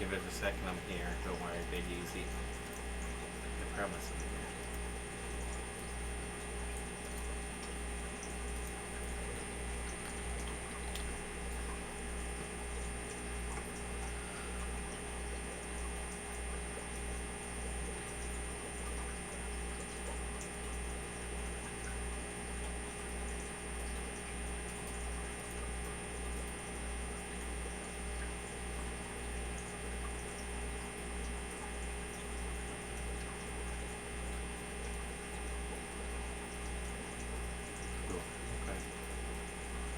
Give it a second. I'm here. Don't worry. Big easy. I promise I'm here.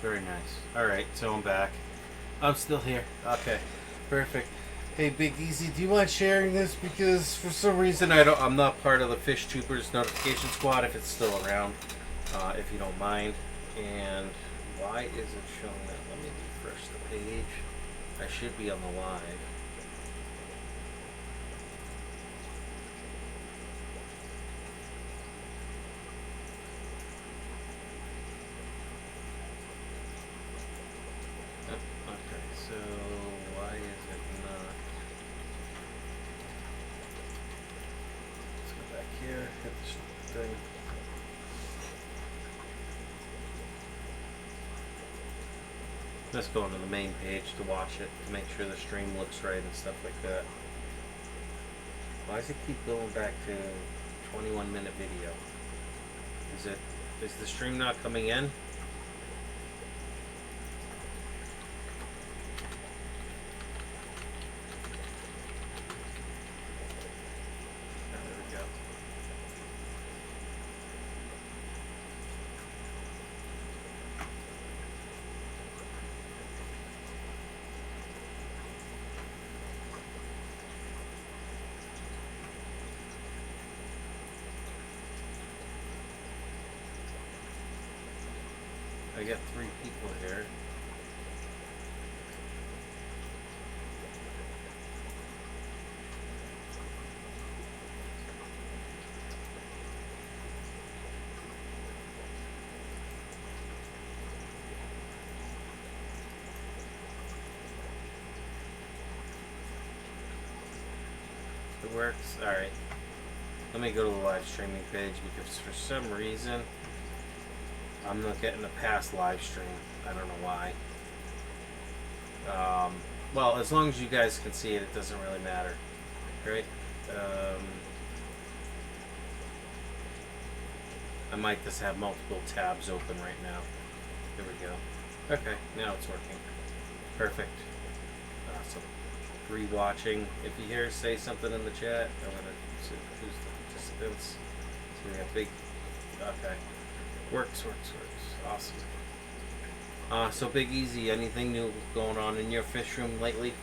Very nice. Alright, so I'm back. I'm still here. Okay. Perfect. Hey Big Easy, do you mind sharing this? Because for some reason I'm not part of the Fish Tubers notification squad if it's still around. If you don't mind. And why is it showing that? Let me refresh the page. I should be on the live. Let's go onto the main page to watch it, to make sure the stream looks right and stuff like that. Why does it keep going back to 21-minute video? Is the stream not coming in? I got 3 people here. It works? Alright. Let me go to the live streaming page because for some reason I'm not getting a past live stream. I don't know why. Well, as long as you guys can see it, it doesn't really matter. Right? I might just have multiple tabs open right now. There we go. Okay, now it's working. Perfect. Awesome. Rewatching. If you hear say something in the chat, I'm going to choose the participants. So we have big... Okay. Works. Awesome. So Big Easy, anything new going on in your fish room lately?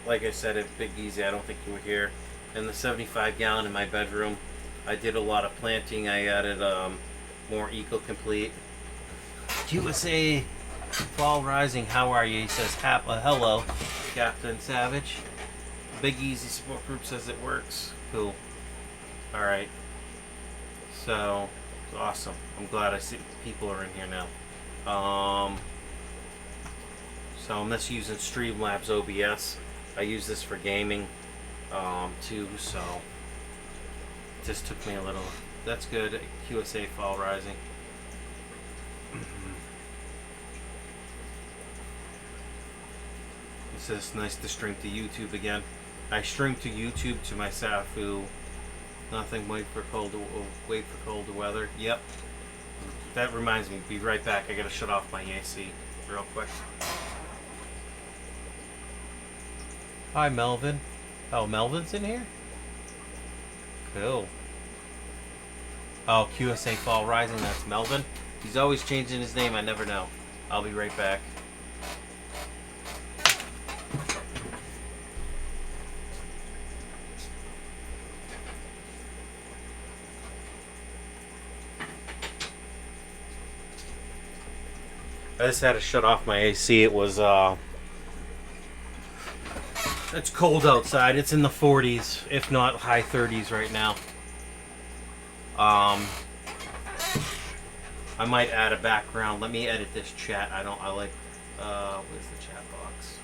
Like I said, at Big Easy, I don't think you were here. In the 75-gallon in my bedroom, I did a lot of planting. I added more eco-complete. USA Fall Rising, how are you? He says, hello, Captain Savage. Big Easy Support Group says it works. Cool. Alright. So, awesome. I'm glad I see people are in here now. So I'm just using Streamlabs OBS. I use this for gaming too, so it just took me a little. That's good. QSA Fall Rising. It says nice to stream to YouTube again. I stream to YouTube to my Safu. Nothing. Wait for colder weather. Yep. That reminds me. Be right back. I gotta shut off my AC real quick. Hi, Melvin. Oh, Melvin's in here? Cool. Oh, QSA Fall Rising, that's Melvin. He's always changing his name, I never know. I'll be right back. I just had to shut off my AC. It was It's cold outside. It's in the 40s, if not high 30s right now. I might add a background. Let me edit this chat. I like, where's the chat box?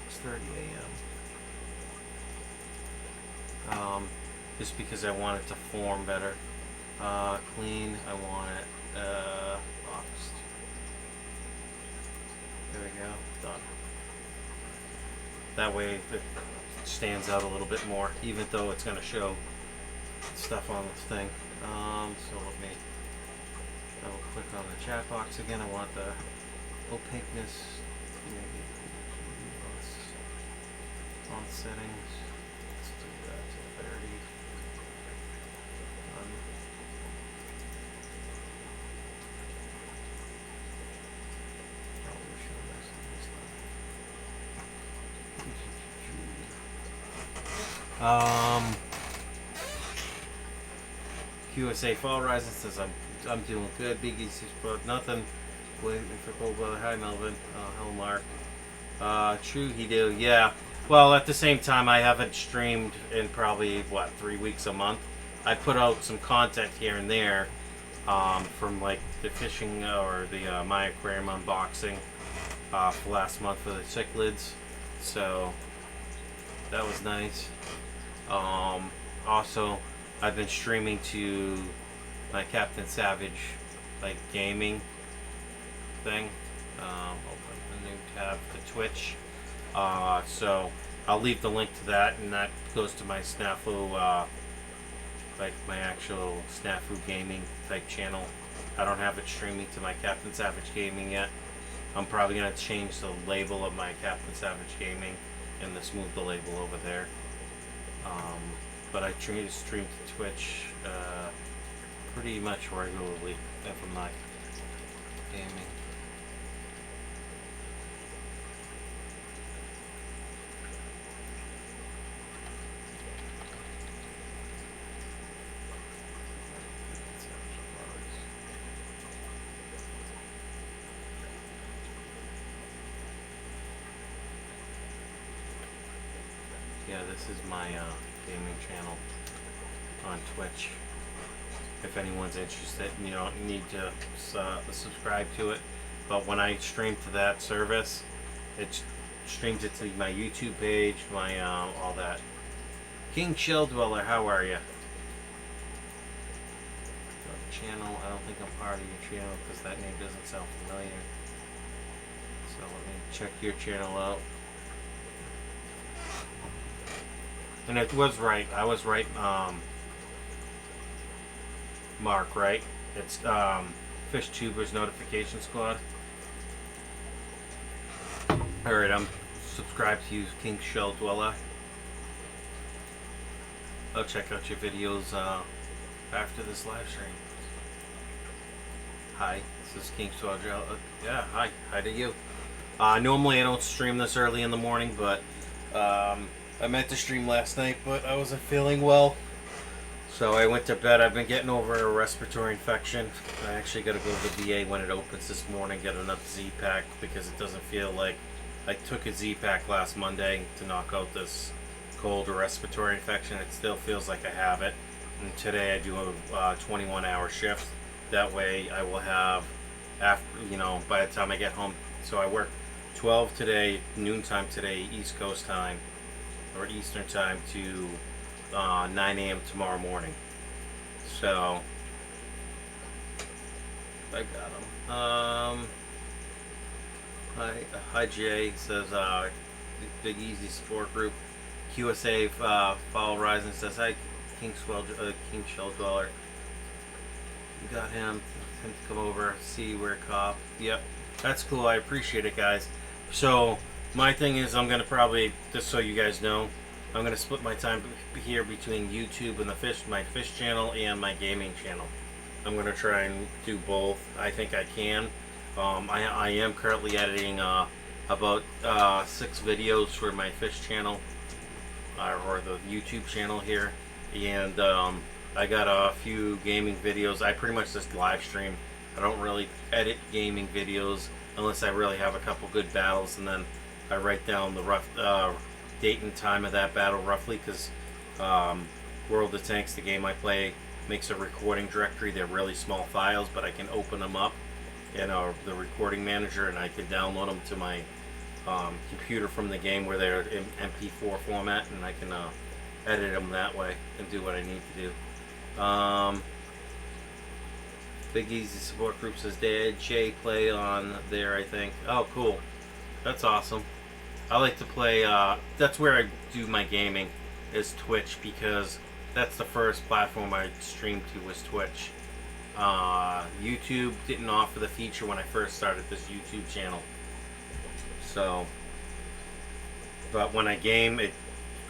6:30 a.m. Just because I want it to form better. Clean, I want it, boxed. There we go, done. That way it stands out a little bit more, even though it's going to show stuff on this thing. So let me double click on the chat box again. I want the opaqueness, maybe on settings. Let's do that to 30. QSA Fall Rising says I'm doing good. Big Easy but nothing. Waiting for cold weather. Hi Melvin. Hello Mark. True he do. Yeah. Well, at the same time, I haven't streamed in probably 3 weeks a month. I put out some content here and there, from like the fishing or the my aquarium unboxing for last month for the cichlids. So that was nice. Also, I've been streaming to my Captain Savage like gaming thing. Open the new tab to Twitch. So I'll leave the link to that, and that goes to my Snafu, like my actual Snafu gaming type channel. I don't have it streaming to my Captain Savage Gaming yet. I'm probably gonna change the label of my Captain Savage Gaming and just move the label over there. But I stream to Twitch pretty much regularly if I'm not gaming. Yeah, this is my gaming channel on Twitch. If anyone's interested, you don't need to subscribe to it. But when I stream to that service, it streams it to my YouTube page, my all that. King Shell Dweller, how are you? Channel, I don't think I'm part of your channel because that name doesn't sound familiar. So let me check your channel out. And it was right. I was right, Mark, right? It's Fish Tubers Notification Squad. Alright, I'm subscribed to you, King Shell Dweller. I'll check out your videos after this live stream. Hi, this is King Shell Dweller. Yeah, hi to you. Normally I don't stream this early in the morning, but I meant to stream last night, but I wasn't feeling well, so I went to bed. I've been getting over a respiratory infection. I actually got to go to the VA when it opens this morning, get another Z-Pack, because it doesn't feel like... I took a Z-Pack last Monday to knock out this cold or respiratory infection. It still feels like I have it. And today I do a 21-hour shift. That way I will have, after, by the time I get home. So I work 12 today, noontime today, East Coast time, or Eastern time, to 9 a.m. tomorrow morning. So I got them. Hi Jay, says Big Easy Support Group. QSA Fall Rising says hi King Shell Dweller. You got him to come over, see where cop. Yep, that's cool. I appreciate it, guys. So my thing is, I'm gonna probably, just so you guys know, I'm gonna split my time here between YouTube and my fish channel and my gaming channel. I'm gonna try and do both. I think I can. I am currently editing about 6 videos for my fish channel, or the YouTube channel here, and I got a few gaming videos. I pretty much just live stream. I don't really edit gaming videos unless I really have a couple good battles, and then I write down the date and time of that battle roughly, because World of Tanks, the game I play, makes a recording directory. They're really small files, but I can open them up in the recording manager, and I can download them to my computer from the game where they're in MP4 format, and I can edit them that way and do what I need to do. Big Easy Support Group says Dad Jay play on there, I think. Oh, cool. That's awesome. I like to play, that's where I do my gaming, is Twitch, because that's the first platform I streamed to, was Twitch. YouTube didn't offer the feature when I first started this YouTube channel. So, but when I game, it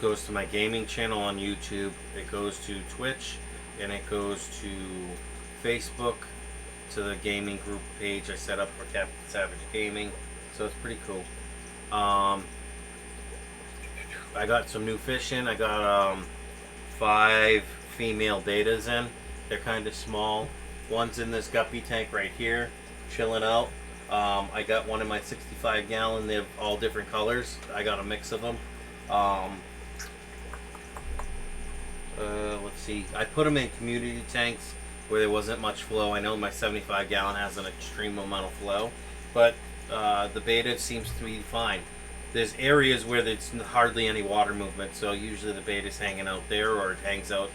goes to my gaming channel on YouTube, it goes to Twitch, and it goes to Facebook, to the gaming group page I set up for Captain Savage Gaming. So it's pretty cool. I got some new fish in. I got 5 female betas in. They're kind of small. One's in this guppy tank right here, chilling out. I got one in my 65 gallon. They have all different colors. I got a mix of them. Let's see. I put them in community tanks where there wasn't much flow. I know my 75 gallon has an extreme amount of flow, but the beta seems to be fine. There's areas where there's hardly any water movement, so usually the beta's hanging out there, or it hangs out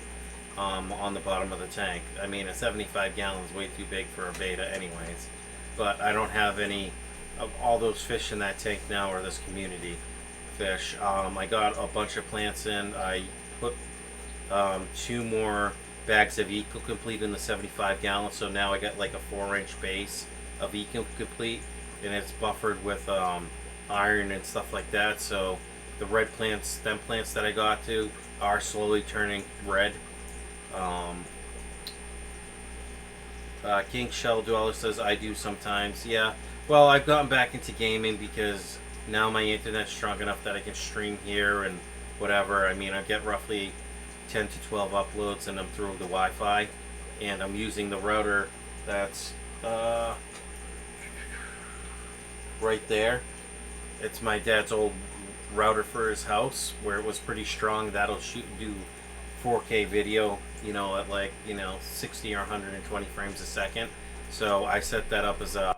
on the bottom of the tank. I mean, a 75 gallon is way too big for a beta anyways, but I don't have any of all those fish in that tank now, or this community fish. I got a bunch of plants in. I put 2 more bags of Eco Complete in the 75 gallon, so now I got like a 4-inch base of Eco Complete, and it's buffered with iron and stuff like that. So the red plants, stem plants that I got to, are slowly turning red. King Shell Dweller says I do sometimes. Yeah, well, I've gotten back into gaming because now my internet's strong enough that I can stream here and whatever. I mean, I get roughly 10 to 12 uploads, and I'm through the Wi-Fi, and I'm using the router that's right there. It's my dad's old router for his house, where it was pretty strong. That'll do 4K video, you know, at like, you know, 60 or 120 frames a second. So I set that up as a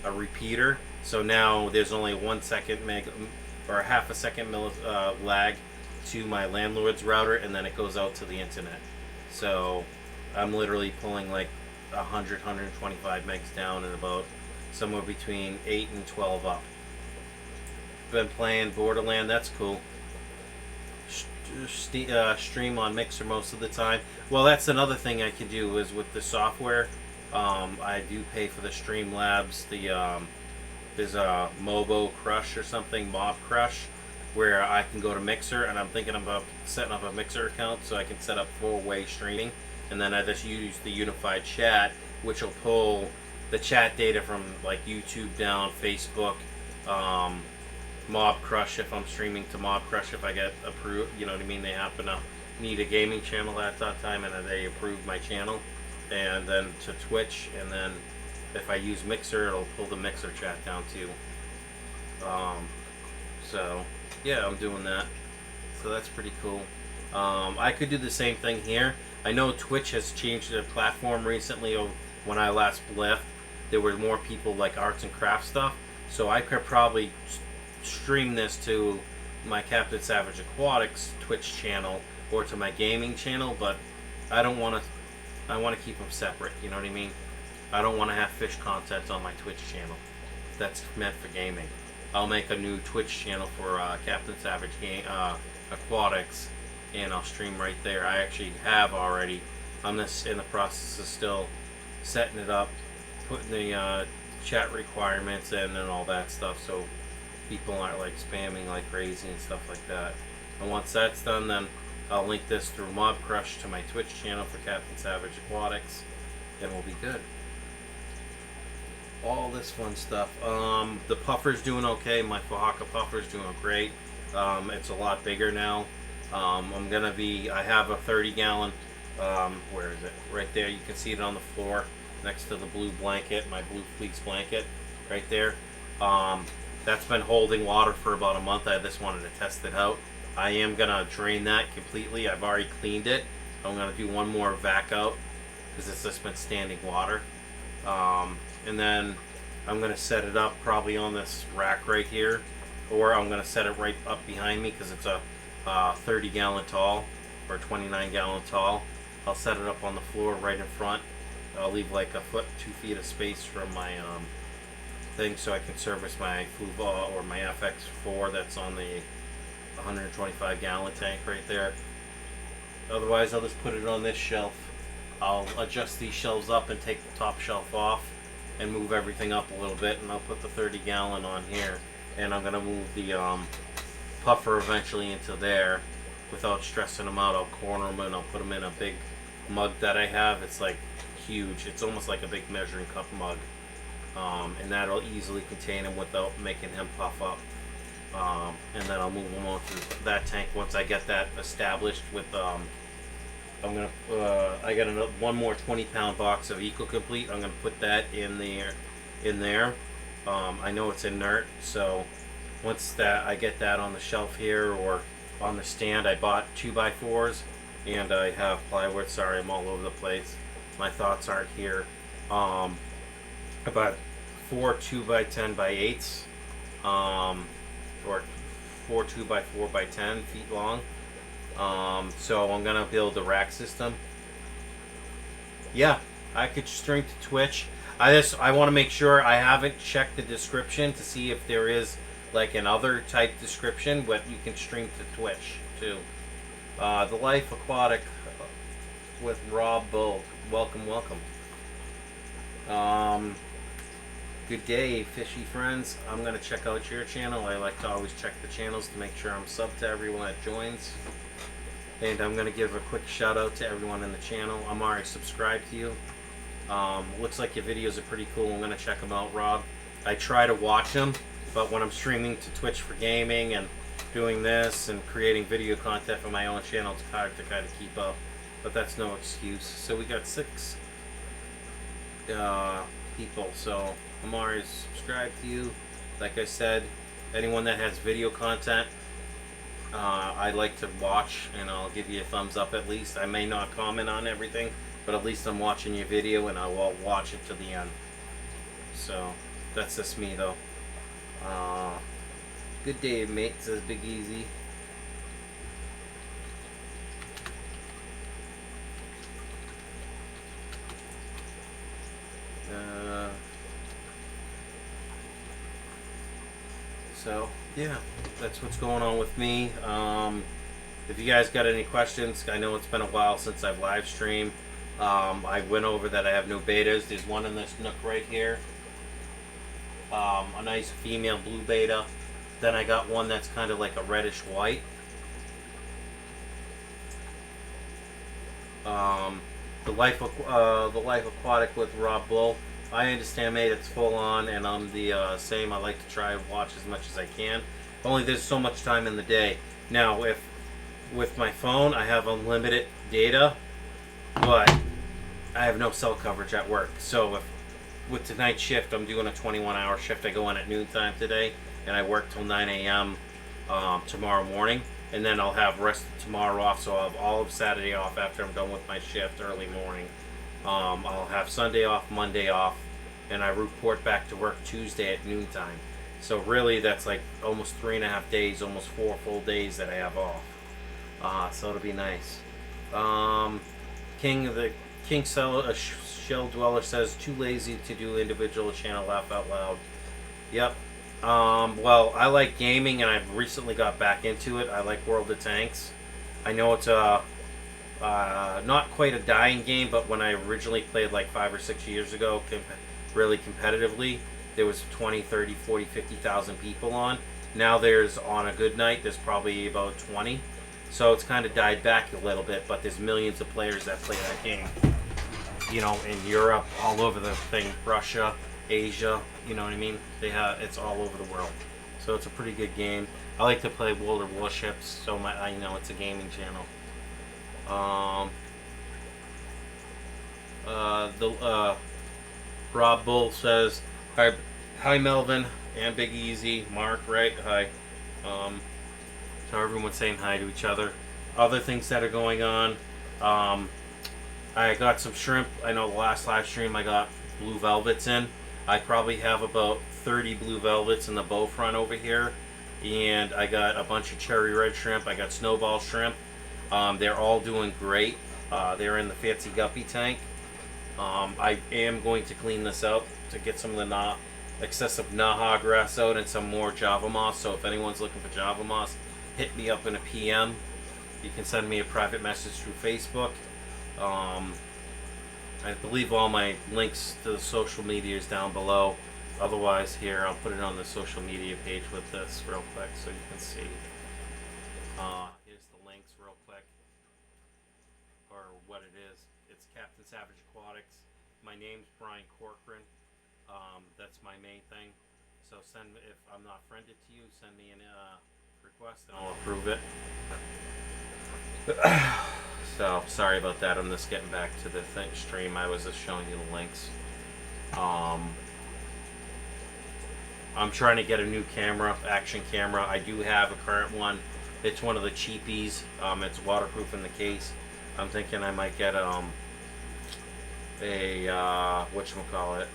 repeater. So now there's only 1 second or a half a second lag to my landlord's router, and then it goes out to the internet. So I'm literally pulling like 125 megs down and about somewhere between 8 and 12 up. Been playing Borderland, that's cool. Stream on Mixer most of the time. Well, that's another thing I can do is with the software. I do pay for the Streamlabs. There's a Mobo Crush or something, Mob Crush, where I can go to Mixer, and I'm thinking about setting up a Mixer account so I can set up 4-way streaming, and then I just use the unified chat, which will pull the chat data from like YouTube down, Facebook, Mob Crush if I'm streaming to Mob Crush if I get approved, you know what I mean? They happen to need a gaming channel at that time, and then they approve my channel, and then to Twitch, and then if I use Mixer, it'll pull the Mixer chat down too. So yeah, I'm doing that. So that's pretty cool. I could do the same thing here. I know Twitch has changed their platform recently. When I last left, there were more people like arts and crafts stuff. So I could probably stream this to my Captain Savage Aquatics Twitch channel or to my gaming channel, but I don't want to. I want to keep them separate. You know what I mean? I don't want to have fish content on my Twitch channel. That's meant for gaming. I'll make a new Twitch channel for Captain Savage Aquatics, and I'll stream right there. I actually have already. I'm just in the process of still setting it up, putting the chat requirements in and all that stuff, so people aren't like spamming like crazy and stuff like that. And once that's done, then I'll link this through Mob Crush to my Twitch channel for Captain Savage Aquatics, and we'll be good. All this fun stuff. The puffer's doing okay. My Fahaka puffer's doing great. It's a lot bigger now. I have a 30 gallon, where is it? Right there. You can see it on the floor next to the blue blanket, my blue fleece blanket, right there. That's been holding water for about a month. I just wanted to test it out. I am gonna drain that completely. I've already cleaned it. I'm gonna do one more vac out because it's just been standing water. And then I'm gonna set it up probably on this rack right here, or I'm gonna set it right up behind me because it's a 30 gallon tall or 29 gallon tall. I'll set it up on the floor right in front. I'll leave like a foot, 2 feet of space from my thing so I can service my Fluval or my FX4 that's on the 125 gallon tank right there. Otherwise, I'll just put it on this shelf. I'll adjust these shelves up and take the top shelf off and move everything up a little bit, and I'll put the 30 gallon on here, and I'm gonna move the puffer eventually into there without stressing them out. I'll corner them and I'll put them in a big mug that I have. It's like huge. It's almost like a big measuring cup mug, and that'll easily contain him without making him puff up. And then I'll move them on to that tank once I get that established with I'm gonna I got one more 20-pound box of EcoComplete. I'm gonna put that in there. I know it's inert, so once that I get that on the shelf here or on the stand, I bought 2x4s and I have plywood. Sorry, I'm all over the place. My thoughts aren't here. I bought 4 2x10x8s, or 4 2x4x10 feet long. So I'm gonna build a rack system. Yeah, I could stream to Twitch. I want to make sure I haven't checked the description to see if there is like an other type description, but you can stream to Twitch too. The Life Aquatic with Rob Bull. Welcome, welcome. Good day, fishy friends. I'm gonna check out your channel. I like to always check the channels to make sure I'm subbed to everyone that joins. And I'm gonna give a quick shout out to everyone in the channel. I'm already subscribed to you. Looks like your videos are pretty cool. I'm gonna check them out, Rob. I try to watch them, but when I'm streaming to Twitch for gaming and doing this and creating video content for my own channel, it's hard to kind of keep up. But that's no excuse. So we got 6 people. So I'm already subscribed to you. Like I said, anyone that has video content, I like to watch, and I'll give you a thumbs up at least. I may not comment on everything, but at least I'm watching your video and I will watch it to the end. So that's just me though. Good day, mate, says Big Easy. So yeah, that's what's going on with me. If you guys got any questions, I know it's been a while since I've live streamed. I went over that I have no betas. There's one in this nook right here. A nice female blue beta. Then I got one that's kind of like a reddish white. The Life Aquatic with Rob Bull. I understand, mate, it's full on, and I'm the same. I like to try and watch as much as I can. Only there's so much time in the day. Now, if with my phone, I have unlimited data, but I have no cell coverage at work. So if with tonight's shift, I'm doing a 21-hour shift. I go in at noontime today, and I work till 9 a.m. Tomorrow morning, and then I'll have rest of tomorrow off. So I'll have all of Saturday off after I'm done with my shift early morning. I'll have Sunday off, Monday off, and I report back to work Tuesday at noontime. So really, that's like almost 3.5 days, almost 4 full days that I have off. So it'll be nice. King Shell Dweller says, too lazy to do individual channel, laugh out loud. Yep. Well, I like gaming, and I've recently got back into it. I like World of Tanks. I know it's not quite a dying game, but when I originally played like 5 or 6 years ago, really competitively, there was 20, 30, 40, 50,000 people on. Now there's, on a good night, there's probably about 20. So it's kind of died back a little bit, but there's millions of players that play that game. You know, in Europe, all over the thing, Russia, Asia, you know what I mean? It's all over the world. So it's a pretty good game. I like to play World of Warships, so I know it's a gaming channel. Rob Bull says, hi Melvin and Big Easy, Mark, right? Hi. So everyone's saying hi to each other. Other things that are going on. I got some shrimp. I know the last live stream I got blue velvets in. I probably have about 30 blue velvets in the bow front over here. And I got a bunch of cherry red shrimp. I got snowball shrimp. They're all doing great. They're in the fancy guppy tank. I am going to clean this out to get some of the excessive Naha grass out and some more Java moss. So if anyone's looking for Java moss, hit me up in a PM. You can send me a private message through Facebook. I believe all my links to the social media is down below. Otherwise, here I'll put it on the social media page with this real quick so you can see. Here's the links real quick, or what it is. It's Captain Savage Aquatics. My name's Brian Corcoran. That's my main thing. So send me, if I'm not friended to you, send me a request and I'll approve it. So sorry about that. I'm just getting back to the stream. I was just showing you the links. I'm trying to get a new camera, action camera. I do have a current one. It's one of the cheapies. It's waterproof in the case. I'm thinking I might get whatchamacallit,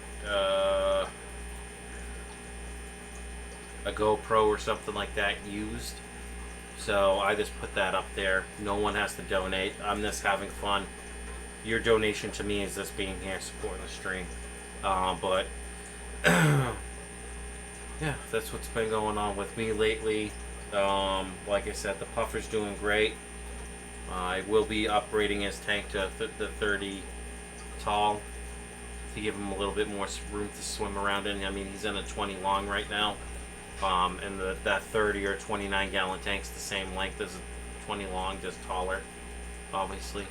a GoPro or something like that used. So I just put that up there. No one has to donate. I'm just having fun. Your donation to me is just being here supporting the stream. But yeah, that's what's been going on with me lately. Like I said, the puffer's doing great. I will be upgrading his tank to the 30 tall to give him a little bit more room to swim around in. I mean, he's in a 20 long right now. And that 30 or 29 gallon tank's the same length as a 20 long, just taller, obviously.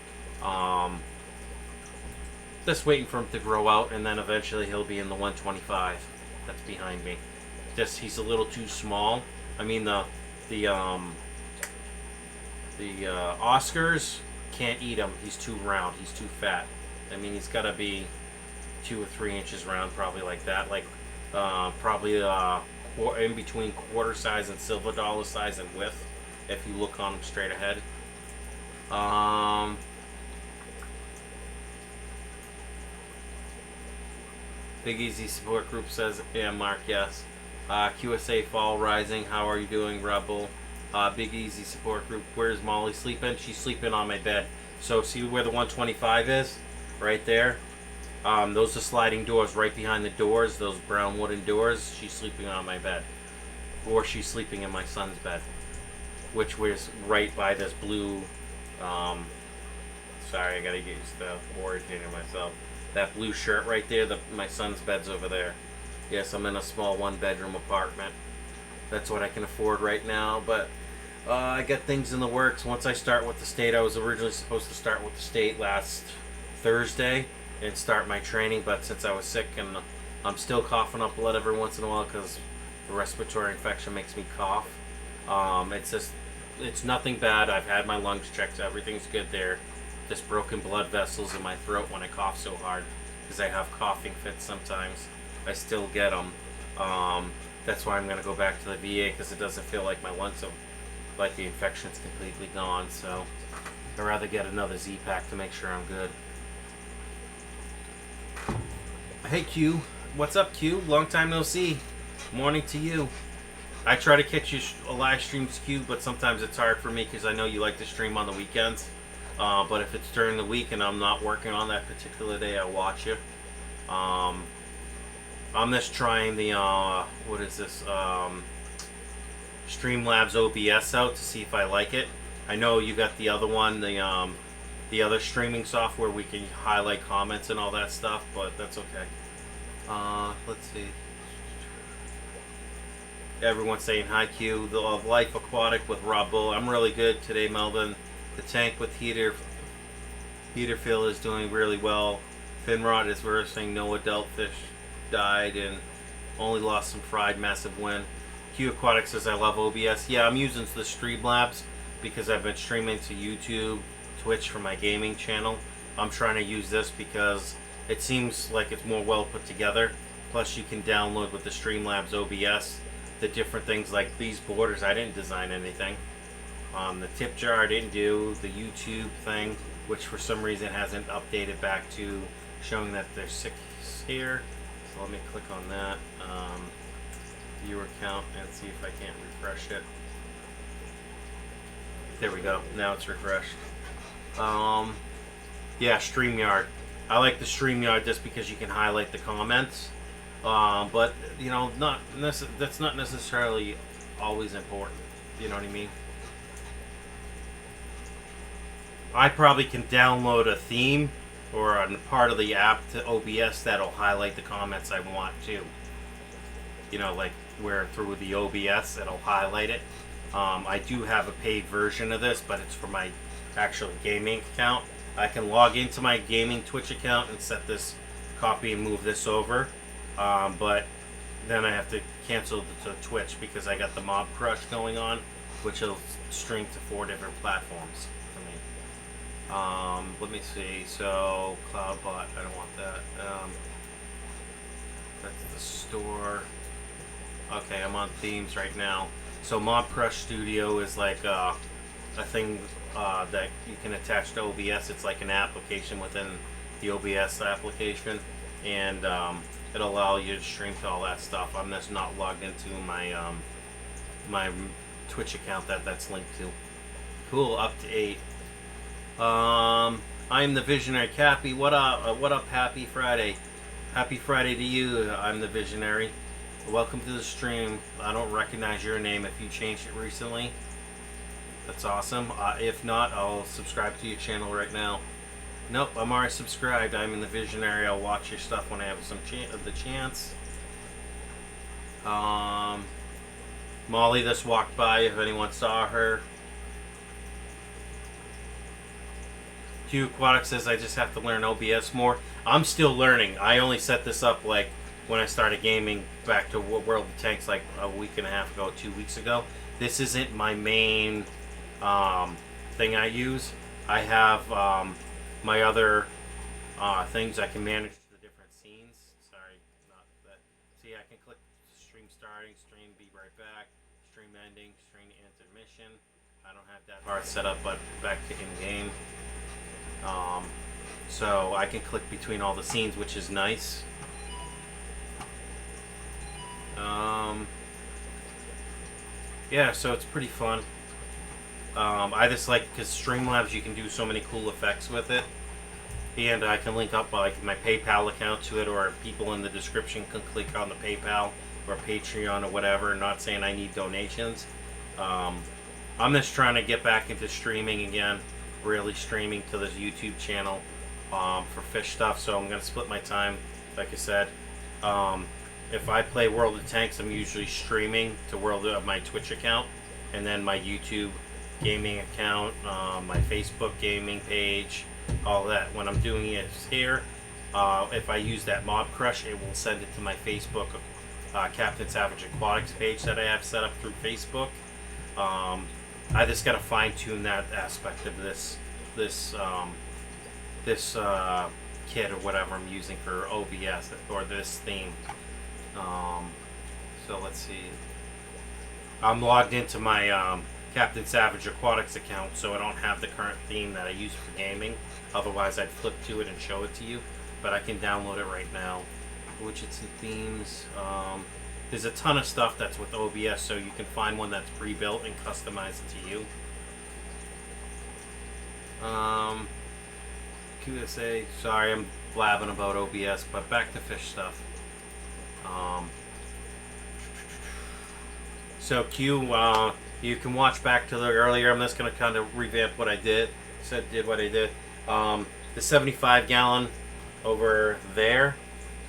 Just waiting for him to grow out, and then eventually he'll be in the 125 that's behind me. Just he's a little too small. I mean the Oscars can't eat him. He's too round. He's too fat. I mean, he's got to be 2 or 3 inches round, probably like that. Like probably in between quarter size and silver dollar size in width, if you look on him straight ahead. Big Easy Support Group says, yeah, Mark, yes. QSA Fall Rising, how are you doing, Rebel? Big Easy Support Group, where's Molly sleeping? She's sleeping on my bed. So see where the 125 is? Right there. Those are sliding doors right behind the doors, those brown wooden doors. She's sleeping on my bed. Or she's sleeping in my son's bed, which was right by this blue, sorry, I gotta get used to orientating myself. That blue shirt right there, my son's bed's over there. Yes, I'm in a small 1-bedroom apartment. That's what I can afford right now, but I got things in the works. Once I start with the state, I was originally supposed to start with the state last Thursday and start my training, but since I was sick and I'm still coughing up blood every once in a while because the respiratory infection makes me cough. It's nothing bad. I've had my lungs checked, everything's good there. Just broken blood vessels in my throat when I cough so hard because I have coughing fits sometimes. I still get them. That's why I'm going to go back to the VA because it doesn't feel like my lungs have, like the infection's completely gone. So I'd rather get another Z-Pack to make sure I'm good. Hey Q, what's up Q? Long time no see. Morning to you. I try to catch you live streams Q, but sometimes it's hard for me because I know you like to stream on the weekends. But if it's during the week and I'm not working on that particular day, I'll watch you. I'm just trying the, what is this, Streamlabs OBS out to see if I like it. I know you got the other one, the other streaming software we can highlight comments and all that stuff, but that's okay. Let's see. Everyone's saying hi Q. The Life Aquatic with Rob Bull. I'm really good today, Melvin. The tank with heater fill is doing really well. Fin rot is reversing. No adult fish died and only lost some fried. Massive win. Q Aquatics says I love OBS. Yeah, I'm using the Streamlabs because I've been streaming to YouTube, Twitch for my gaming channel. I'm trying to use this because it seems like it's more well put together. Plus you can download with the Streamlabs OBS the different things like these borders. I didn't design anything. The tip jar I didn't do. The YouTube thing, which for some reason hasn't updated back to showing that there's 6 here. So let me click on that. Viewer count and see if I can't refresh it. There we go. Now it's refreshed. Yeah, StreamYard. I like the StreamYard just because you can highlight the comments. But you know, that's not necessarily always important. You know what I mean? I probably can download a theme or a part of the app to OBS that'll highlight the comments I want to. You know, like where through the OBS it'll highlight it. I do have a paid version of this, but it's for my actual gaming account. I can log into my gaming Twitch account and set this, copy and move this over. But then I have to cancel the Twitch because I got the Mob Crush going on, which will stream to 4 different platforms for me. Let me see. So CloudBot, I don't want that. That's the store. Okay, I'm on themes right now. So Mob Crush Studio is like a thing that you can attach to OBS. It's like an application within the OBS application, and it'll allow you to stream to all that stuff. I'm just not logged into my my Twitch account that's linked to. Cool, up to 8. I'm the Visionary Cappy. What up? Happy Friday. Happy Friday to you. I'm the Visionary. Welcome to the stream. I don't recognize your name if you changed it recently. That's awesome. If not, I'll subscribe to your channel right now. Nope, I'm already subscribed. I'm in the Visionary. I'll watch your stuff when I have some the chance. Molly just walked by if anyone saw her. Aquatics says I just have to learn OBS more. I'm still learning. I only set this up like when I started gaming back to World of Tanks like a week and a half ago, 2 weeks ago. This isn't my main thing I use. I have my other things I can manage the different scenes. Sorry, not that. See, I can click stream starting, stream be right back, stream ending, stream intermission. I don't have that part set up, but back to in-game. So I can click between all the scenes, which is nice. Yeah, so it's pretty fun. I just like, because Streamlabs you can do so many cool effects with it, and I can link up like my PayPal account to it, or people in the description can click on the PayPal or Patreon or whatever. Not saying I need donations. I'm just trying to get back into streaming again, really streaming to this YouTube channel for fish stuff. So I'm gonna split my time, like I said. If I play World of Tanks, I'm usually streaming to my Twitch account, and then my YouTube gaming account, my Facebook gaming page, all that. When I'm doing it here, if I use that Mob Crush, it will send it to my Facebook Captain Savage Aquatics page that I have set up through Facebook. I just got to fine tune that aspect of this kit or whatever I'm using for OBS or this theme. So let's see. I'm logged into my Captain Savage Aquatics account, so I don't have the current theme that I use for gaming. Otherwise, I'd flip to it and show it to you. But I can download it right now. Widgets and themes. There's a ton of stuff that's with OBS, so you can find one that's pre-built and customize it to you. QSA. Sorry, I'm blabbing about OBS, but back to fish stuff. So Q, you can watch back to the earlier. I'm just going to kind of revamp what I did. Did what I did. The 75 gallon over there.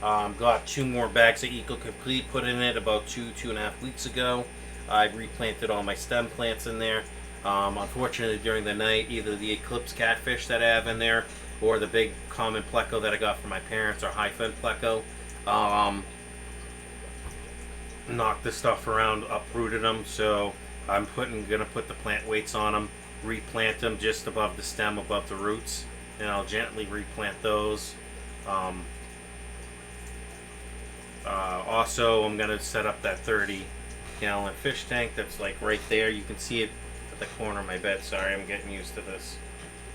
Got 2 more bags of Eco Complete put in it about 2.5 weeks ago. I replanted all my stem plants in there. Unfortunately, during the night, either the Eclipse catfish that I have in there or the big common pleco that I got from my parents, or high fin pleco, knocked the stuff around, uprooted them. So I'm gonna put the plant weights on them, replant them just above the stem, above the roots, and I'll gently replant those. Also, I'm gonna set up that 30 gallon fish tank that's like right there. You can see it at the corner of my bed. Sorry, I'm getting used to this.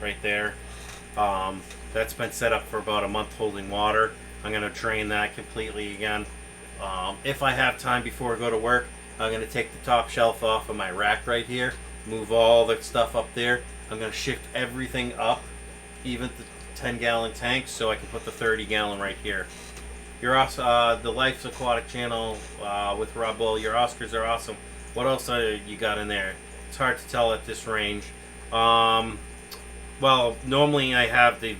Right there. That's been set up for about a month holding water. I'm going to drain that completely again. If I have time before I go to work, I'm going to take the top shelf off of my rack right here, move all the stuff up there. I'm going to shift everything up, even the 10-gallon tank, so I can put the 30-gallon right here. Your the Life's Aquatic channel with Rob Bull. Your Oscars are awesome. What else you got in there? It's hard to tell at this range. Well, normally I have the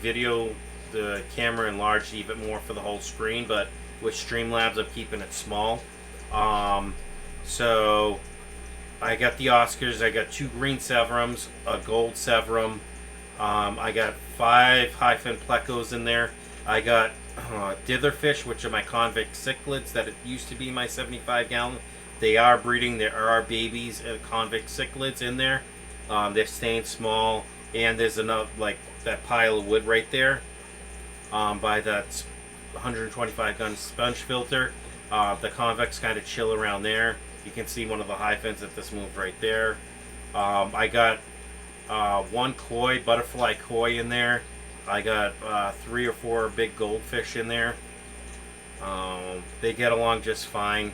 camera enlarged even more for the whole screen, but with Streamlabs I'm keeping it small. So I got the Oscars, I got 2 green Severums, a gold Severum, I got 5 high-fin plecos in there. I got ditherfish, which are my convict cichlids that it used to be my 75-gallon. They are breeding, there are babies convict cichlids in there. They're staying small. And there's another, like that pile of wood right there by that 125 gun sponge filter. The convex kind of chill around there. You can see one of the high fins that this moved right there. I got 1 koi, butterfly koi in there. I got 3 or 4 big goldfish in there. They get along just fine.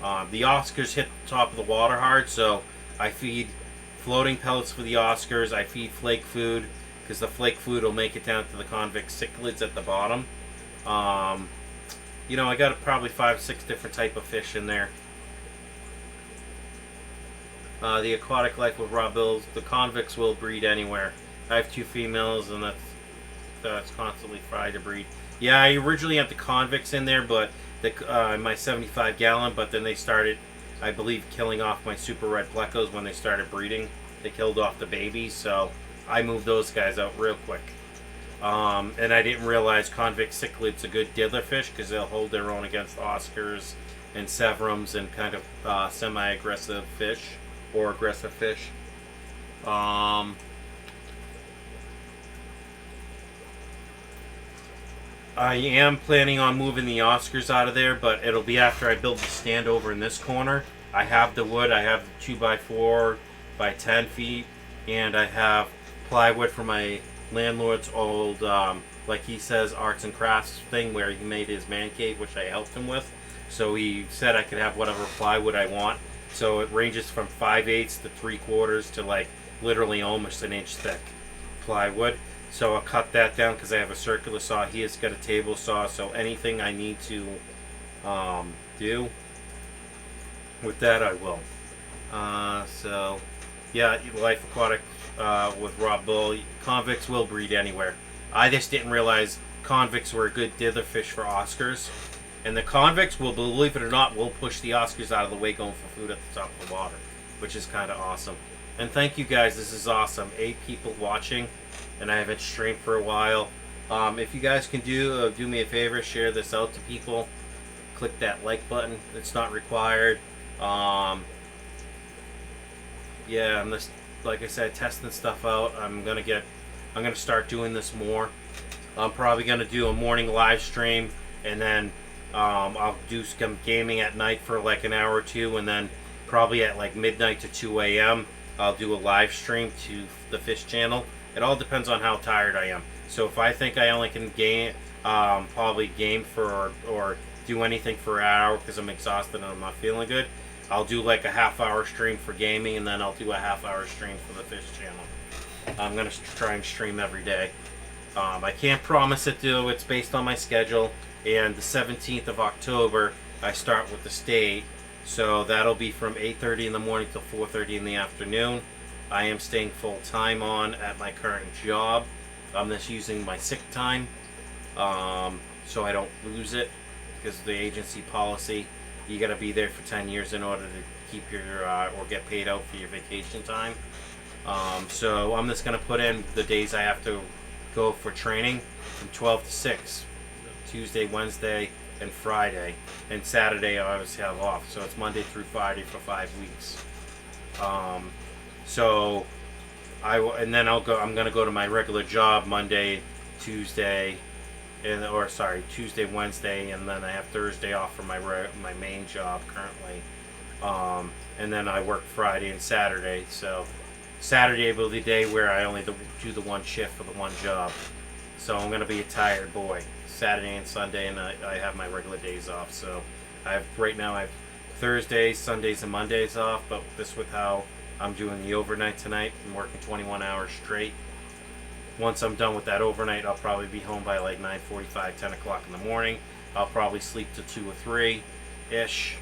The Oscars hit the top of the water hard, so I feed floating pellets for the Oscars. I feed flake food because the flake food will make it down to the convict cichlids at the bottom. You know, I got probably 5 or 6 different type of fish in there. The aquatic life with Rob Bills. The convicts will breed anywhere. I have 2 females, and that's constantly fried to breed. Yeah, I originally had the convicts in there, but my 75-gallon, but then they started, I believe, killing off my super red plecos when they started breeding. They killed off the babies, so I moved those guys out real quick. And I didn't realize convict cichlid's a good ditherfish because they'll hold their own against Oscars and Severums and kind of semi-aggressive fish or aggressive fish. I am planning on moving the Oscars out of there, but it'll be after I build the stand over in this corner. I have the wood, I have the 2x4 by 10 feet, and I have plywood for my landlord's old, like he says, arts and crafts thing where he made his man cave, which I helped him with. So he said I could have whatever plywood I want. So it ranges from 5/8 to 3/4 to like literally almost an inch thick plywood. So I'll cut that down because I have a circular saw. He has got a table saw, so anything I need to do with that I will. So yeah, Life Aquatic with Rob Bull. Convicts will breed anywhere. I just didn't realize convicts were a good ditherfish for Oscars. And the convicts will, believe it or not, will push the Oscars out of the way going for food at the top of the water, which is kind of awesome. And thank you guys, this is awesome. 8 people watching, and I haven't streamed for a while. If you guys can do me a favor, share this out to people. Click that like button. It's not required. Yeah, I'm just, like I said, testing stuff out. I'm gonna start doing this more. I'm probably gonna do a morning live stream, and then I'll do some gaming at night for like an hour or 2, and then probably at like midnight to 2 a.m. I'll do a live stream to the fish channel. It all depends on how tired I am. So if I think I only can game, probably game for or do anything for an hour because I'm exhausted and I'm not feeling good, I'll do like a half-hour stream for gaming, and then I'll do a half-hour stream for the fish channel. I'm gonna try and stream every day. I can't promise it though. It's based on my schedule. And the 17th of October, I start with the state. So that'll be from 8:30 in the morning till 4:30 in the afternoon. I am staying full-time on at my current job. I'm just using my sick time so I don't lose it, because of the agency policy. You got to be there for 10 years in order to keep your or get paid out for your vacation time. So I'm just going to put in the days I have to go for training from 12 to 6. Tuesday, Wednesday, and Friday, and Saturday I always have off. So it's Monday through Friday for 5 weeks. So and then I'm gonna go to my regular job Monday, Tuesday, Tuesday, Wednesday, and then I have Thursday off for my main job currently. And then I work Friday and Saturday. So Saturday will be the day where I only do the one shift for the one job. So I'm going to be a tired boy. Saturday and Sunday, and I have my regular days off. So right now I have Thursdays, Sundays, and Mondays off. But this with how I'm doing the overnight tonight. I'm working 21 hours straight. Once I'm done with that overnight, I'll probably be home by like 9:45, 10 o'clock in the morning. I'll probably sleep till 2 or 3-ish.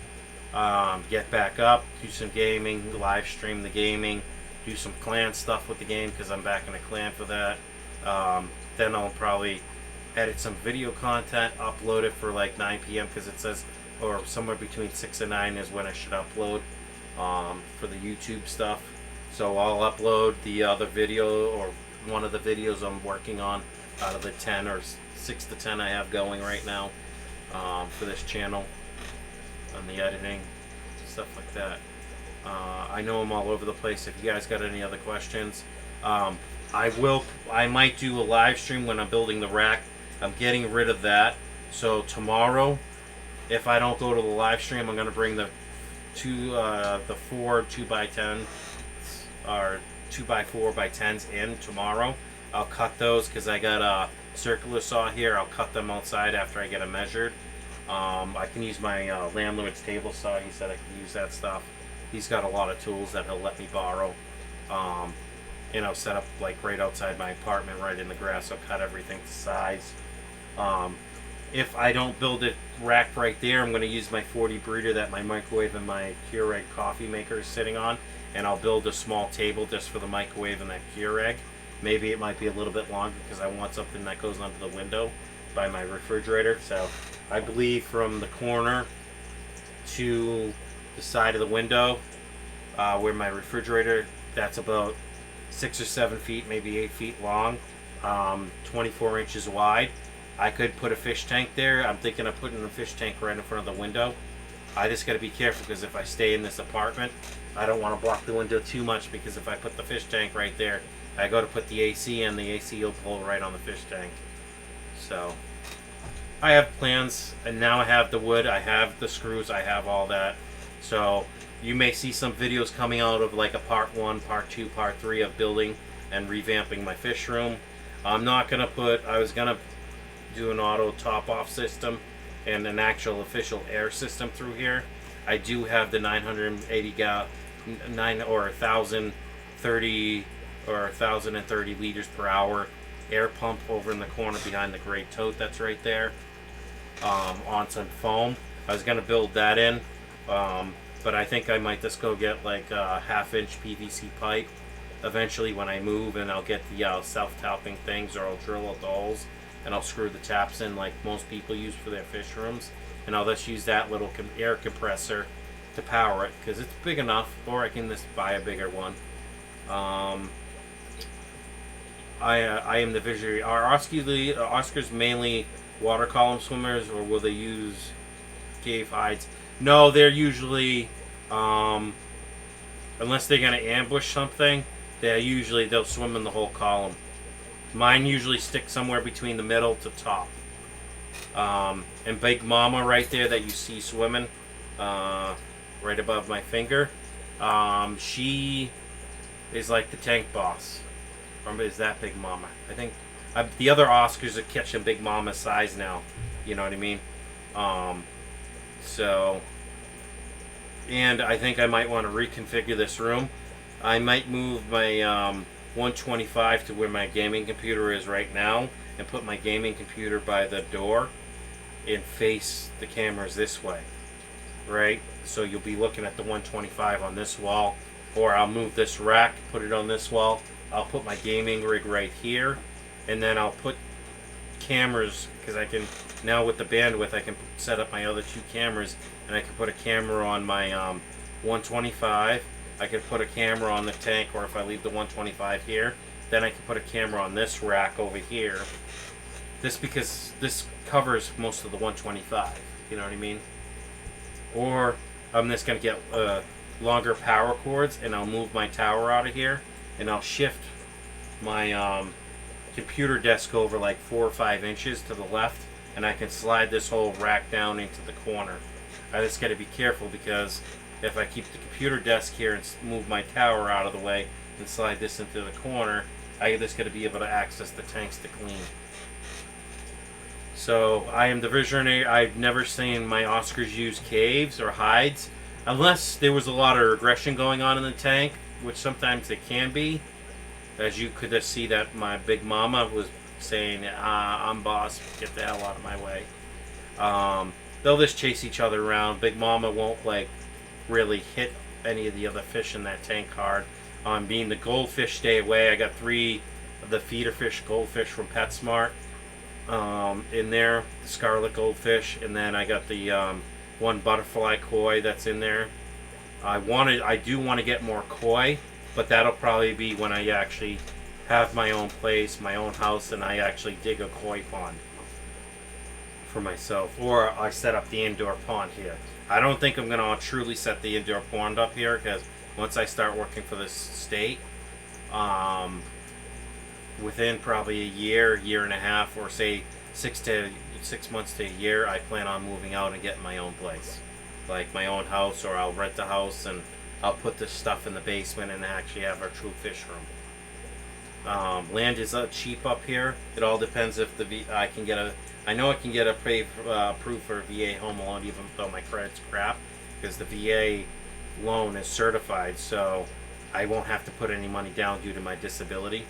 Get back up, do some gaming, live stream the gaming, do some clan stuff with the game because I'm back in a clan for that. Then I'll probably edit some video content, upload it for like 9 p.m. because it says, or somewhere between 6 and 9 is when I should upload for the YouTube stuff. So I'll upload the other video or one of the videos I'm working on out of the 10 or 6 to 10 I have going right now for this channel on the editing, stuff like that. I know I'm all over the place. If you guys got any other questions, I might do a live stream when I'm building the rack. I'm getting rid of that. So tomorrow, if I don't go to the live stream, I'm going to bring the 4 2x10 or 2x4x10s in tomorrow. I'll cut those because I got a circular saw here. I'll cut them outside after I get them measured. I can use my landlord's table saw. He said I can use that stuff. He's got a lot of tools that he'll let me borrow. Set up like right outside my apartment, right in the grass. I'll cut everything to size. If I don't build a rack right there, I'm going to use my 40 breeder that my microwave and my Keurig coffee maker is sitting on, and I'll build a small table just for the microwave and that Keurig. Maybe it might be a little bit longer because I want something that goes under the window by my refrigerator. So I believe from the corner to the side of the window where my refrigerator, that's about 6 or 7 feet, maybe 8 feet long, 24 inches wide. I could put a fish tank there. I'm thinking of putting a fish tank right in front of the window. I just got to be careful because if I stay in this apartment, I don't want to block the window too much because if I put the fish tank right there, I go to put the AC in, the AC will pull right on the fish tank. So I have plans, and now I have the wood, I have the screws, I have all that. So you may see some videos coming out of like a part 1, part 2, part 3 of building and revamping my fish room. I'm not going to I was going to do an auto top-off system and an actual official air system through here. I do have the 980 or 1,030 or 1,030 liters per hour air pump over in the corner behind the gray tote that's right there on some foam. I was going to build that in, but I think I might just go get like a 1/2-inch PVC pipe eventually when I move, and I'll get the self-tapping things, or I'll drill out the holes and I'll screw the taps in like most people use for their fish rooms, and I'll just use that little air compressor to power it because it's big enough, or I can just buy a bigger one. I am the visionary. Are Oscars mainly water column swimmers, or will they use cave hides? No, they're usually, unless they're going to ambush something, they'll swim in the whole column. Mine usually stick somewhere between the middle to top. And Big Mama right there that you see swimming, right above my finger, she is like the tank boss. Or is that Big Mama? I think the other Oscars are catching Big Mama's size now. You know what I mean? And I think I might want to reconfigure this room. I might move my 125 to where my gaming computer is right now, and put my gaming computer by the door and face the cameras this way, right? So you'll be looking at the 125 on this wall, or I'll move this rack, put it on this wall. I'll put my gaming rig right here, and then I'll put cameras, because I can now with the bandwidth I can set up my other 2 cameras, and I can put a camera on my 125. I can put a camera on the tank, or if I leave the 125 here, then I can put a camera on this rack over here. Because this covers most of the 125. You know what I mean? Or I'm just gonna get longer power cords, and I'll move my tower out of here, and I'll shift my computer desk over like 4 or 5 inches to the left, and I can slide this whole rack down into the corner. I just got to be careful because if I keep the computer desk here and move my tower out of the way, and slide this into the corner, I just got to be able to access the tanks to clean. So I am the visionary. I've never seen my Oscars use caves or hides, unless there was a lot of regression going on in the tank, which sometimes it can be. As you could just see that my big mama was saying, I'm boss, get the hell out of my way. They'll just chase each other around. Big mama won't like really hit any of the other fish in that tank hard. Being the goldfish stay away, I got 3 of the feeder fish goldfish from PetSmart in there, the scarlet goldfish, and then I got the one butterfly koi that's in there. I do want to get more koi, but that'll probably be when I actually have my own place, my own house, and I actually dig a koi pond for myself, or I set up the indoor pond here. I don't think I'm going to truly set the indoor pond up here, because once I start working for this state, within probably a year and a half, or say 6 months to a year, I plan on moving out and getting my own place, like my own house, or I'll rent a house and I'll put this stuff in the basement and actually have our true fish room. Land is cheap up here. It all depends if I can get a. I know I can get approved for a VA home loan, even though my credit's crap, because the VA loan is certified, so I won't have to put any money down due to my disability,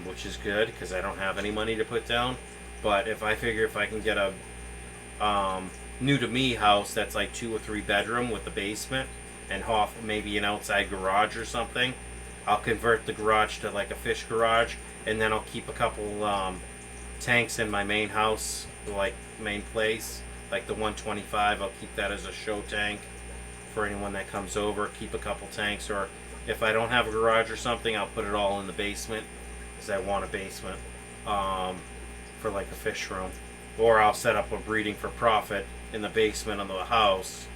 which is good because I don't have any money to put down. But if I can get a new to me house that's like 2 or 3 bedroom with a basement and maybe an outside garage or something, I'll convert the garage to like a fish garage, and then I'll keep a couple tanks in my main house, like main place, like the 125. I'll keep that as a show tank for anyone that comes over. Keep a couple tanks, or if I don't have a garage or something, I'll put it all in the basement, because I want a basement for like a fish room. Or I'll set up a breeding for profit in the basement of the house,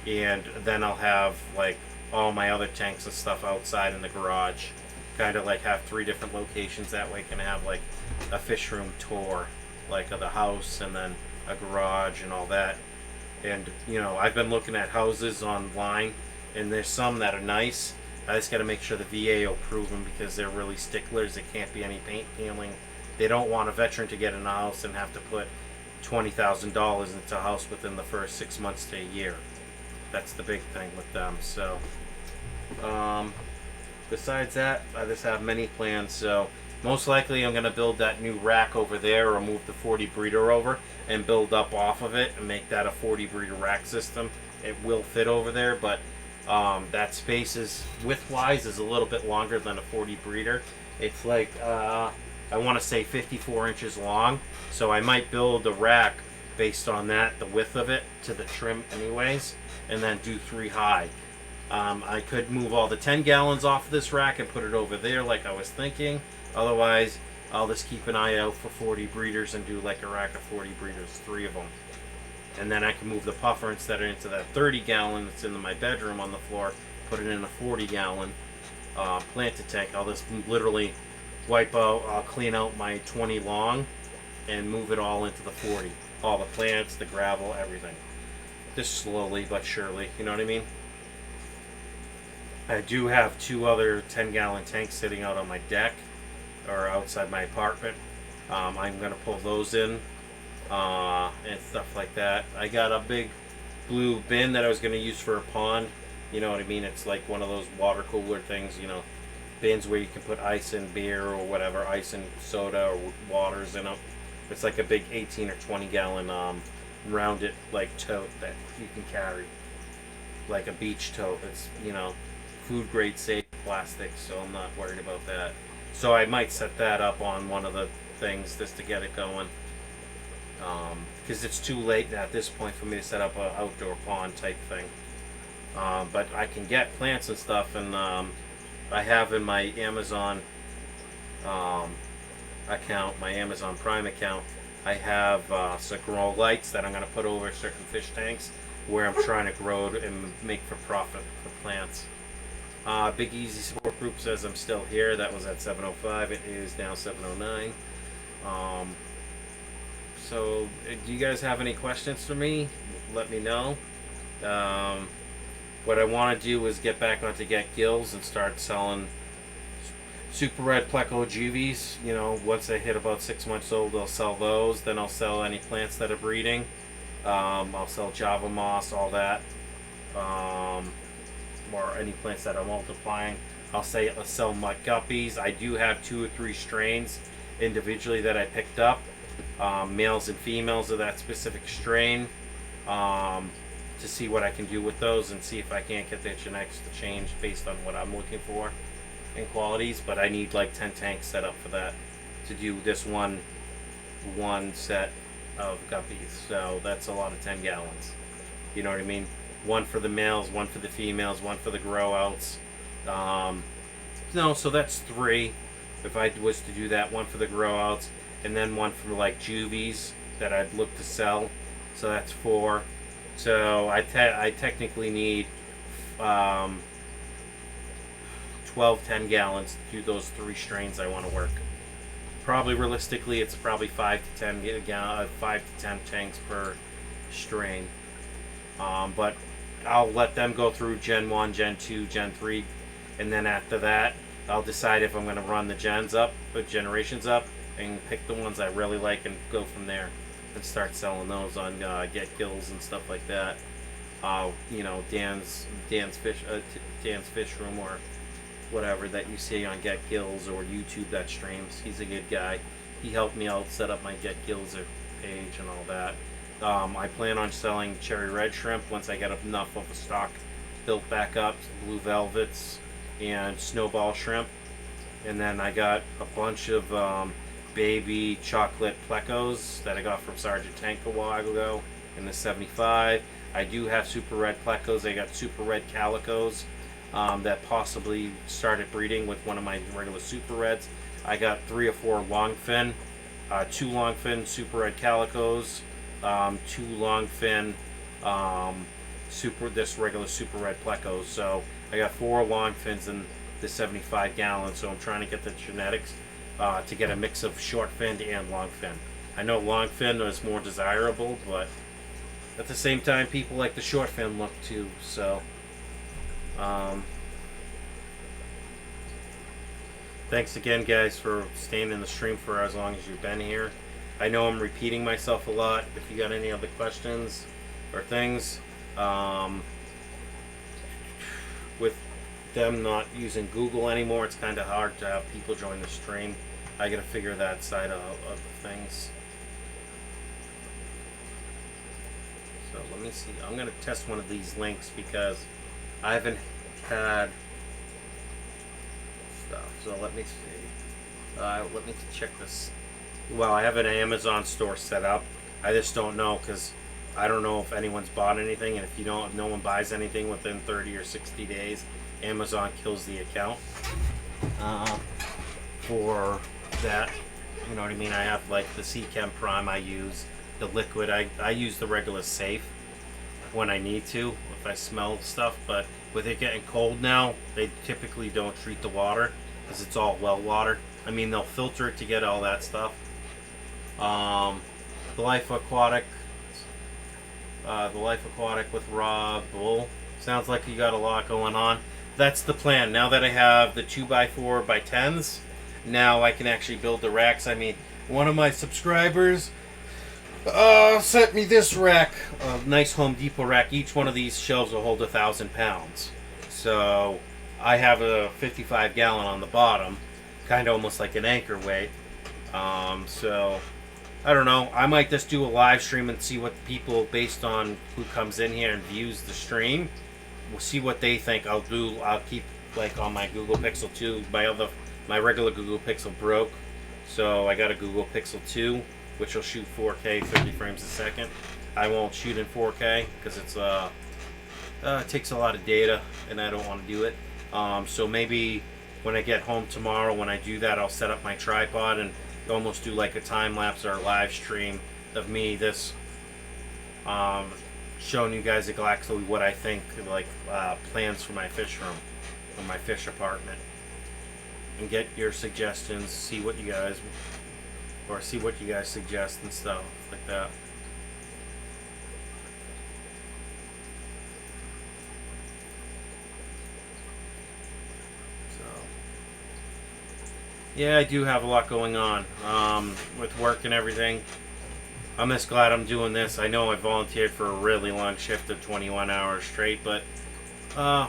and then I'll have like all my other tanks and stuff outside in the garage. Kind of like have 3 different locations. That way I can have like a fish room tour, like of the house, and then a garage and all that. And you know, I've been looking at houses online, and there's some that are nice. I just got to make sure the VA will approve them, because they're really sticklers. It can't be any paint peeling. They don't want a veteran to get in a house and have to put $20,000 into a house within the first 6 months to a year. That's the big thing with them. So besides that, I just have many plans. So most likely I'm going to build that new rack over there, or move the 40 breeder over and build up off of it and make that a 40 breeder rack system. It will fit over there, but that space is width-wise is a little bit longer than a 40 breeder. It's like I want to say 54 inches long, so I might build a rack based on that, the width of it, to the trim anyways, and then do 3 high. I could move all the 10 gallons off of this rack and put it over there like I was thinking. Otherwise, I'll just keep an eye out for 40 breeders and do like a rack of 40 breeders, 3 of them. And then I can move the puffer instead of into that 30 gallon that's in my bedroom on the floor, put it in a 40 gallon planted tank. I'll just literally wipe out, I'll clean out my 20 long and move it all into the 40. All the plants, the gravel, everything. Just slowly but surely, you know what I mean? I do have 2 other 10-gallon tanks sitting out on my deck or outside my apartment. I'm going to pull those in and stuff like that. I got a big blue bin that I was going to use for a pond. You know what I mean? It's like one of those water cooler things, you know, bins where you can put ice and beer or whatever, ice and soda or waters in them. It's like a big 18 or 20 gallon rounded like tote that you can carry, like a beach tote. It's, you know, food grade safe plastic, so I'm not worried about that. So I might set that up on one of the things just to get it going, because it's too late at this point for me to set up an outdoor pond type thing. But I can get plants and stuff, and I have in my Amazon account, my Amazon Prime account, I have some grow lights that I'm going to put over certain fish tanks where I'm trying to grow and make for profit for plants. Big Easy Support Group says I'm still here. That was at 7:05. It is now 7:09. So do you guys have any questions for me? Let me know. what I want to do is get back onto Get Gills and start selling Super Red Pleco juvies. You know, once they hit about 6 months old, I'll sell those. Then I'll sell any plants that are breeding. I'll sell Java moss, all that, or any plants that are multiplying. I'll sell mud guppies. I do have 2 or 3 strains individually that I picked up, males and females of that specific strain, to see what I can do with those and see if I can't get their genetics to change based on what I'm looking for in qualities. But I need like 10 tanks set up for that to do this one set of guppies. So that's a lot of 10 gallons. You know what I mean? One for the males, one for the females, one for the grow outs. No, so that's 3 if I was to do that. One for the grow outs, and then one for like juvies that I'd look to sell. So that's 4. So I technically need 12 10 gallons to do those 3 strains I want to work. Probably realistically, it's probably 5 to 10 tanks per strain. But I'll let them go through Gen 1, Gen 2, Gen 3, and then after that, I'll decide if I'm going to run the generations up, and pick the ones I really like and go from there, and start selling those on Get Gills and stuff like that. You know, Dan's Fish Room or whatever that you see on Get Gills or YouTube that streams. He's a good guy. He helped me out set up my Get Gills page and all that. I plan on selling cherry red shrimp once I get enough of a stock built back up, blue velvets and snowball shrimp. And then I got a bunch of baby chocolate plecos that I got from Sergeant Tank a while ago in the 75. I do have super red plecos. I got super red calicos that possibly started breeding with one of my regular super reds. I got 3 or 4 longfin, 2 longfin super red calicos, 2 longfin regular super red plecos. So I got 4 longfins in the 75 gallons. So I'm trying to get the genetics to get a mix of short finned and long fin. I know long fin is more desirable, but at the same time, people like the short fin look too. So thanks again, guys, for staying in the stream for as long as you've been here. I know I'm repeating myself a lot. If you got any other questions or things, with them not using Google anymore, it's kind of hard to have people join the stream. I gotta figure that side of things. So let me see. I'm gonna test one of these links because I haven't had stuff. So let me see. Let me check this. Well, I have an Amazon store set up. I just don't know because I don't know if anyone's bought anything, and if no one buys anything within 30 or 60 days, Amazon kills the account for that. You know what I mean? I have like the Seachem Prime I use, the liquid. I use the regular safe when I need to, if I smell stuff, but with it getting cold now, they typically don't treat the water because it's all well water. I mean, they'll filter it to get all that stuff. The Life Aquatic with Rob Bull. Sounds like you got a lot going on. That's the plan. Now that I have the 2x4x10s, now I can actually build the racks. I mean, one of my subscribers sent me this rack, a nice Home Depot rack. Each one of these shelves will hold 1,000 pounds. So I have a 55 gallon on the bottom, kind of almost like an anchor weight. So I don't know. I might just do a live stream and see what people, based on who comes in here and views the stream, we'll see what they think. I'll keep like on my Google Pixel 2. My regular Google Pixel broke, so I got a Google Pixel 2, which will shoot 4K 30 frames a second. I won't shoot in 4K because it takes a lot of data, and I don't want to do it. So maybe when I get home tomorrow, when I do that, I'll set up my tripod and almost do like a time lapse or a live stream of me showing you guys exactly what I think, like plans for my fish room or my fish apartment, and get your suggestions, see what you guys suggest and stuff like that. Yeah, I do have a lot going on with work and everything. I'm just glad I'm doing this. I know I volunteered for a really long shift of 21 hours straight, but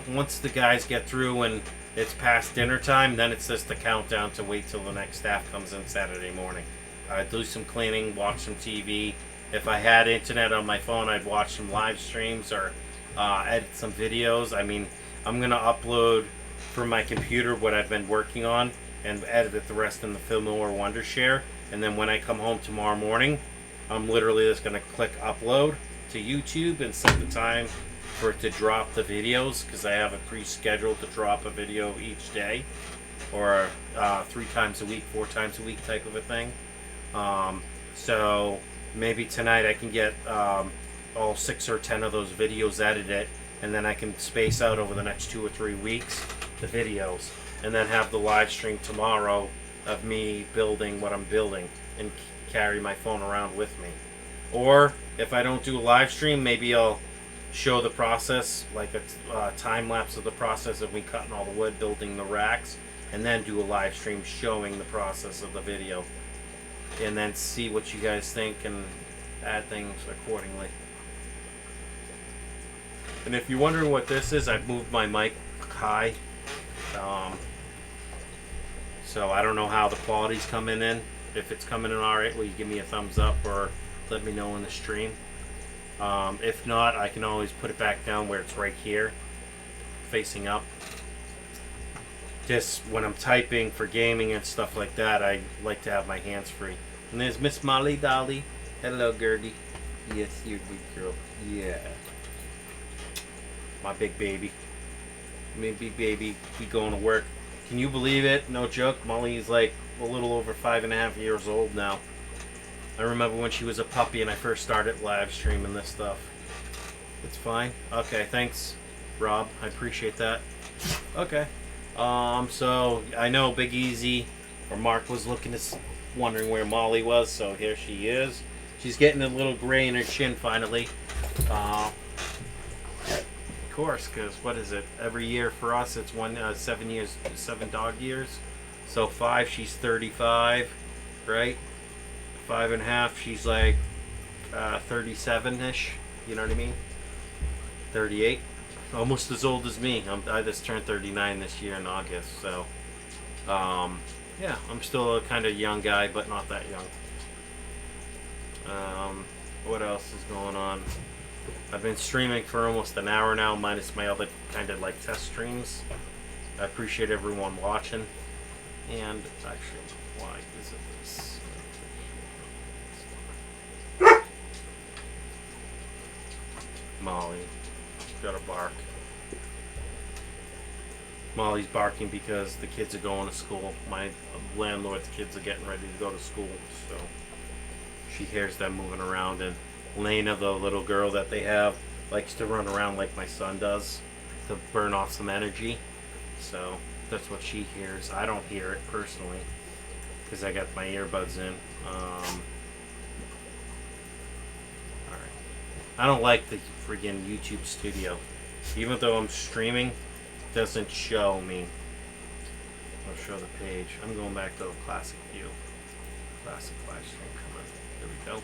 once the guys get through and it's past dinner time, then it's just a countdown to wait till the next staff comes in Saturday morning. I'd do some cleaning, watch some TV. If I had internet on my phone, I'd watch some live streams or edit some videos. I mean, I'm going to upload from my computer what I've been working on and edit the rest in the Filmo or Wondershare. And then when I come home tomorrow morning, I'm literally just going to click upload to YouTube and set the time for it to drop the videos, because I have it pre-scheduled to drop a video each day, or 3 times a week, 4 times a week type of a thing. So maybe tonight I can get all 6 or 10 of those videos edited, and then I can space out over the next 2 or 3 weeks the videos, and then have the live stream tomorrow of me building what I'm building and carry my phone around with me. Or if I don't do a live stream, maybe I'll show the process, like a time lapse of the process of me cutting all the wood, building the racks, and then do a live stream showing the process of the video, and then see what you guys think and add things accordingly. And if you're wondering what this is, I've moved my mic high, so I don't know how the quality's coming in. If it's coming in alright, will you give me a thumbs up or let me know in the stream? If not, I can always put it back down where it's right here, facing up. Just when I'm typing for gaming and stuff like that, I like to have my hands free. And there's Miss Molly Dolly. Hello, Gertie. Yes, you're a good girl. Yeah. My big baby. My big baby be going to work. Can you believe it? No joke. Molly's like a little over 5.5 years old now. I remember when she was a puppy and I first started live streaming this stuff. It's fine. Okay, thanks, Rob. I appreciate that. Okay. So I know Big Easy or Mark was wondering where Molly was, so here she is. She's getting a little gray in her chin finally. Of course, because what is it? Every year for us, it's 7 dog years. So 5, she's 35, right? 5.5, she's like 37-ish. You know what I mean? 38. Almost as old as me. I just turned 39 this year in August. So, yeah, I'm still a kind of young guy, but not that young. What else is going on? I've been streaming for almost an hour now, minus my other kind of like test streams. I appreciate everyone watching. And actually, why is it this? Molly, got to bark. Molly's barking because the kids are going to school. My landlord's kids are getting ready to go to school, so she hears them moving around. And Lena, the little girl that they have, likes to run around like my son does to burn off some energy. So that's what she hears. I don't hear it personally because I got my earbuds in. Alright. I don't like the friggin' YouTube studio. Even though I'm streaming, it doesn't show me. I'll show the page. I'm going back to the classic view. Classic live stream. Come on. There we go.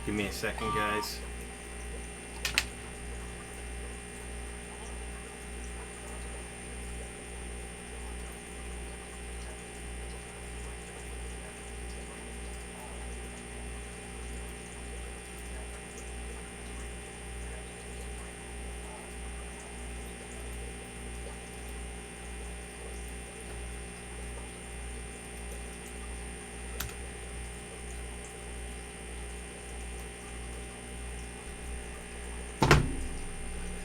Give me a second, guys.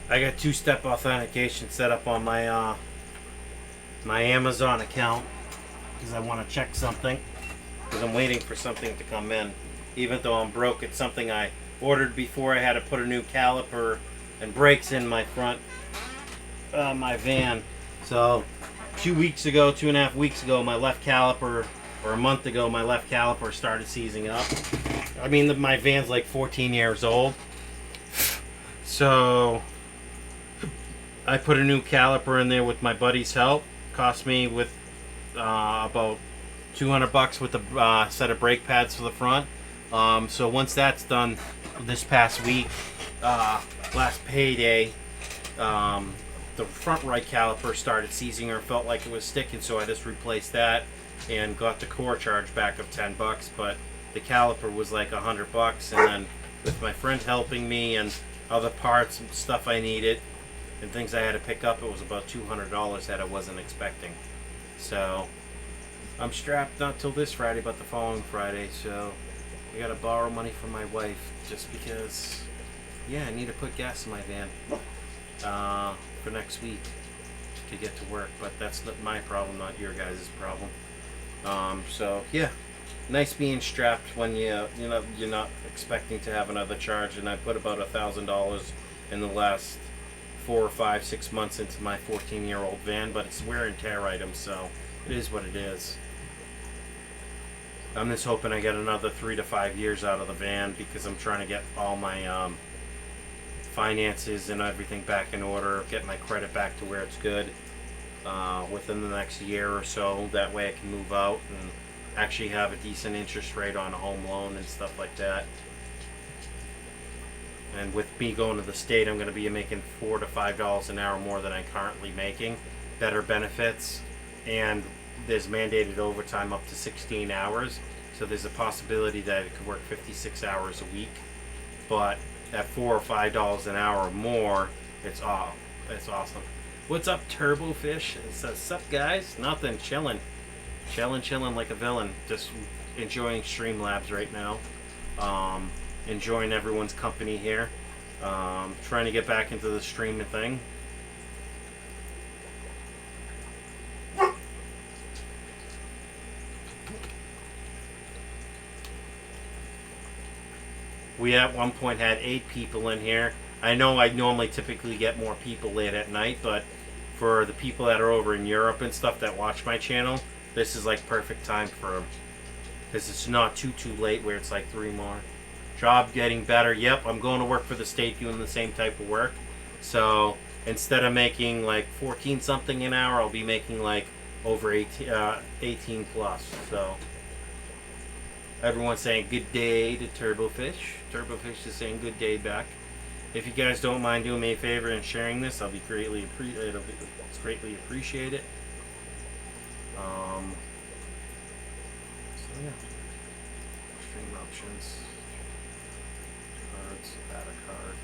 I got two-step authentication set up on my my Amazon account because I want to check something, because I'm waiting for something to come in. Even though I'm broke, it's something I ordered before I had to put a new caliper and brakes in my front my van. So 2.5 weeks ago, my left caliper, or a month ago, my left caliper started seizing up. I mean, my van's like 14 years old. So I put a new caliper in there with my buddy's help. Cost me with about $200 with a set of brake pads for the front. So once that's done, this past week, last payday, the front right caliper started seizing or felt like it was sticking, so I just replaced that and got the core charge back of $10. But the caliper was like $100, and then with my friend helping me and other parts and stuff I needed and things I had to pick up, it was about $200 that I wasn't expecting. So I'm strapped not till this Friday, but the following Friday. So I gotta borrow money from my wife just because, yeah, I need to put gas in my van for next week to get to work. But that's not my problem, not your guys' problem. So yeah, nice being strapped when you're not expecting to have another charge. And I put about $1,000 in the last 4 or 5, 6 months into my 14-year-old van, but it's wear and tear items, so it is what it is. I'm just hoping I get another 3 to 5 years out of the van, because I'm trying to get all my finances and everything back in order, get my credit back to where it's good within the next year or so. That way I can move out and actually have a decent interest rate on a home loan and stuff like that. And with me going to the state, I'm going to be making $4 to $5 an hour more than I'm currently making. Better benefits, and there's mandated overtime up to 16 hours. So there's a possibility that it could work 56 hours a week. But at $4 or $5 an hour more, it's awesome. What's up, Turbo Fish? It says, "Sup guys? Nothing, chilling like a villain. Just enjoying Streamlabs right now. Enjoying everyone's company here. Trying to get back into the streaming thing. We at one point had 8 people in here. I know I normally typically get more people late at night, but for the people that are over in Europe and stuff that watch my channel, this is like perfect time for them. Because it's not too late where it's like 3 more. Job getting better. Yep, I'm going to work for the state doing the same type of work. So instead of making like 14 something an hour, I'll be making like over 18 plus. So everyone's saying good day to Turbofish. Turbofish is saying good day back. If you guys don't mind doing me a favor and sharing this, I'll be greatly appreciated. It's greatly appreciated. So yeah, stream options. Cards, add a card.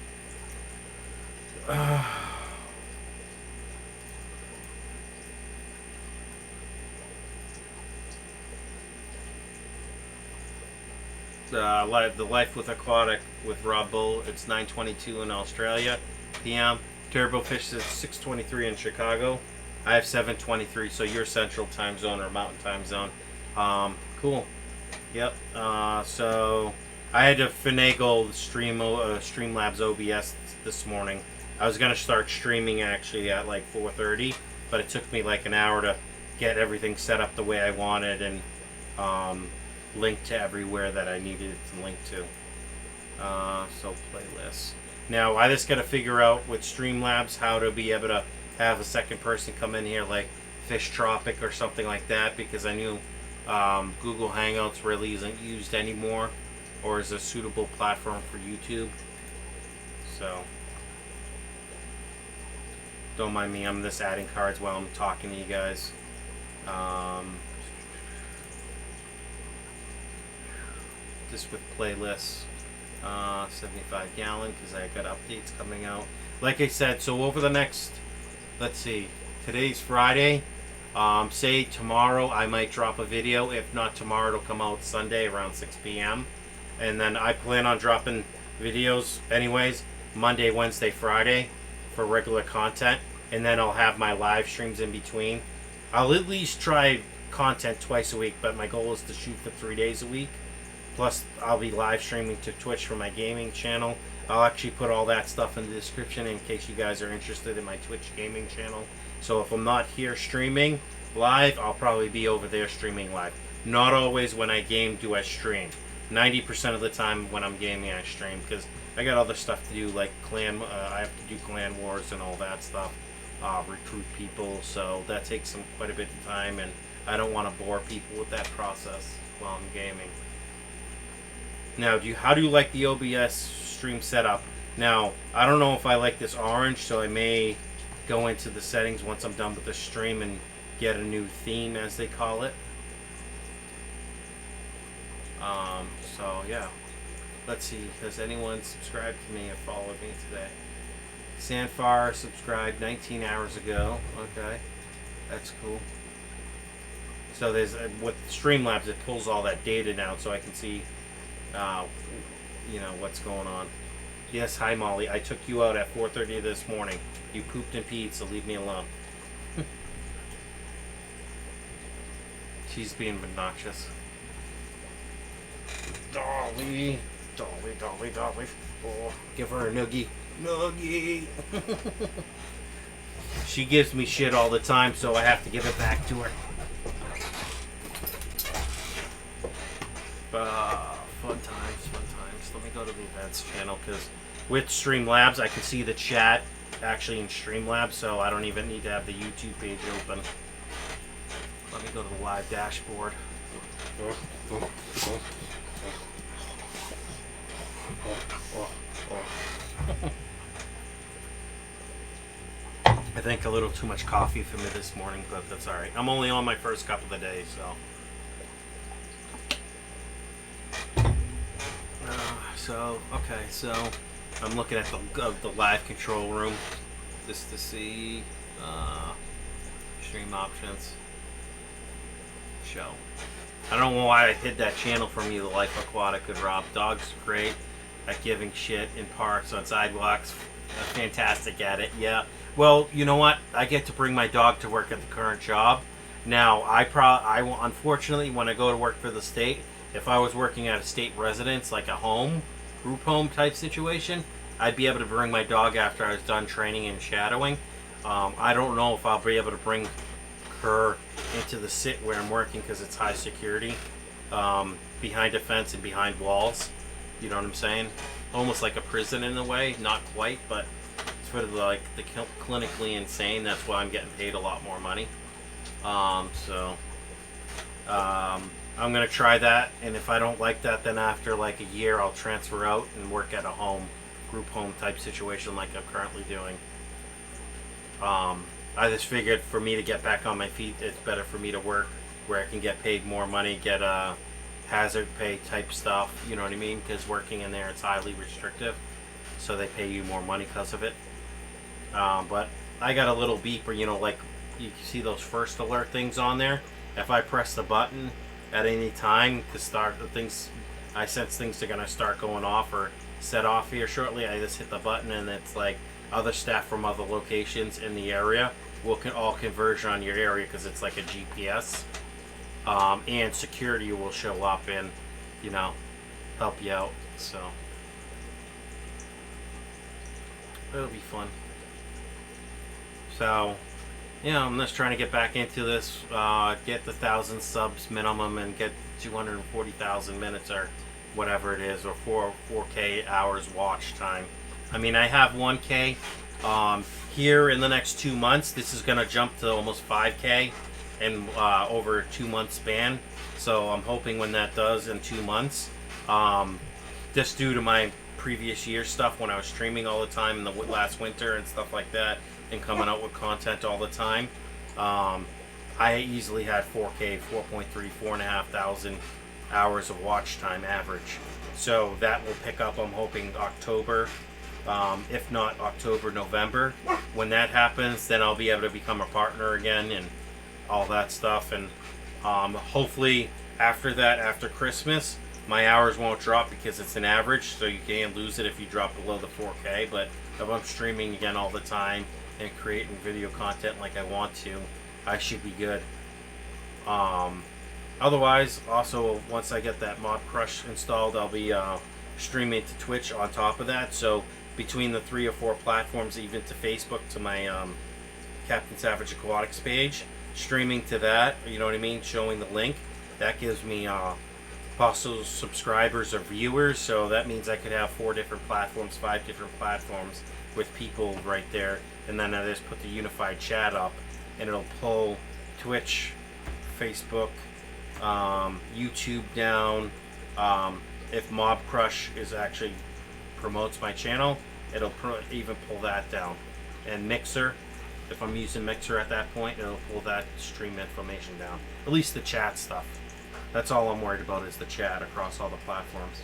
The Life with Aquatic with Rob Bull. It's 9:22 in Australia p.m. Turbofish is 6:23 in Chicago. I have 7:23, so you're Central Time Zone or Mountain Time Zone. Cool. Yep. So I had to finagle Streamlabs OBS this morning. I was gonna start streaming actually at like 4:30, but it took me like an hour to get everything set up the way I wanted and link to everywhere that I needed it to link to. So playlists. Now I just gotta figure out with Streamlabs how to be able to have a second person come in here like Fish Tropic or something like that, because I knew Google Hangouts really isn't used anymore or is a suitable platform for YouTube. So don't mind me, I'm just adding cards while I'm talking to you guys. This with playlists, 75 gallon, because I got updates coming out. Like I said, so over the next, let's see, today's Friday. Say tomorrow I might drop a video. If not tomorrow, it'll come out Sunday around 6 p.m. And then I plan on dropping videos anyways Monday, Wednesday, Friday for regular content, and then I'll have my live streams in between. I'll at least try content twice a week, but my goal is to shoot for 3 days a week. Plus, I'll be live streaming to Twitch for my gaming channel. I'll actually put all that stuff in the description in case you guys are interested in my Twitch gaming channel. So if I'm not here streaming live, I'll probably be over there streaming live. Not always when I game do I stream. 90% of the time when I'm gaming I stream, because I got other stuff to do, like clan. I have to do clan wars and all that stuff. Recruit people, so that takes quite a bit of time, and I don't want to bore people with that process while I'm gaming. Now, how do you like the OBS stream setup? Now, I don't know if I like this orange, so I may go into the settings once I'm done with the stream and get a new theme, as they call it. So yeah, let's see. Has anyone subscribed to me or followed me today? Sandfar subscribed 19 hours ago. Okay, that's cool. So there's with Streamlabs, it pulls all that data down, so I can see, you know, what's going on. Yes, hi Molly. I took you out at 4:30 this morning. You pooped and peed, so leave me alone. She's being obnoxious. Dolly. Oh, give her a noogie. Noogie. She gives me shit all the time, so I have to give it back to her. Fun times. Let me go to the events channel, because with Streamlabs, I can see the chat actually in Streamlabs, so I don't even need to have the YouTube page open. Let me go to the live dashboard. I think a little too much coffee for me this morning, but that's alright. I'm only on my first cup of the day, so. So I'm looking at the live control room just to see stream options. Show. I don't know why I hid that channel from you, The Life Aquatic with Rob. Dogs are great at giving shit in parks, on sidewalks. Fantastic at it, yeah. Well, you know what? I get to bring my dog to work at the current job. Now, I will, unfortunately, when I go to work for the state, if I was working at a state residence, like a home, group home type situation, I'd be able to bring my dog after I was done training and shadowing. I don't know if I'll be able to bring her into the sit where I'm working, because it's high security, behind a fence and behind walls. You know what I'm saying? Almost like a prison in a way. Not quite, but it's for the clinically insane. That's why I'm getting paid a lot more money. I'm gonna try that, and if I don't like that, then after like a year I'll transfer out and work at a home, group home type situation like I'm currently doing. I just figured for me to get back on my feet, it's better for me to work where I can get paid more money, get hazard pay type stuff, you know what I mean? Because working in there, it's highly restrictive, so they pay you more money because of it. But I got a little beeper, you know, like you can see those first alert things on there. If I press the button at any time to start the things, I sense things are gonna start going off or set off here shortly. I just hit the button, and it's like other staff from other locations in the area will all converge on your area, because it's like a GPS. And security will show up and, you know, help you out. So it'll be fun. So yeah, I'm just trying to get back into this, get the 1,000 subs minimum, and get 240,000 minutes or whatever it is, or 4K hours watch time. I mean, I have 1K here in the next 2 months. This is gonna jump to almost 5K in over a 2-month span. So I'm hoping when that does in 2 months, just due to my previous year stuff when I was streaming all the time in the last winter and stuff like that, and coming out with content all the time, I easily had 4K, 4.3, 4,500 hours of watch time average. So that will pick up, I'm hoping, October. If not October, November. When that happens, then I'll be able to become a partner again and all that stuff. And hopefully after that, after Christmas, My hours won't drop because it's an average, so you can't lose it if you drop below the 4K. But if I'm streaming again all the time and creating video content like I want to, I should be good. Otherwise, also once I get that Mod Crush installed, I'll be streaming to Twitch on top of that. So between the 3 or 4 platforms, even to Facebook, to my Captain Savage Aquatics page, streaming to that, you know what I mean, showing the link, that gives me possible subscribers or viewers. So that means I could have 4 different platforms, 5 different platforms with people right there, and then I just put the unified chat up, and it'll pull Twitch, Facebook, YouTube down. If Mob Crush is actually promotes my channel, it'll even pull that down. And Mixer, if I'm using Mixer at that point, it'll pull that stream information down. At least the chat stuff. That's all I'm worried about, is the chat across all the platforms.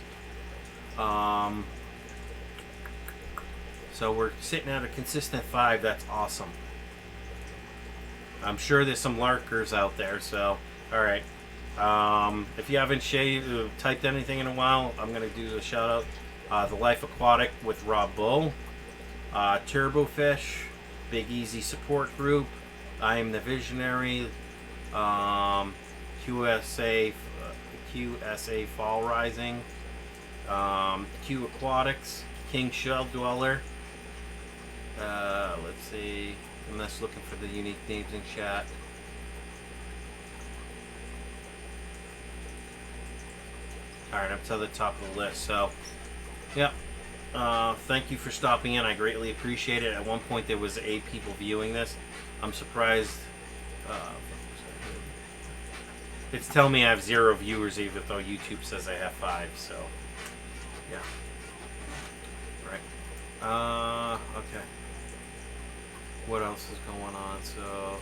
So we're sitting at a consistent 5. That's awesome. I'm sure there's some lurkers out there, so alright. If you haven't typed anything in a while, I'm going to do a shout out. The Life Aquatic with Rob Bull, Turbo Fish, Big Easy Support Group, I Am the Visionary, QSA Fall Rising, Q Aquatics, King Shell Dweller. Let's see, I'm just looking for the unique names in chat. Alright, up to the top of the list. So, yeah. Thank you for stopping in. I greatly appreciate it. At one point there was 8 people viewing this. I'm surprised. It's telling me I have 0 viewers, even though YouTube says I have 5. So, yeah. Right. Okay. What else is going on? So.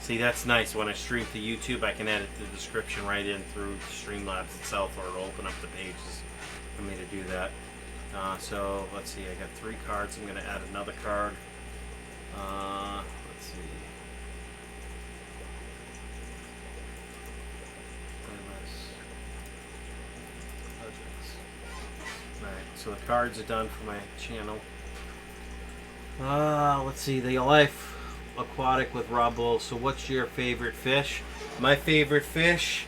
See, that's nice. When I stream to YouTube, I can edit the description right in through Streamlabs itself, or it'll open up the pages for me to do that. So, let's see. I got 3 cards. I'm going to add another card. Let's see. Alright, so the cards are done for my channel. Let's see. The Life Aquatic with Rob Bull. So what's your favorite fish? My favorite fish,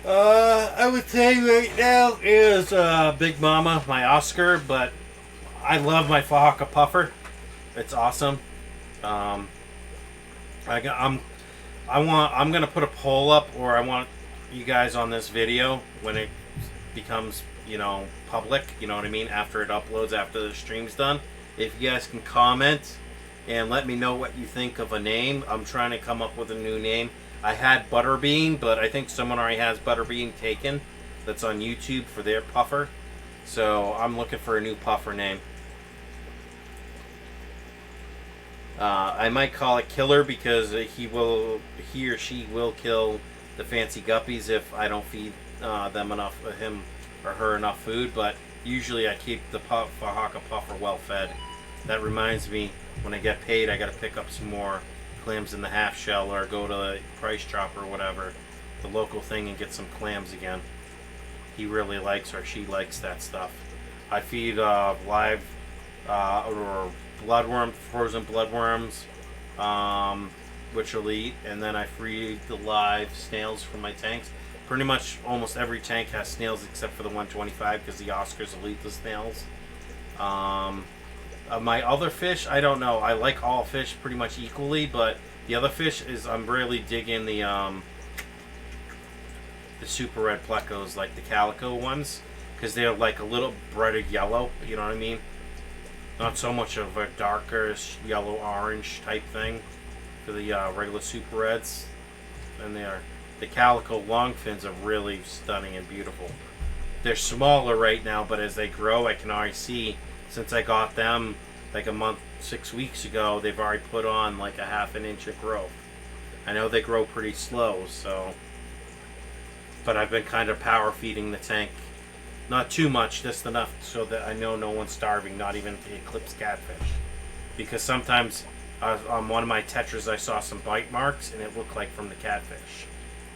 I would say right now is Big Mama, my Oscar, but I love my Fahaka Puffer. It's awesome. I'm gonna put a poll up, or I want you guys on this video when it becomes, you know, public, you know what I mean, after it uploads, after the stream's done. If you guys can comment and let me know what you think of a name. I'm trying to come up with a new name. I had Butterbean, but I think someone already has Butterbean taken. That's on YouTube for their puffer. So I'm looking for a new puffer name. I might call it Killer, because he or she will kill the fancy guppies if I don't feed them enough, him or her enough food. But usually I keep the Fahaka Puffer well fed. That reminds me, when I get paid, I got to pick up some more clams in the half shell, or go to the Price Chopper or whatever, the local thing, and get some clams again. He really likes, or she likes, that stuff. I feed live or bloodworm, frozen bloodworms, which will eat, and then I feed the live snails from my tanks. Pretty much almost every tank has snails except for the 125, because the Oscars will eat the snails. My other fish, I don't know. I like all fish pretty much equally, but the other fish is, I'm really digging the super red plecos, like the calico ones, because they're like a little brighter yellow, you know what I mean? Not so much of a darker yellow-orange type thing for the regular super reds. And the calico longfins are really stunning and beautiful. They're smaller right now, but as they grow, I can already see, since I got them like a month, 6 weeks ago, they've already put on like a ½ an inch of growth. I know they grow pretty slow, so, but I've been kind of power feeding the tank. Not too much, just enough so that I know no one's starving, not even the eclipse catfish. because sometimes on one of my tetras I saw some bite marks and it looked like from the catfish,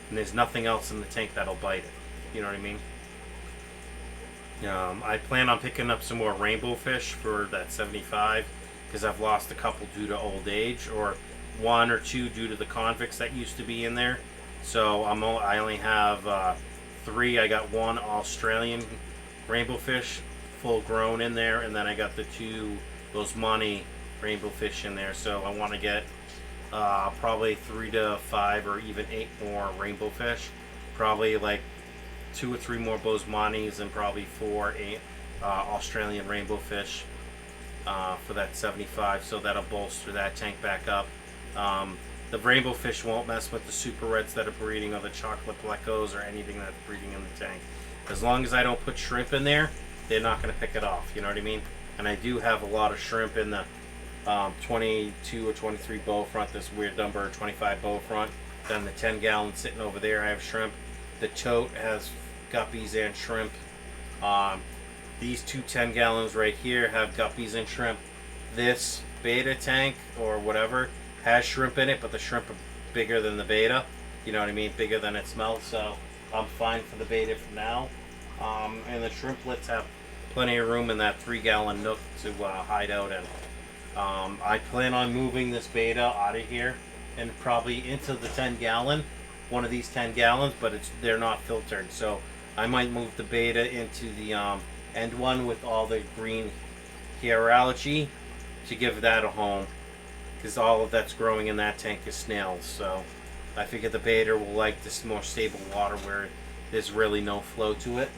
and there's nothing else in the tank that'll bite it. You know what I mean? I plan on picking up some more rainbow fish for that 75 because I've lost a couple due to old age, or one or two due to the convicts that used to be in there. So I only have 3. I got one Australian rainbow fish full grown in there, and then I got the 2 those money rainbow fish in there. So I want to get probably 3 to 5 or even 8 more rainbow fish, probably like 2 or 3 more Bosemani's, and probably 4 Australian rainbow fish for that 75, so that'll bolster that tank back up. The rainbow fish won't mess with the super reds that are breeding, or the chocolate plecos, or anything that's breeding in the tank. As long as I don't put shrimp in there, they're not going to pick it off, you know what I mean? And I do have a lot of shrimp in the 22 or 23 bow front, this weird number 25 bow front. Then the 10 gallon sitting over there, I have shrimp. The tote has guppies and shrimp. These 2 10 gallons right here have guppies and shrimp. This beta tank or whatever has shrimp in it, but the shrimp are bigger than the beta. You know what I mean? Bigger than it smells. So I'm fine for the beta for now. And the shrimplets have plenty of room in that 3 gallon nook to hide out in. I plan on moving this beta out of here and probably into the 10 gallon, one of these 10 gallons, but they're not filtered. So I might move the beta into the end one with all the green hieralgy to give that a home, because all of that's growing in that tank is snails. So I figure the beta will like this more stable water where there's really no flow to it.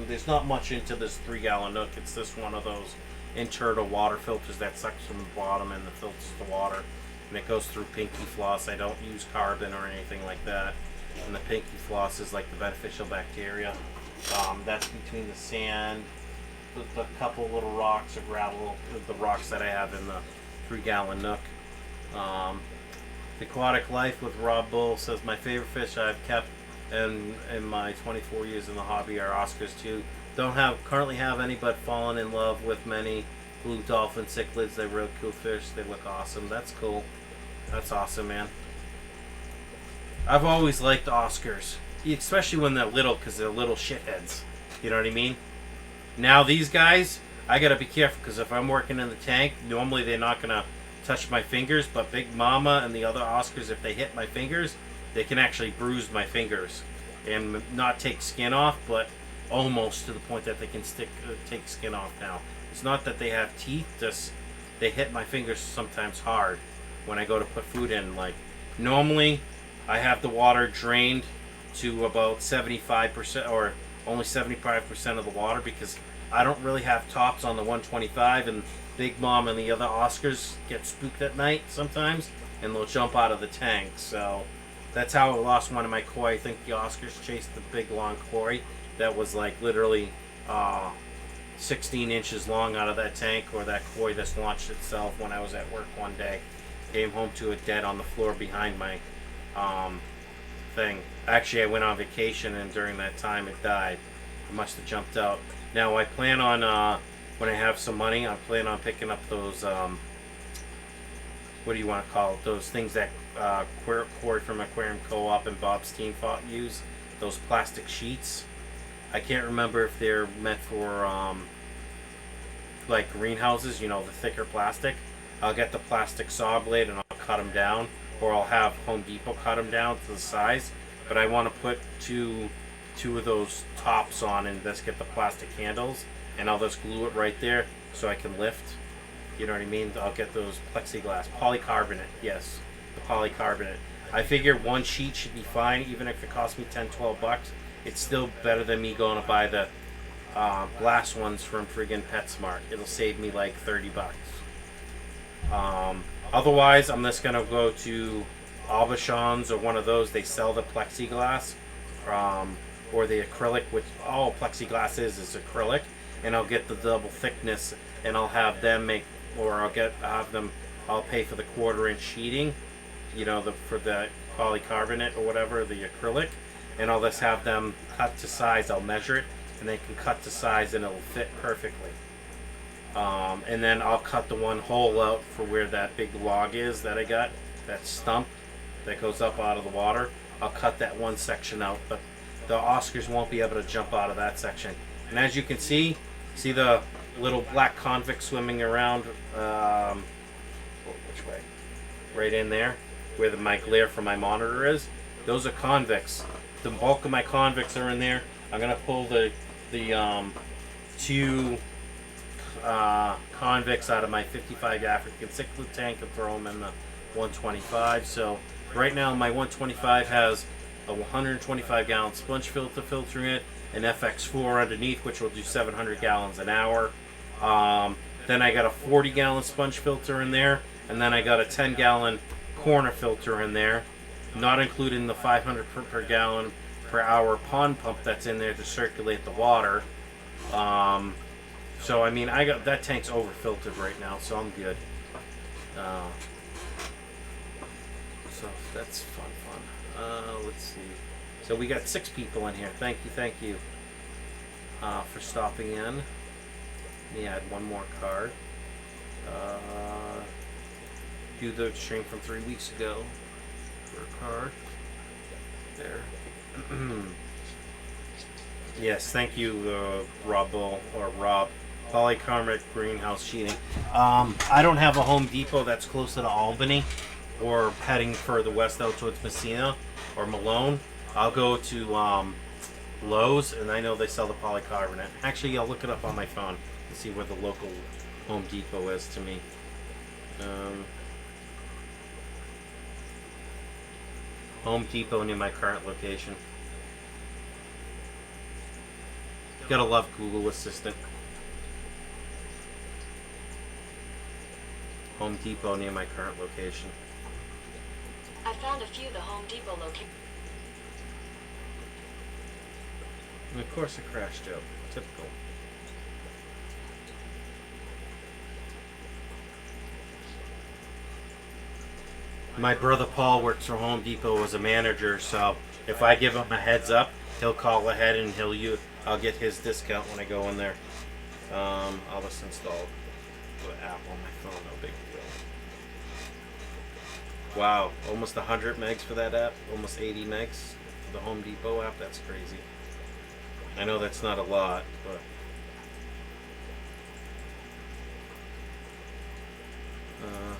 There's not much into this 3 gallon nook. It's this one of those internal water filters that sucks from the bottom and filters the water, and it goes through pinky floss. I don't use carbon or anything like that, and the pinky floss is like the beneficial bacteria. That's between the sand, the couple little rocks or gravel, the rocks that I have in the 3 gallon nook. The Aquatic Life with Rob Bull says, my favorite fish I've kept in my 24 years in the hobby are Oscars too. Don't currently have any, but fallen in love with many blue dolphin cichlids. They're real cool fish. They look awesome. That's cool. That's awesome, man. I've always liked Oscars, especially when they're little, because they're little shitheads. You know what I mean? Now these guys, I gotta be careful, because if I'm working in the tank, normally they're not gonna touch my fingers, but Big Mama and the other Oscars, if they hit my fingers, they can actually bruise my fingers and not take skin off, but almost to the point that they can take skin off now. It's not that they have teeth, just they hit my fingers sometimes hard when I go to put food in. Like normally I have the water drained to about 75%, or only 75% of the water, because I don't really have tops on the 125, and Big Mom and the other Oscars get spooked at night sometimes, and they'll jump out of the tank. So that's how I lost one of my koi. I think the Oscars chased the big long koi that was like literally 16 inches long out of that tank, or that koi that's launched itself when I was at work one day. Came home to it dead on the floor behind my thing. Actually, I went on vacation, and during that time it died. It must have jumped out. Now I plan on, when I have some money, I plan on picking up those, what do you want to call it? Those things that Corey from Aquarium Co-op and Bob's team use. Those plastic sheets. I can't remember if they're meant for like greenhouses, you know, the thicker plastic. I'll get the plastic saw blade and I'll cut them down, or I'll have Home Depot cut them down to the size. But I want to put two of those tops on and just get the plastic handles, and I'll just glue it right there so I can lift. You know what I mean? I'll get those plexiglass, polycarbonate. Yes, the polycarbonate. I figure one sheet should be fine, even if it costs me 10, 12 bucks. It's still better than me going to buy the glass ones from friggin' PetSmart. It'll save me like 30 bucks. Otherwise, I'm just gonna go to Aubuchon's or one of those. They sell the plexiglass or the acrylic, which all plexiglass is acrylic, and I'll get the double thickness, and I'll have them make, or I'll pay for the 1/4-inch sheeting, you know, for the polycarbonate or whatever, the acrylic, and I'll just have them cut to size. I'll measure it, and they can cut to size, and it'll fit perfectly. And then I'll cut the one hole out for where that big log is that I got, that stump that goes up out of the water. I'll cut that one section out, but the Oscars won't be able to jump out of that section. And as you can see the little black convict swimming around, which way? Right in there, where my glare from my monitor is. Those are convicts. The bulk of my convicts are in there. I'm gonna pull the two convicts out of my 55 African cichlid tank and throw them in the 125. So right now my 125 has a 125 gallon sponge filter in it, an FX4 underneath, which will do 700 gallons an hour. Then I got a 40 gallon sponge filter in there, and then I got a 10 gallon corner filter in there, not including the 500 per gallon per hour pond pump that's in there to circulate the water. So I mean, I got that tank's over filtered right now, so I'm good. So that's fun. Let's see. So we got 6 people in here. Thank you for stopping in. Let me add one more card. Do the stream from 3 weeks ago for a card. There. Yes, thank you, Rob. Polycarbonate greenhouse sheeting. I don't have a Home Depot that's closer to Albany or heading further west out towards Messina or Malone. I'll go to Lowe's, and I know they sell the polycarbonate. Actually, I'll look it up on my phone and see where the local Home Depot is to me. Home Depot near my current location. Gotta love Google Assistant. Home Depot near my current location. I found a few the Home Depot locations. And of course it crashed out. Typical. My brother Paul works for Home Depot as a manager, so if I give him a heads up, he'll call ahead and I'll get his discount when I go in there. I'll just install the app on my phone, no big deal. Wow, almost 100 megs for that app, almost 80 megs for the Home Depot app. That's crazy. I know that's not a lot, but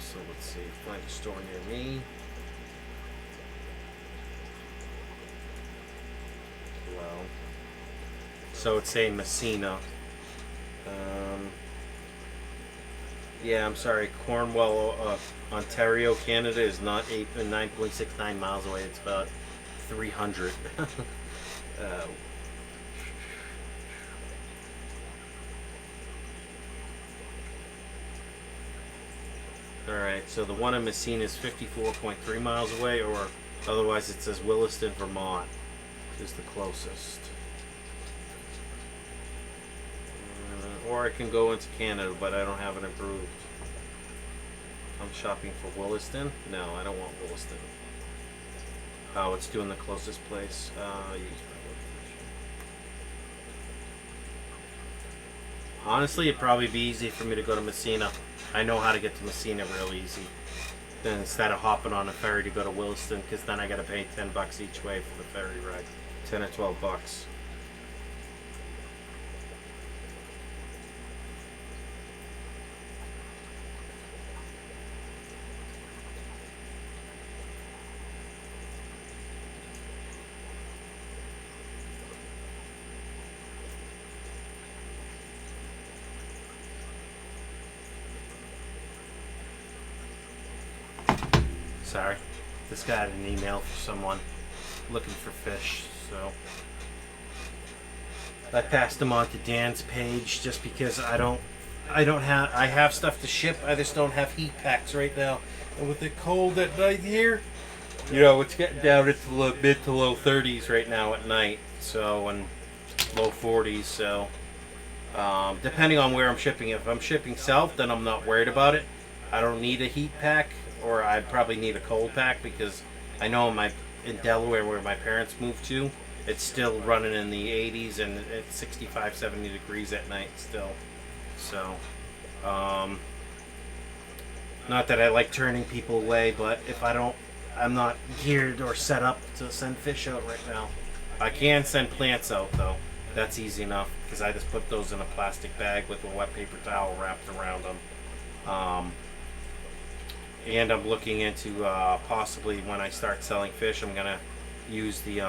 so let's see, find a store near me. Well, so it's saying Messina. Yeah, I'm sorry, Cornwall, Ontario, Canada is not 9.69 miles away. It's about 300. Alright, so the one in Messina is 54.3 miles away, or otherwise it says Williston, Vermont is the closest. Or I can go into Canada, but I don't have it approved. I'm shopping for Williston. No, I don't want Williston. Oh, it's doing the closest place. Use my location. Honestly, it'd probably be easy for me to go to Messina. I know how to get to Messina real easy. Then instead of hopping on a ferry to go to Williston, because then I got to pay $10 each way for the ferry ride, 10 or 12 bucks. Sorry, this guy had an email for someone looking for fish, so I passed them on to Dan's page just because I have stuff to ship. I just don't have heat packs right now, and with the cold at night here, you know, it's getting down into the mid to low 30s right now at night, so, and low 40s. So depending on where I'm shipping. If I'm shipping south, then I'm not worried about it. I don't need a heat pack. Or I'd probably need a cold pack, because I know in Delaware, where my parents moved to, it's still running in the 80s and it's 65, 70 degrees at night still. So Not that I like turning people away, but if I'm not geared or set up to send fish out right now. I can send plants out though. That's easy enough because I just put those in a plastic bag with a wet paper towel wrapped around them. And I'm looking into possibly when I start selling fish, I'm gonna use the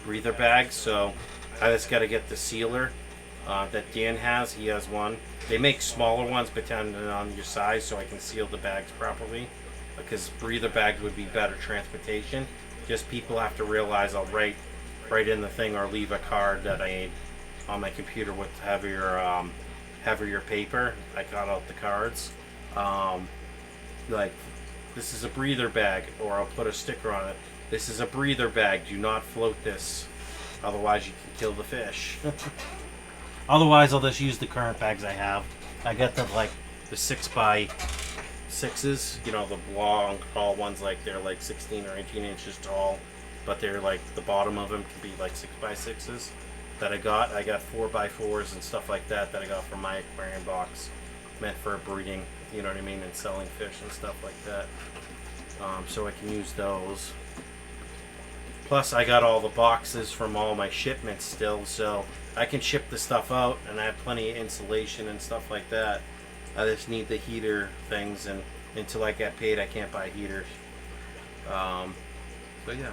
breather bags. So I just got to get the sealer that Dan has. He has one. They make smaller ones depending on your size, so I can seal the bags properly. Because breather bags would be better transportation. Just people have to realize I'll write in the thing or leave a card that I made on my computer with heavier paper. I got out the cards. Like, this is a breather bag, or I'll put a sticker on it. This is a breather bag. Do not float this, otherwise you can kill the fish. Otherwise, I'll just use the current bags I have. I get the 6x6s, you know, the long, tall ones. Like they're like 16 or 18 inches tall, but they're like the bottom of them can be like 6x6s. That I got 4x4s and stuff like that I got from my aquarium box, meant for breeding. You know what I mean, and selling fish and stuff like that. So I can use those. Plus, I got all the boxes from all my shipments still, so I can ship the stuff out, and I have plenty of insulation and stuff like that. I just need the heater things, and until I get paid, I can't buy heaters. So yeah,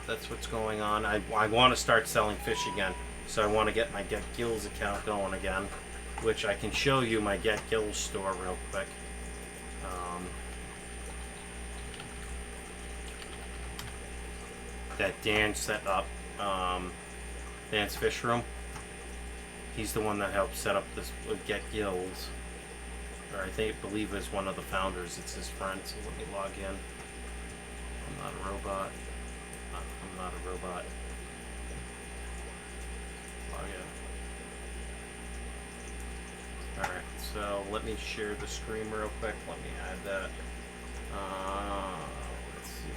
that's what's going on. I want to start selling fish again, so I want to get my Get Gills account going again, which I can show you my Get Gills store real quick. That Dan set up, Dan's Fish Room. He's the one that helped set up this Get Gills. Or I believe is one of the founders. It's his friend, so let me log in. I'm not a robot. I'm not a robot. Log in. Alright, so let me share the screen real quick. Let me add that. Let's see.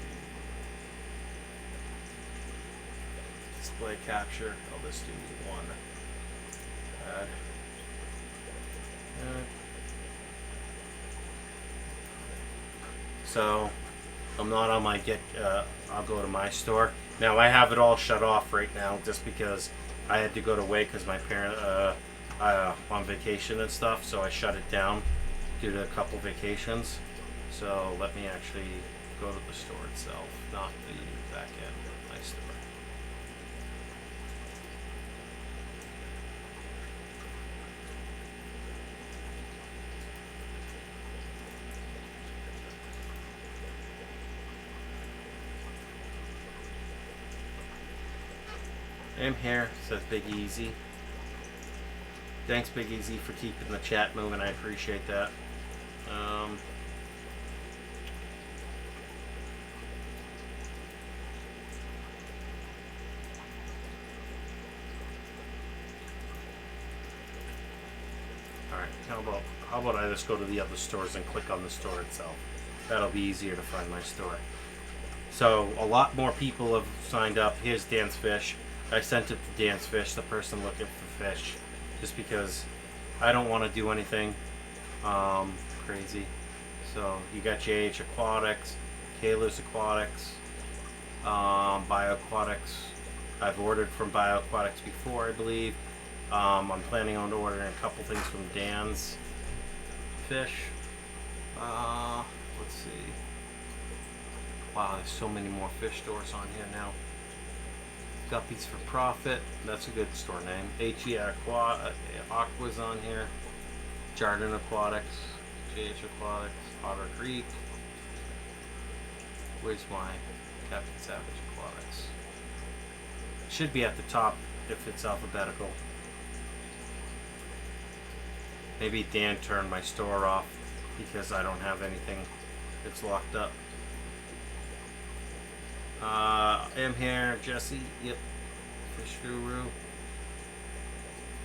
Display capture. I'll just do one. Add. So I'm not on my I'll go to my store. Now I have it all shut off right now just because I had to go to Wake because my parent on vacation and stuff, so I shut it down due to a couple vacations. So let me actually go to the store itself, not the back end of my store. I'm here, says Big Easy. Thanks, Big Easy, for keeping the chat moving. I appreciate that. Alright, how about I just go to the other stores and click on the store itself. That'll be easier to find my store. So, a lot more people have signed up. Here's Dan's Fish. I sent it to Dan's Fish, the person looking for fish, just because I don't want to do anything crazy. So you got JH Aquatics, Kayla's Aquatics, BioAquatics. I've ordered from BioAquatics before, I believe. I'm planning on ordering a couple things from Dan's Fish. Let's see. Wow, there's so many more fish stores on here now. Guppies for Profit, that's a good store name. HE Aqua's on here. Jardin Aquatics, JH Aquatics, Otter Creek. Where's my Captain Savage Aquatics? It should be at the top if it's alphabetical. Maybe Dan turned my store off because I don't have anything that's locked up. I'm here, Jesse. Yep. Fish Guru.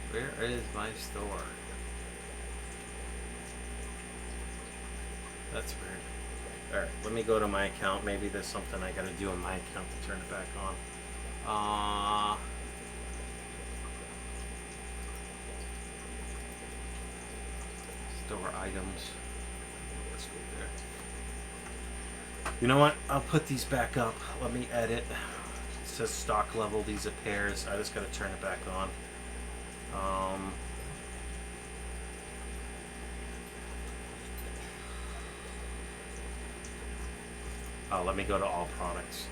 Where is my store? That's weird. Alright, let me go to my account. Maybe there's something I gotta do in my account to turn it back on. outdoor items. Let's go there. You know what? I'll put these back up. Let me edit. It says stock level. These are pairs. I just got to turn it back on. Oh, let me go to all products.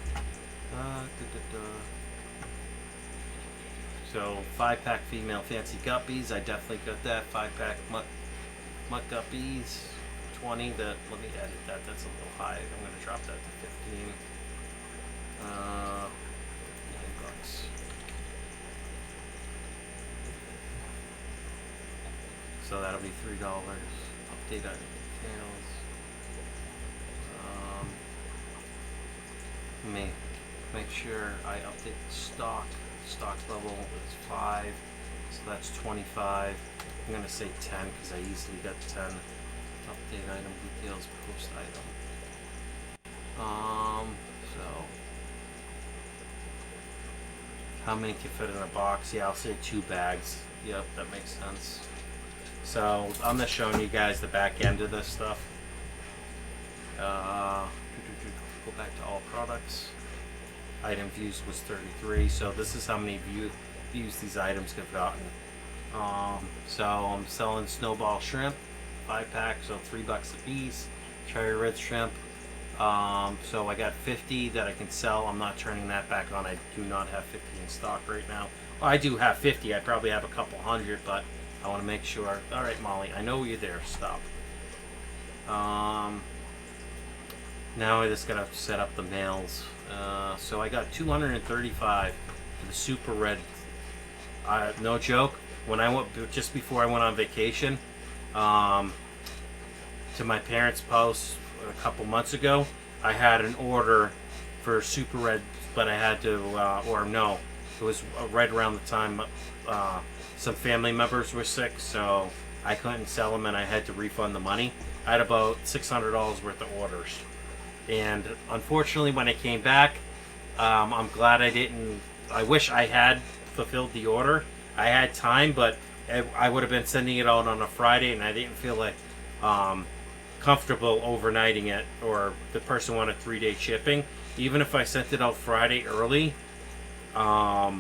So 5-pack female fancy guppies. I definitely got that. 5-pack mutt guppies. 20. That, let me edit that. That's a little high. I'm going to drop that to 15. $9. So that'll be $3. Update on details. Make sure I update the stock. Stock level is 5, so that's 25. I'm gonna say 10 because I easily got 10. Update item details, post item. So how many can fit in a box? Yeah, I'll say 2 bags. Yep, that makes sense. So I'm just showing you guys the back end of this stuff. Go back to all products. Item views was 33, so this is how many views these items have gotten. So I'm selling snowball shrimp, 5-pack, so $3 a piece. Cherry red shrimp. So I got 50 that I can sell. I'm not turning that back on. I do not have 50 in stock right now. Well, I do have 50. I probably have a couple hundred, but I want to make sure. All right, Molly, I know you're there. Stop. Now I just gotta set up the males. So I got 235 for the super red. No joke. When I went just before I went on vacation, to my parents' house a couple months ago, I had an order for super red, but I had to, or no, it was right around the time some family members were sick, so I couldn't sell them, and I had to refund the money. I had about $600 worth of orders. And unfortunately, when I came back, I'm glad I didn't. I wish I had fulfilled the order. I had time, but I would have been sending it out on a Friday, and I didn't feel like comfortable overnighting it, or the person wanted 3-day shipping. Even if I sent it out Friday early, I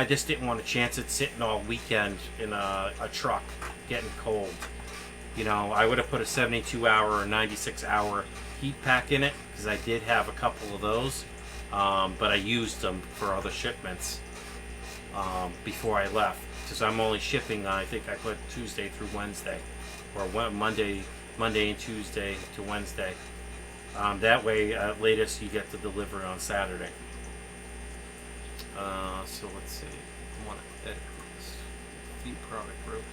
just didn't want to chance it sitting all weekend in a truck getting cold. You know, I would have put a 72-hour or 96-hour heat pack in it, because I did have a couple of those, but I used them for other shipments before I left, because I'm only shipping I think I put Tuesday through Wednesday, or Monday and Tuesday to Wednesday. That way, at latest, you get the delivery on Saturday. So let's see. I want to edit this. Feed product groups.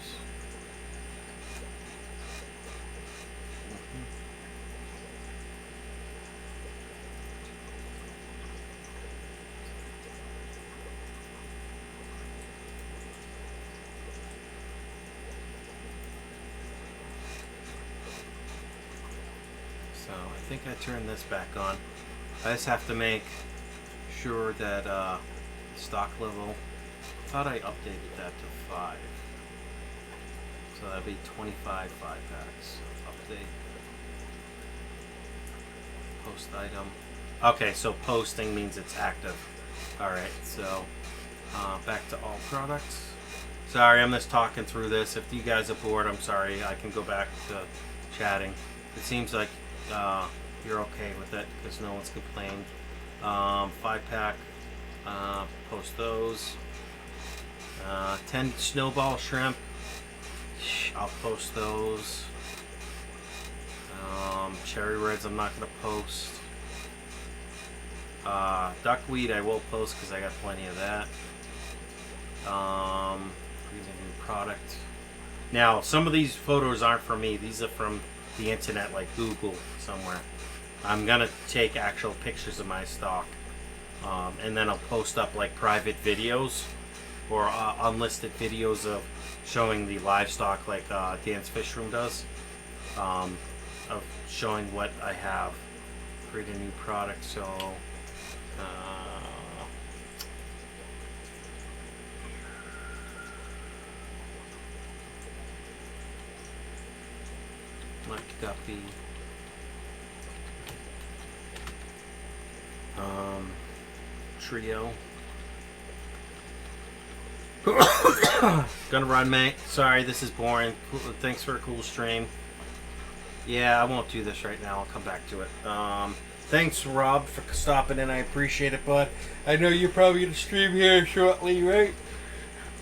So I think I turned this back on. I just have to make sure that stock level, I thought I updated that to 5. So that'd be 25 5-packs. Update. Post item. Okay, so posting means it's active. Alright, so back to all products. Sorry, I'm just talking through this. If you guys are bored, I'm sorry. I can go back to chatting. It seems like you're okay with it because no one's complained. 5-pack, post those. 10 snowball shrimp, I'll post those. Cherry reds, I'm not going to post. Duckweed, I will post because I got plenty of that. Here's a new product. Now, some of these photos aren't from me. These are from the internet, like Google somewhere. I'm gonna take actual pictures of my stock, and then I'll post up like private videos or unlisted videos of showing the livestock, like Dan's Fish Room does, of showing what I have. Create a new product. So Muck Guppy. Trio. Gonna run, mate. Sorry, this is boring. Thanks for a cool stream. Yeah, I won't do this right now. I'll come back to it. Thanks, Rob, for stopping in. I appreciate it, bud. I know you're probably gonna stream here shortly, right?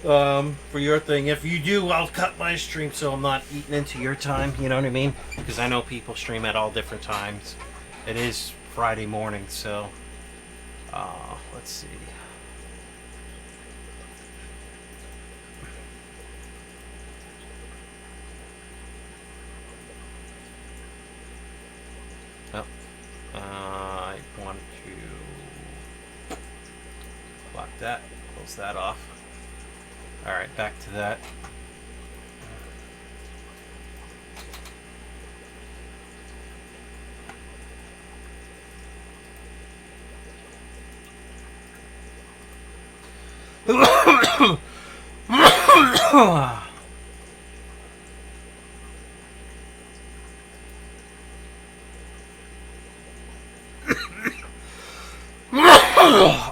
For your thing. If you do, I'll cut my stream so I'm not eating into your time. You know what I mean? Because I know people stream at all different times. It is Friday morning, so let's see. Oh, I want to block that. Close that off. All right, back to that.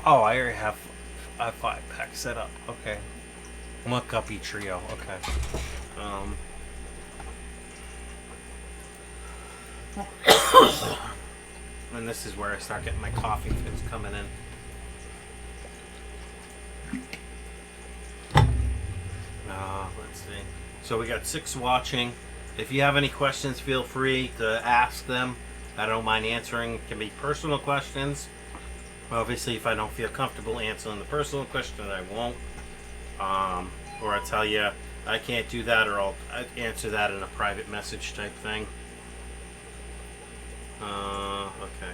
Oh, I already have a 5-pack set up. Okay. Muck Guppy Trio. Okay. And this is where I start getting my coffee fits coming in. Let's see. So we got 6 watching. If you have any questions, feel free to ask them. I don't mind answering. It can be personal questions. Obviously, if I don't feel comfortable answering the personal question, I won't. Or I tell you I can't do that, or I'll answer that in a private message type thing. Okay.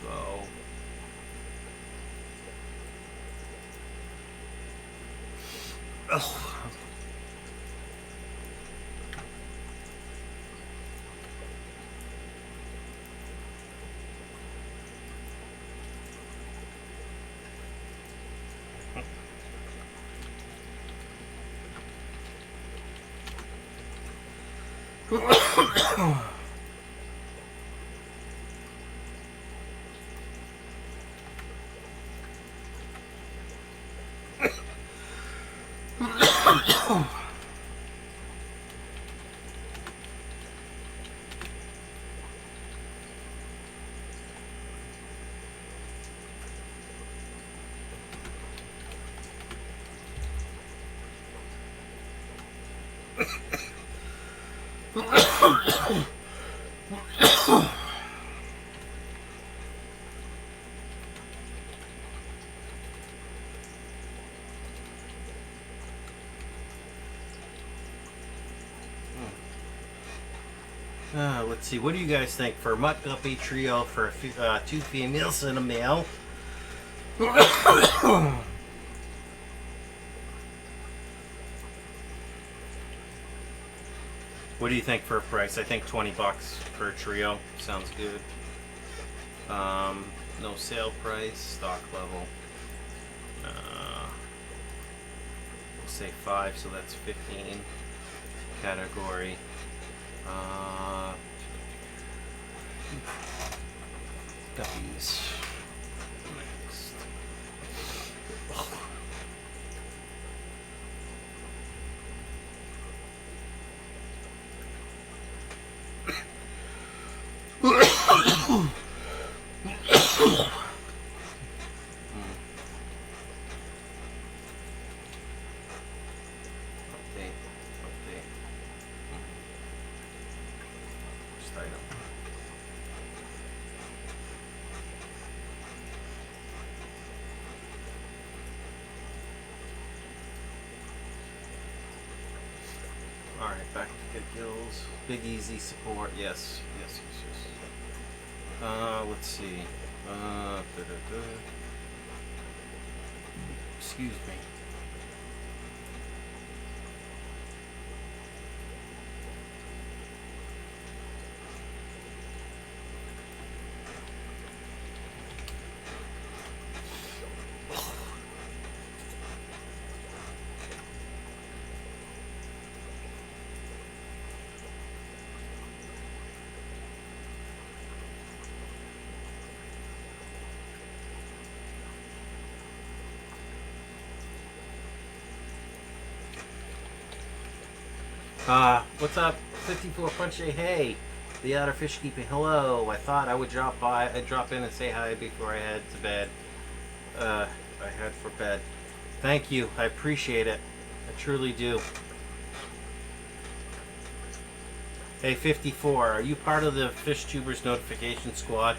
So. Oh. Let's see. What do you guys think for Muck Guppy Trio for 2 females and a male? What do you think for a price? I think 20 bucks for a trio sounds good. No sale price, stock level. We'll say 5, so that's 15. Category. Guppies. Next. Alright, back to Good Gills. Big Easy support, yes. Yes. Let's see. Excuse me. What's up, 54 Punchy? Hey, the Outer Fish Keeping. Hello. I thought I would drop by. I'd drop in and say hi before I head to bed. I head for bed. Thank you. I appreciate it. I truly do. Hey, 54. Are you part of the Fish Tubers notification squad?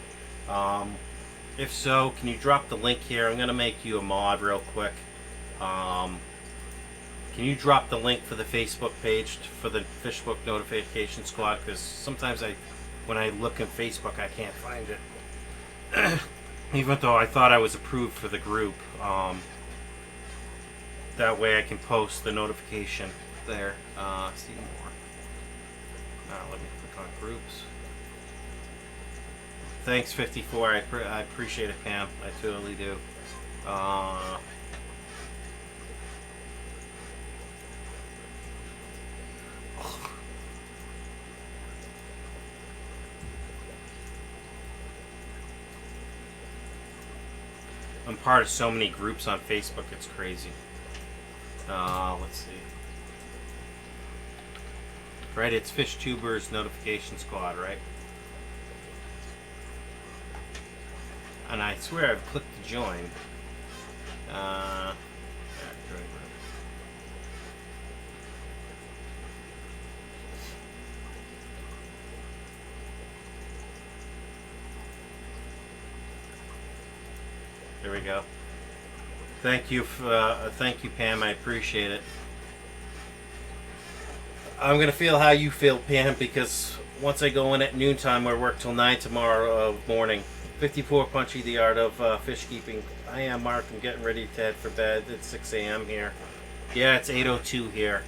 If so, can you drop the link here? I'm going to make you a mod real quick. Can you drop the link for the Facebook page for the Fishbook notification squad? Because sometimes when I look in Facebook, I can't find it. Even though I thought I was approved for the group. That way I can post the notification there. See more. Let me click on groups. Thanks, 54. I appreciate it, Pam. I totally do. I'm part of so many groups on Facebook, it's crazy. Let's see. Right, it's Fish Tubers Notification Squad, right? And I swear I've clicked to join. Yeah, join group. There we go. Thank you, Pam. I appreciate it. I'm gonna feel how you feel, Pam, because once I go in at noontime, I work till 9 tomorrow morning. 54 Punchy, the art of fish keeping. I am Mark. I'm getting ready to head for bed. It's 6 a.m. here. Yeah, it's 8:02 here.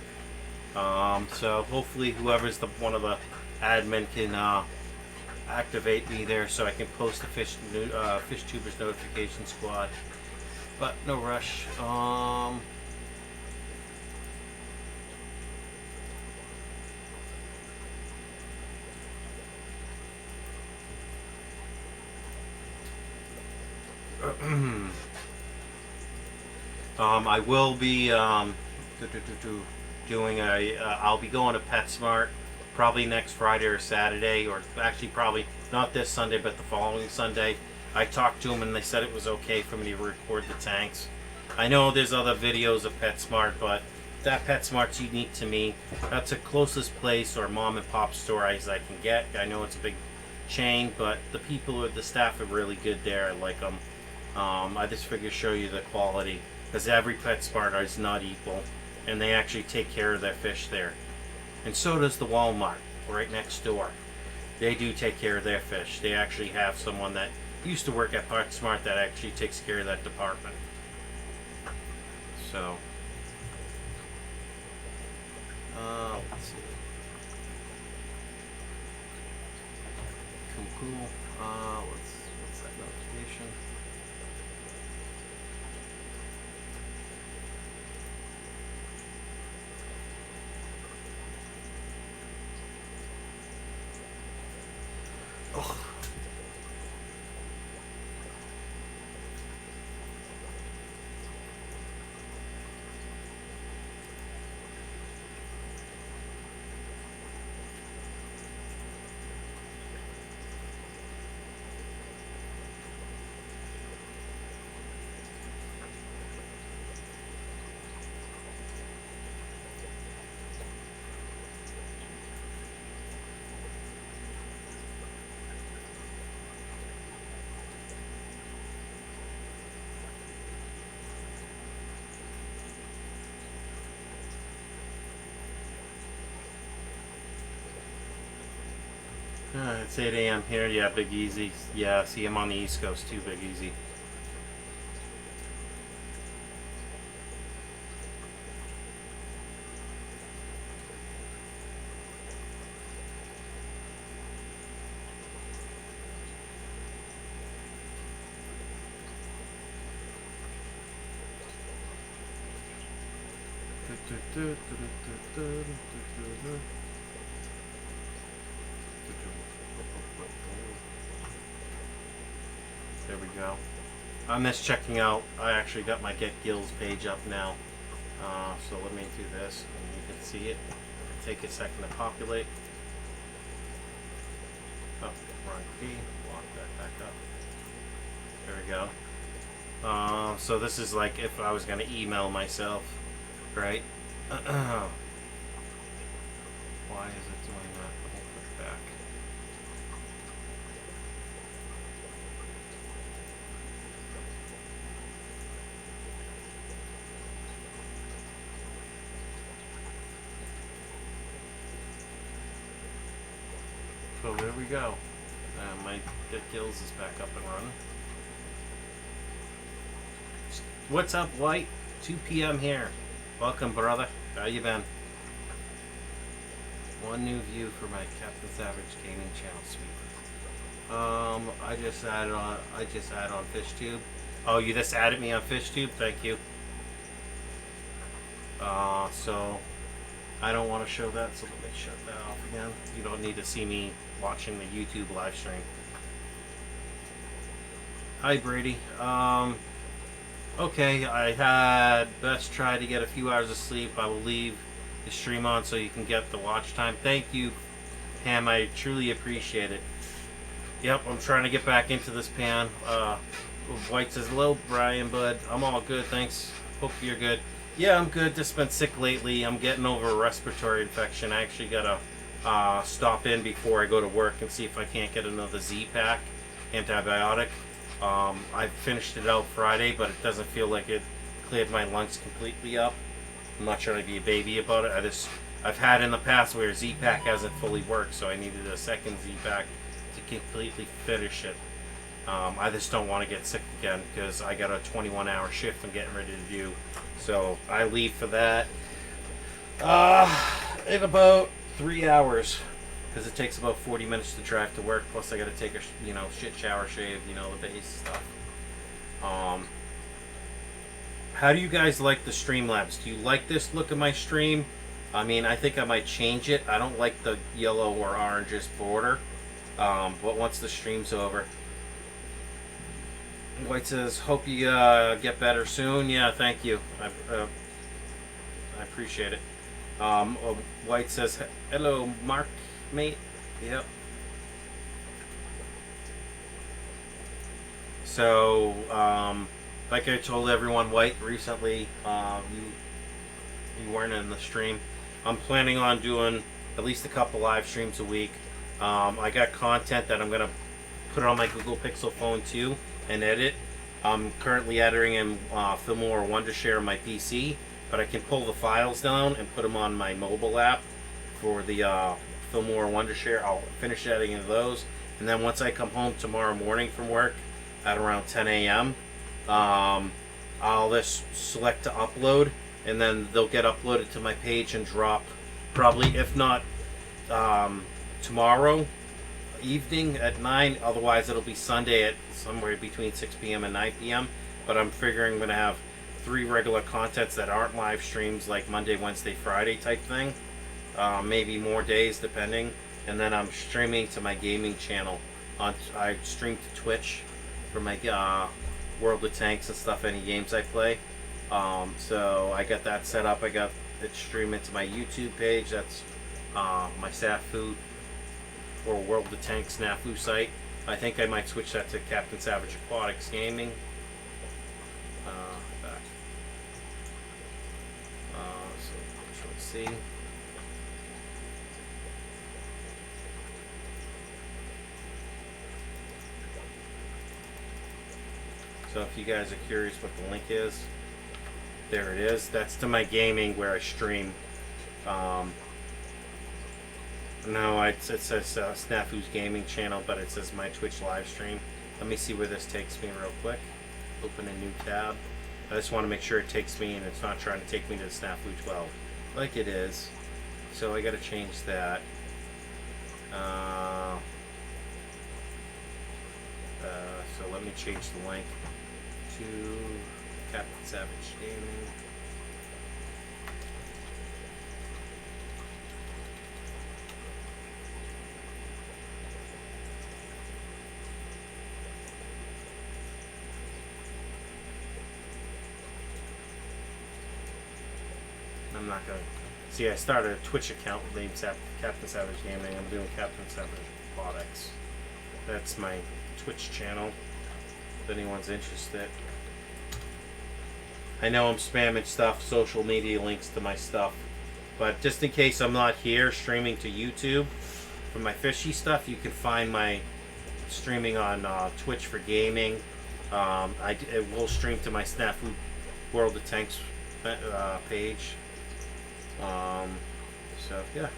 So hopefully, whoever's one of the admin can activate me there so I can post the Fish Tubers notification squad. But no rush. I will be doing I'll be going to PetSmart probably next Friday or Saturday, or actually probably not this Sunday but the following Sunday. I talked to them and they said it was okay for me to record the tanks. I know there's other videos of PetSmart, but that PetSmart's unique to me. That's the closest place or mom and pop store as I can get. I know it's a big chain, but the staff are really good there. I like them. I just figured show you the quality, because every PetSmart is not equal, and they actually take care of their fish there. And so does the Walmart right next door. They do take care of their fish. They actually have someone that used to work at PetSmart that actually takes care of that department. So, let's see. Cool. What's that notification? Oh. It's 8 a.m. here. Yeah, Big Easy. Yeah, see, I'm on the East Coast too, Big Easy. There we go. I'm just checking out. I actually got my Get Gills page up now. So let me do this, and you can see it. It's take a second to populate. Oh, wrong key. Lock that back up. There we go. So this is like if I was going to email myself, right? Why is it doing that? We'll put it back. So there we go. My gills is back up and running. What's up, White? 2 p.m. here. Welcome, brother. How you been? One new view for my Captain Savage gaming channel, sweet. I just added on FishTube. Oh, you just added me on FishTube? Thank you. So I don't want to show that, so let me shut that off again. You don't need to see me watching the YouTube live stream. Hi, Brady. Okay, I had best try to get a few hours of sleep. I will leave the stream on so you can get the watch time. Thank you, Pam. I truly appreciate it. Yep, I'm trying to get back into this pan. White says, hello, Brian, bud. I'm all good, thanks. Hope you're good. Yeah, I'm good. Just been sick lately. I'm getting over a respiratory infection. I actually got to stop in before I go to work and see if I can't get another Z-Pack antibiotic. I finished it out Friday, but it doesn't feel like it cleared my lungs completely up. I'm not trying to be a baby about it. I've had in the past where Z-Pack hasn't fully worked, so I needed a second Z-Pack to completely finish it. I just don't want to get sick again because I got a 21-hour shift I'm getting ready to do. So I leave for that in about 3 hours because it takes about 40 minutes to drive to work. Plus I got to take a shit shower, shave, the base stuff. How do you guys like the Streamlabs? Do you like this look of my stream? I mean, I think I might change it. I don't like the yellow or orangish border. But once the stream's over. White says, hope you get better soon. Yeah, thank you. I appreciate it. White says, hello, Mark, mate. Yep. So, like I told everyone, White, recently, you weren't in the stream. I'm planning on doing at least a couple live streams a week. I got content that I'm going to put on my Google Pixel phone too and edit. I'm currently editing in Filmora or Wondershare on my PC, but I can pull the files down and put them on my mobile app for the Filmora or Wondershare. I'll finish editing those, and then once I come home tomorrow morning from work at around 10 a.m., I'll just select to upload, and then they'll get uploaded to my page and drop probably, if not tomorrow evening at 9, otherwise it'll be Sunday at somewhere between 6 p.m. and 9 p.m. But I'm figuring I'm going to have 3 regular contents that aren't live streams, like Monday, Wednesday, Friday type thing. Maybe more days depending. And then I'm streaming to my gaming channel. I stream to Twitch for my World of Tanks and stuff, any games I play. So I got that set up. I got it streaming to my YouTube page. That's my Snafu or World of Tanks Snafu site. I think I might switch that to Captain Savage Aquatics Gaming. Back. So let's see. So if you guys are curious what the link is, there it is. That's to my gaming where I stream. No, it says Snafu's gaming channel, but it says my Twitch live stream. Let me see where this takes me real quick. Open a new tab. I just want to make sure it takes me and it's not trying to take me to the Snafu 12 like it is. So I got to change that. So let me change the link to Captain Savage Gaming. I'm not going to See, I started a Twitch account named Captain Savage Gaming. I'm doing Captain Savage Aquatics. That's my Twitch channel, if anyone's interested. I know I'm spamming stuff, social media links to my stuff, but just in case I'm not here streaming to YouTube for my fishy stuff, you can find my streaming on Twitch for gaming. It will stream to my Snafu World of Tanks page. So yeah,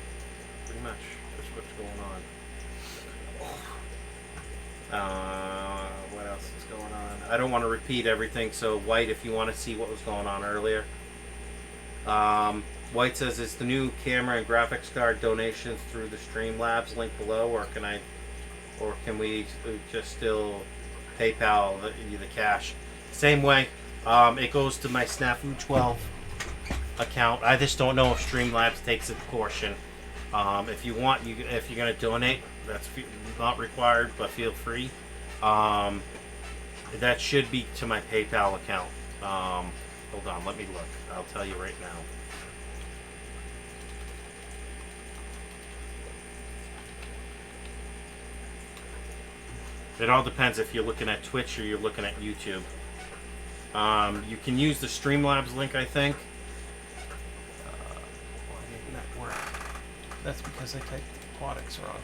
pretty much that's what's going on. What else is going on? I don't want to repeat everything, so White, if you want to see what was going on earlier. White says, is the new camera and graphics card donations through the Streamlabs link below, or can we just still PayPal the cash? Same way. It goes to my Snafu 12 account. I just don't know if Streamlabs takes a portion. If you want, if you're gonna donate, that's not required, but feel free. That should be to my PayPal account. Hold on, let me look. I'll tell you right now. It all depends if you're looking at Twitch or you're looking at YouTube. You can use the Streamlabs link, I think. Why didn't that work? That's because I typed Aquatics wrong.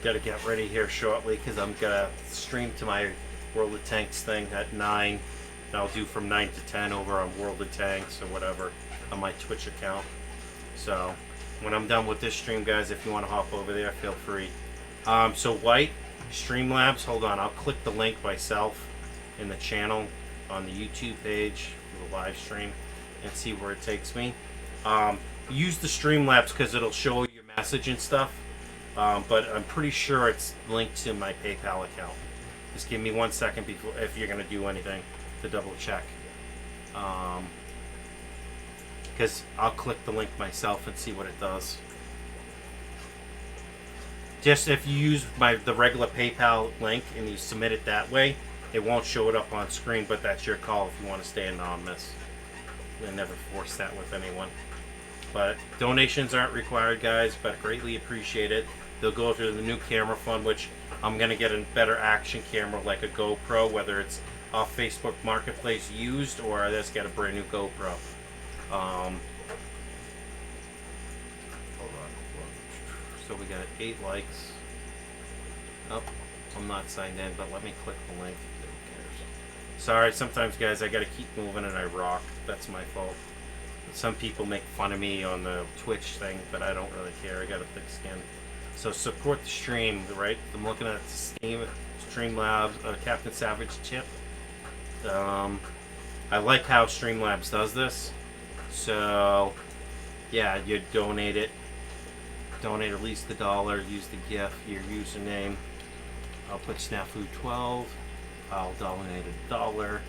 Gotta get ready here shortly because I'm gonna stream to my World of Tanks thing at 9. And I'll do from 9 to 10 over on World of Tanks or whatever on my Twitch account. So when I'm done with this stream, guys, if you want to hop over there, feel free. So White, Streamlabs, hold on, I'll click the link myself in the channel on the YouTube page for the live stream and see where it takes me. Use the Streamlabs because it'll show your message and stuff. But I'm pretty sure it's linked to my PayPal account. Just give me 1 second before, if you're going to do anything, to double check. Because I'll click the link myself and see what it does. Just if you use the regular PayPal link and you submit it that way, it won't show it up on screen, but that's your call if you want to stay anonymous. I never force that with anyone. But donations aren't required, guys, but greatly appreciate it. They'll go to the new camera fund, which I'm going to get a better action camera like a GoPro, whether it's off Facebook Marketplace used or I just get a brand new GoPro. Hold on. So we got 8 likes. Oh, I'm not signed in, but let me click the link. Who cares? Sorry, sometimes, guys, I got to keep moving and I rock. That's my fault. Some people make fun of me on the Twitch thing, but I don't really care. I got a thick skin. So support the stream, right? I'm looking at the Streamlabs, Captain Savage tip. I like how Streamlabs does this. So, yeah, you donate it. Donate at least $1. Use the gift, your username. I'll put Snafu12. I'll donate $1.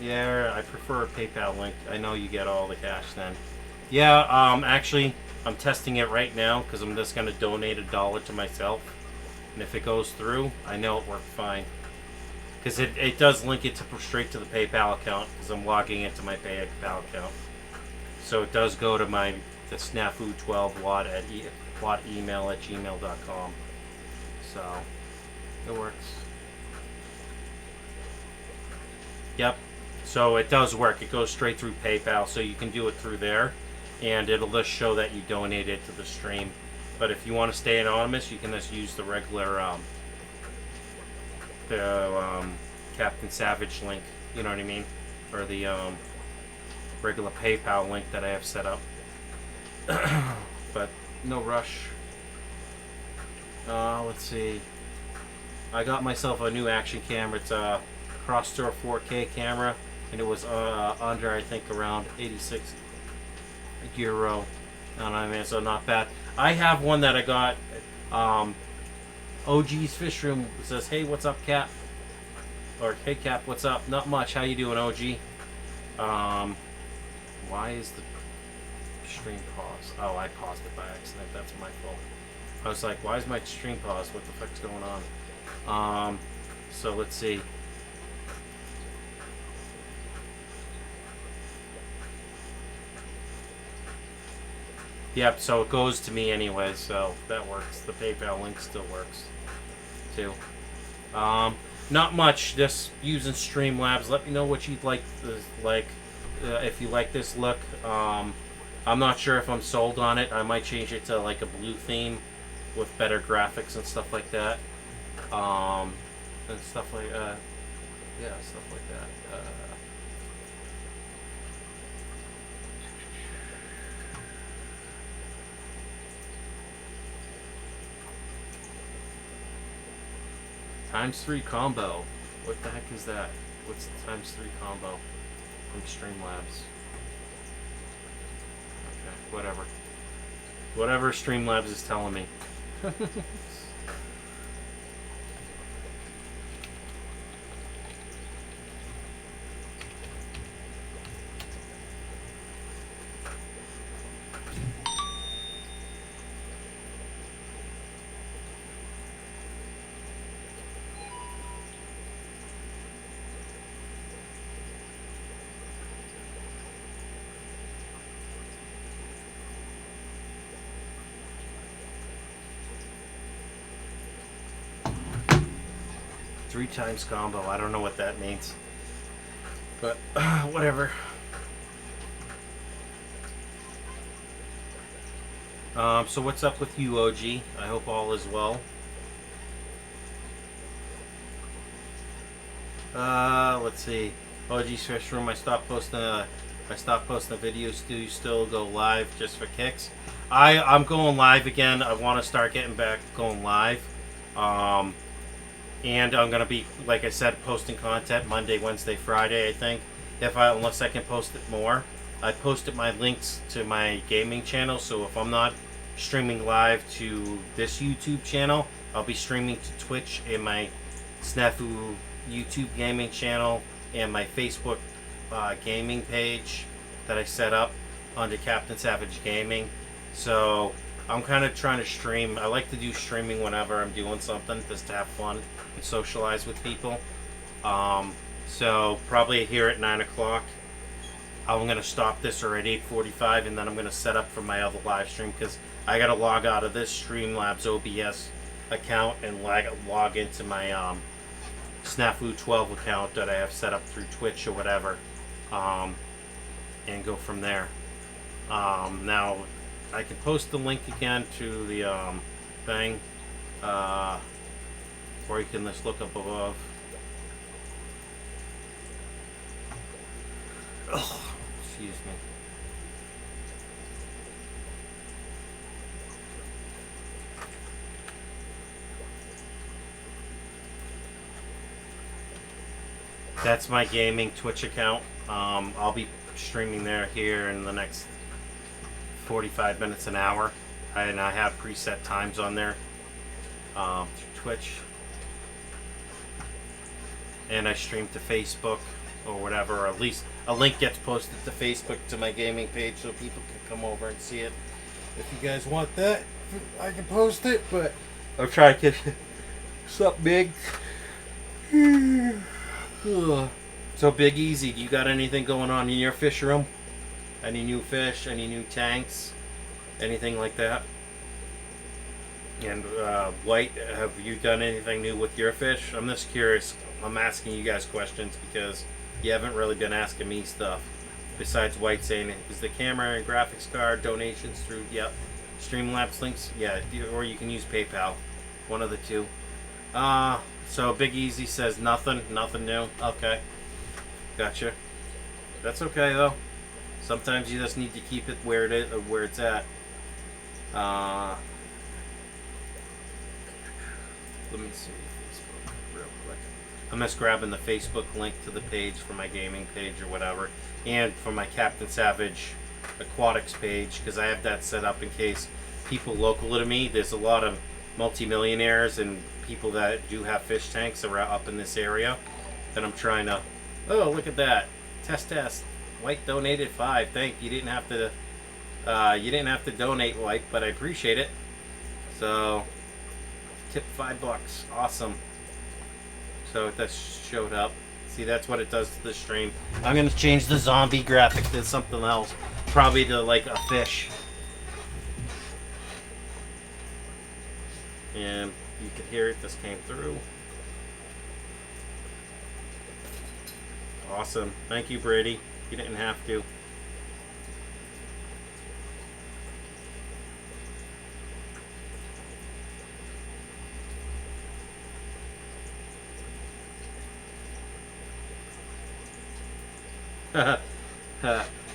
Yeah, I prefer a PayPal link. I know you get all the cash then. Yeah, actually, I'm testing it right now because I'm just going to donate $1 to myself. And if it goes through, I know it worked fine. because it does link it to straight to the PayPal account because I'm logging into my PayPal account. So it does go to the snafu12watt at wattemail@gmail.com. So it works. Yep. So it does work. It goes straight through PayPal, so you can do it through there, and it'll just show that you donated to the stream. But if you want to stay anonymous, you can just use the regular Captain Savage link. You know what I mean, or the regular PayPal link that I have set up. But no rush. Let's see. I got myself a new action camera. It's a Crosstour 4K camera, and it was under, I think, around 86 euro. I mean, so not bad. I have one that I got. OG's Fish Room says, "Hey, what's up, Cap?" Or, "Hey, Cap, what's up?" Not much. How you doing, OG? Why is the stream paused? Oh, I paused it by accident. That's my fault. I was like, why is my stream paused? What the fuck's going on? So let's see. Yep, so it goes to me anyway, so that works. The PayPal link still works, too. Not much, just using Streamlabs. Let me know what you'd like, if you like this look. I'm not sure if I'm sold on it. I might change it to like a blue theme with better graphics and stuff like that. And stuff like, yeah, stuff like that. ×3 combo. What the heck is that? What's the ×3 combo from Streamlabs? Okay, whatever. Whatever Streamlabs is telling me. Three times combo. I don't know what that means. But, whatever. So what's up with you, OG? I hope all is well. Let's see. OG's Fish Room. I stopped posting videos. Do you still go live just for kicks? I'm going live again. I want to start getting back going live. And I'm gonna be, like I said, posting content Monday, Wednesday, Friday. I think, unless I can post it more. I posted my links to my gaming channel, so if I'm not streaming live to this YouTube channel, I'll be streaming to Twitch and my Snafu YouTube gaming channel and my Facebook gaming page that I set up under Captain Savage Gaming. So I'm kind of trying to stream. I like to do streaming whenever I'm doing something, just to have fun and socialize with people. So probably here at 9 o'clock. I'm going to stop this or at 8:45, and then I'm going to set up for my other live stream, because I got to log out of this Streamlabs OBS account and log into my Snafu 12 account that I have set up through Twitch or whatever, and go from there. Now, I can post the link again to the thing, or you can just look up above. Ugh, excuse me. That's my gaming Twitch account. I'll be streaming here in the next 45 minutes, an hour, and I have preset times on there through Twitch, and I stream to Facebook or whatever, or at least a link gets posted to Facebook to my gaming page so people can come over and see it. If you guys want that, I can post it, but I'll try to get something big. So Big Easy, do you got anything going on in your fish room? Any new fish? Any new tanks? Anything like that? And White, have you done anything new with your fish? I'm just curious. I'm asking you guys questions because you haven't really been asking me stuff. Besides White saying, is the camera and graphics card donations through, yep, Streamlabs links? Yeah, or you can use PayPal. One of the two. So Big Easy says nothing new. Okay. Gotcha. That's okay though. Sometimes you just need to keep it where it is, where it's at. Let me see Facebook real quick. I'm just grabbing the Facebook link to the page for my gaming page or whatever, and for my Captain Savage Aquatics page, because I have that set up in case people local to me. There's a lot of multimillionaires and people that do have fish tanks around up in this area that I'm trying to. Oh, look at that! Test. White donated 5. Thank you. Didn't have to. You didn't have to donate, White, but I appreciate it. So, tip $5. Awesome. So that showed up. See, that's what it does to the stream. I'm gonna change the zombie graphic to something else, probably to like a fish. And you can hear it. This came through. Awesome. Thank you, Brady. You didn't have to.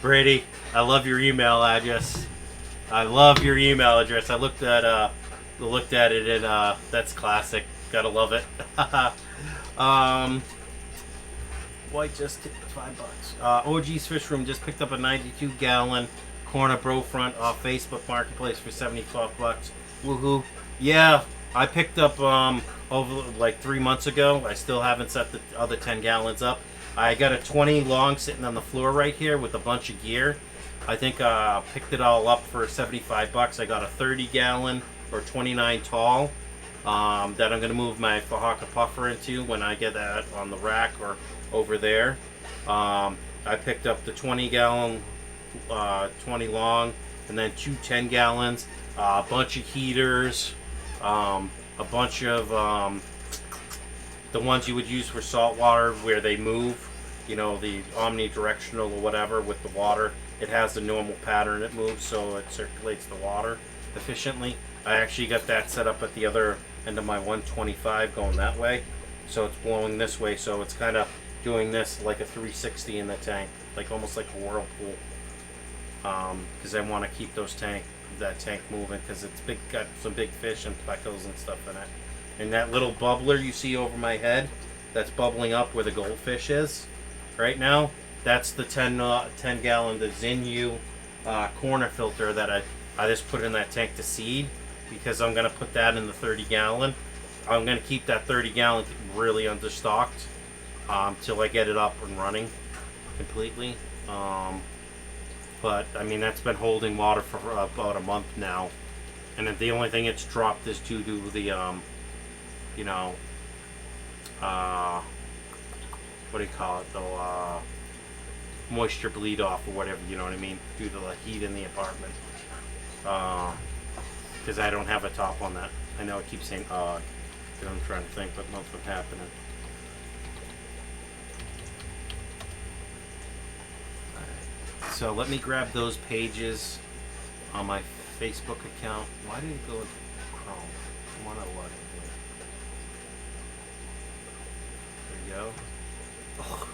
Brady, I love your email address. I looked at it and that's classic. Gotta love it. White just tipped $5. OG's Fish Room just picked up a 92-gallon Corner Bro Front off Facebook Marketplace for $75. Woohoo! Yeah, I picked up over like 3 months ago. I still haven't set the other 10 gallons up. I got a 20 long sitting on the floor right here with a bunch of gear. I think picked it all up for $75. I got a 30-gallon or 29 tall that I'm going to move my Fahaka puffer into when I get that on the rack or over there. I picked up the 20-gallon, 20 long, and then 2 10-gallons, a bunch of heaters, a bunch of the ones you would use for saltwater where they move, you know, the omnidirectional or whatever with the water. It has the normal pattern it moves, so it circulates the water efficiently. I actually got that set up at the other end of my 125 going that way, so it's blowing this way, so it's kind of doing this like a 360 in the tank, like almost like a whirlpool, because I want to keep that tank moving because it's big, got some big fish and plecos and stuff in it. And that little bubbler you see over my head, that's bubbling up where the goldfish is right now, that's the 10-gallon, the Xinyu corner filter that I just put in that tank to seed, because I'm going to put that in the 30-gallon. I'm going to keep that 30-gallon really understocked till I get it up and running completely. But, I mean, that's been holding water for about a month now. And the only thing it's dropped is to do the, you know, what do you call it, the moisture bleed off or whatever, you know what I mean, due to the heat in the apartment. Because I don't have a top on that. I know I keep saying because I'm trying to think, but nothing's happening. Alright. So let me grab those pages on my Facebook account. Why did it go into Chrome? I want to log in here. There we go. Oh.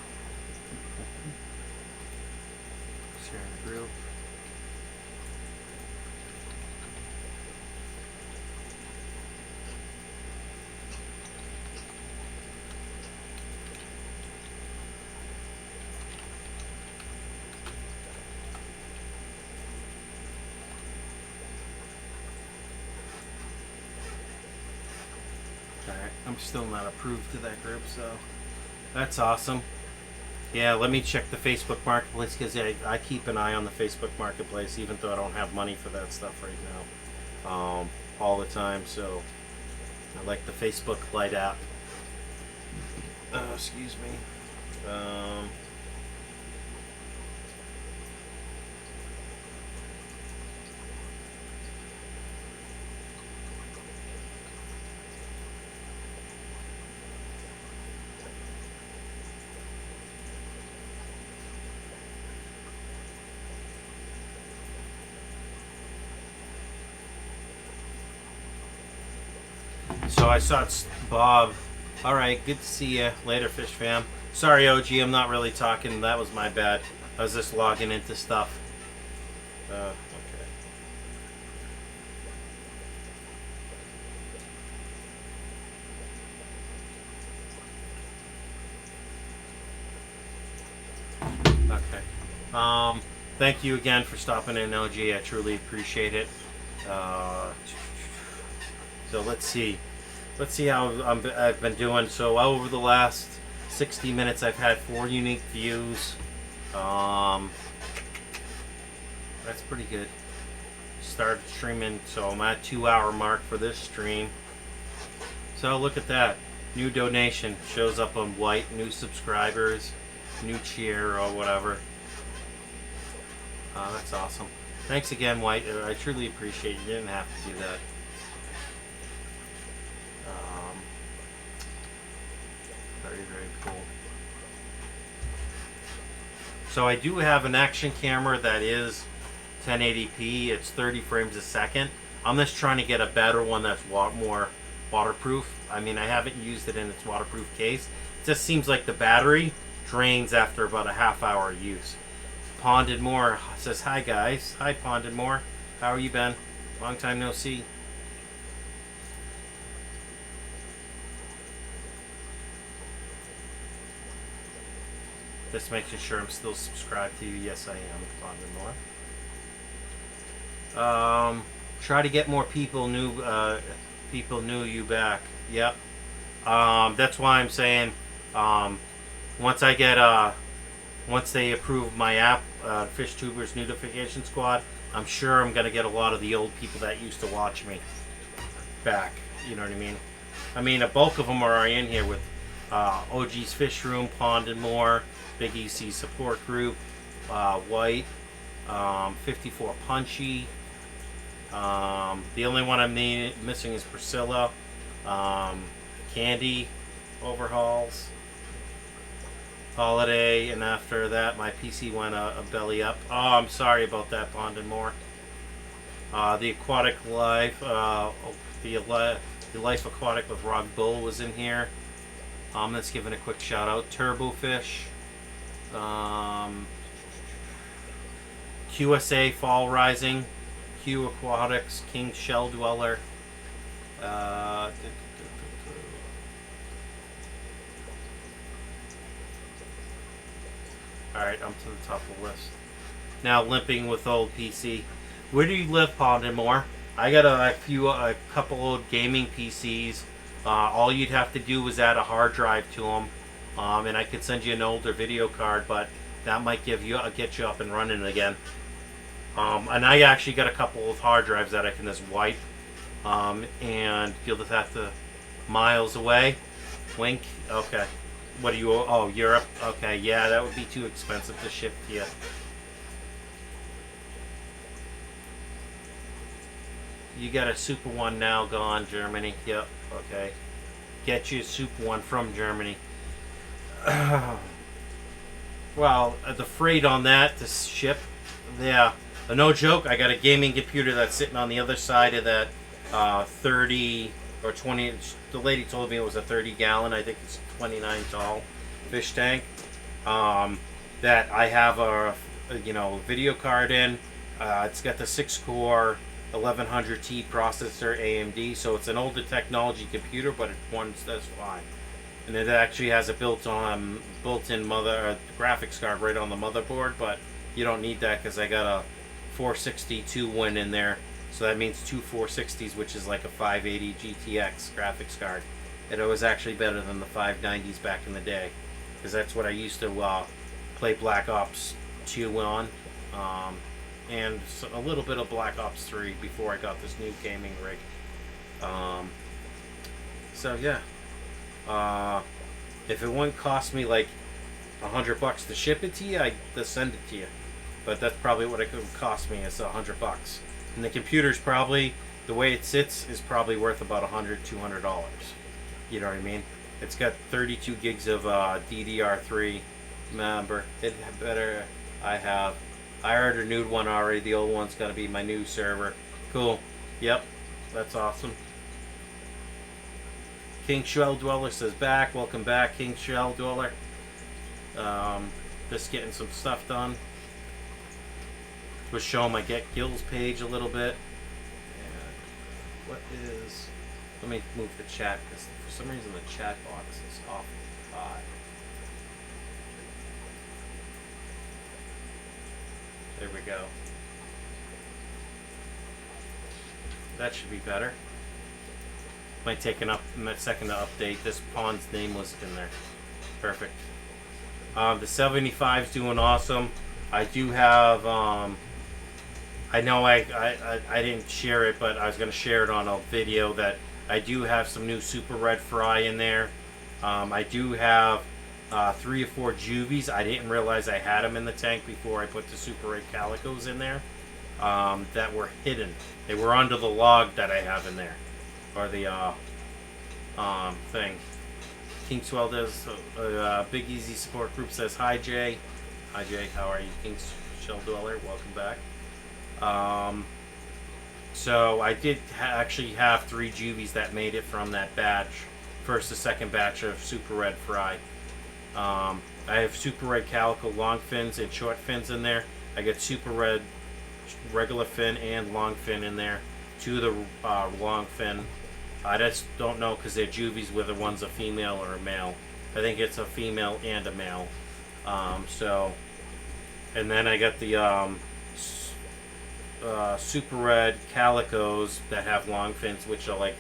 Sharing the group. Alright, I'm still not approved to that group, so that's awesome. Yeah, let me check the Facebook Marketplace, because I keep an eye on the Facebook Marketplace, even though I don't have money for that stuff right now, all the time. So I like the Facebook Lite app. Excuse me. So I saw Bob. All right, good to see you later, fish fam. Sorry, OG, I'm not really talking. That was my bad. I was just logging into stuff. Okay. Okay. Thank you again for stopping in, OG. I truly appreciate it. So let's see. Let's see how I've been doing. So over the last 60 minutes, I've had 4 unique views. That's pretty good. Started streaming, so I'm at 2-hour mark for this stream. So look at that. New donation shows up on white. New subscribers, new cheer or whatever. That's awesome. Thanks again, White. I truly appreciate it. You didn't have to do that. Very cool. So I do have an action camera that is 1080p. It's 30 frames a second. I'm just trying to get a better one that's more waterproof. I mean, I haven't used it in its waterproof case. It just seems like the battery drains after about a half-hour use. Ponded More says, hi guys. Hi Ponded More. How are you, Ben? Long time no see. Just making sure I'm still subscribed to you. Yes, I am. Ponded More. Try to get more people new you back. Yep. That's why I'm saying once I get once they approve my app, Fish Tubers Notification Squad, I'm sure I'm gonna get a lot of the old people that used to watch me back. You know what I mean? I mean, a bulk of them are in here with OG's Fish Room, Ponded More, Big EC Support Group, White, 54 Punchy. The only one I'm missing is Priscilla. Candy Overhauls, Holiday, and after that my PC went a belly up. Oh, I'm sorry about that, Ponded More. The Aquatic Life, the Life Aquatic with Rock Bull was in here. Let's give it a quick shout out. Turbo Fish, QSA Fall Rising, Q Aquatics, King Shell Dweller. Alright, I'm to the top of the list. Now limping with old PC. Where do you live, Ponded More? I got a couple old gaming PCs. All you'd have to do is add a hard drive to them, and I could send you an older video card, but that might get you up and running again. And I actually got a couple of hard drives that I can just wipe, and you'll just have to miles away. Wink. Okay. What do you? Oh, Europe. Okay. Yeah, that would be too expensive to ship to you. You got a Super One now gone, Germany. Yep. Okay. Get you a Super One from Germany. Well, the freight on that to ship, yeah. No joke, I got a gaming computer that's sitting on the other side of that 30 or 20, the lady told me it was a 30-gallon, I think it's 29 tall fish tank, that I have a video card in. It's got the 6-core 1100T processor AMD, so it's an older technology computer, but it runs that's fine. And it actually has a built-in graphics card right on the motherboard, but you don't need that because I got a 462 one in there, so that means 2 460s, which is like a 580 GTX graphics card. It was actually better than the 590s back in the day, because that's what I used to play Black Ops 2 on, and a little bit of Black Ops 3 before I got this new gaming rig. So yeah. If it wouldn't cost me like $100 to ship it to you, I'd just send it to you. But that's probably what it could cost me, is $100. And the computer's probably, the way it sits, is probably worth about $100-$200. You know what I mean? It's got 32 gigs of DDR3. Remember, it better. I already renewed one already. The old one's gonna be my new server. Cool. Yep, that's awesome. King Shell Dweller says back. Welcome back, King Shell Dweller. Just getting some stuff done. Was showing my Get Gills page a little bit. And what is? Let me move the chat because for some reason the chat box is off high. There we go. That should be better. Might take a second to update. This pond's name was in there. Perfect. The 75's doing awesome. I do have. I know I didn't share it, but I was going to share it on a video that I do have some new super red fry in there. I do have 3 or 4 juvies. I didn't realize I had them in the tank before I put the super red calicos in there. That were hidden. They were under the log that I have in there, or the thing. King Swell does Big Easy Support Group says hi Jay. Hi Jay, how are you? King Shell Dweller, welcome back. So I did actually have 3 juvies that made it from that batch, first to second batch of super red fry. I have super red calico long fins and short fins in there. I got super red regular fin and long fin in there. 2 of the long fin. I just don't know because they're juvies whether one's a female or a male. I think it's a female and a male. And then I got the super red calicos that have long fins, which are like,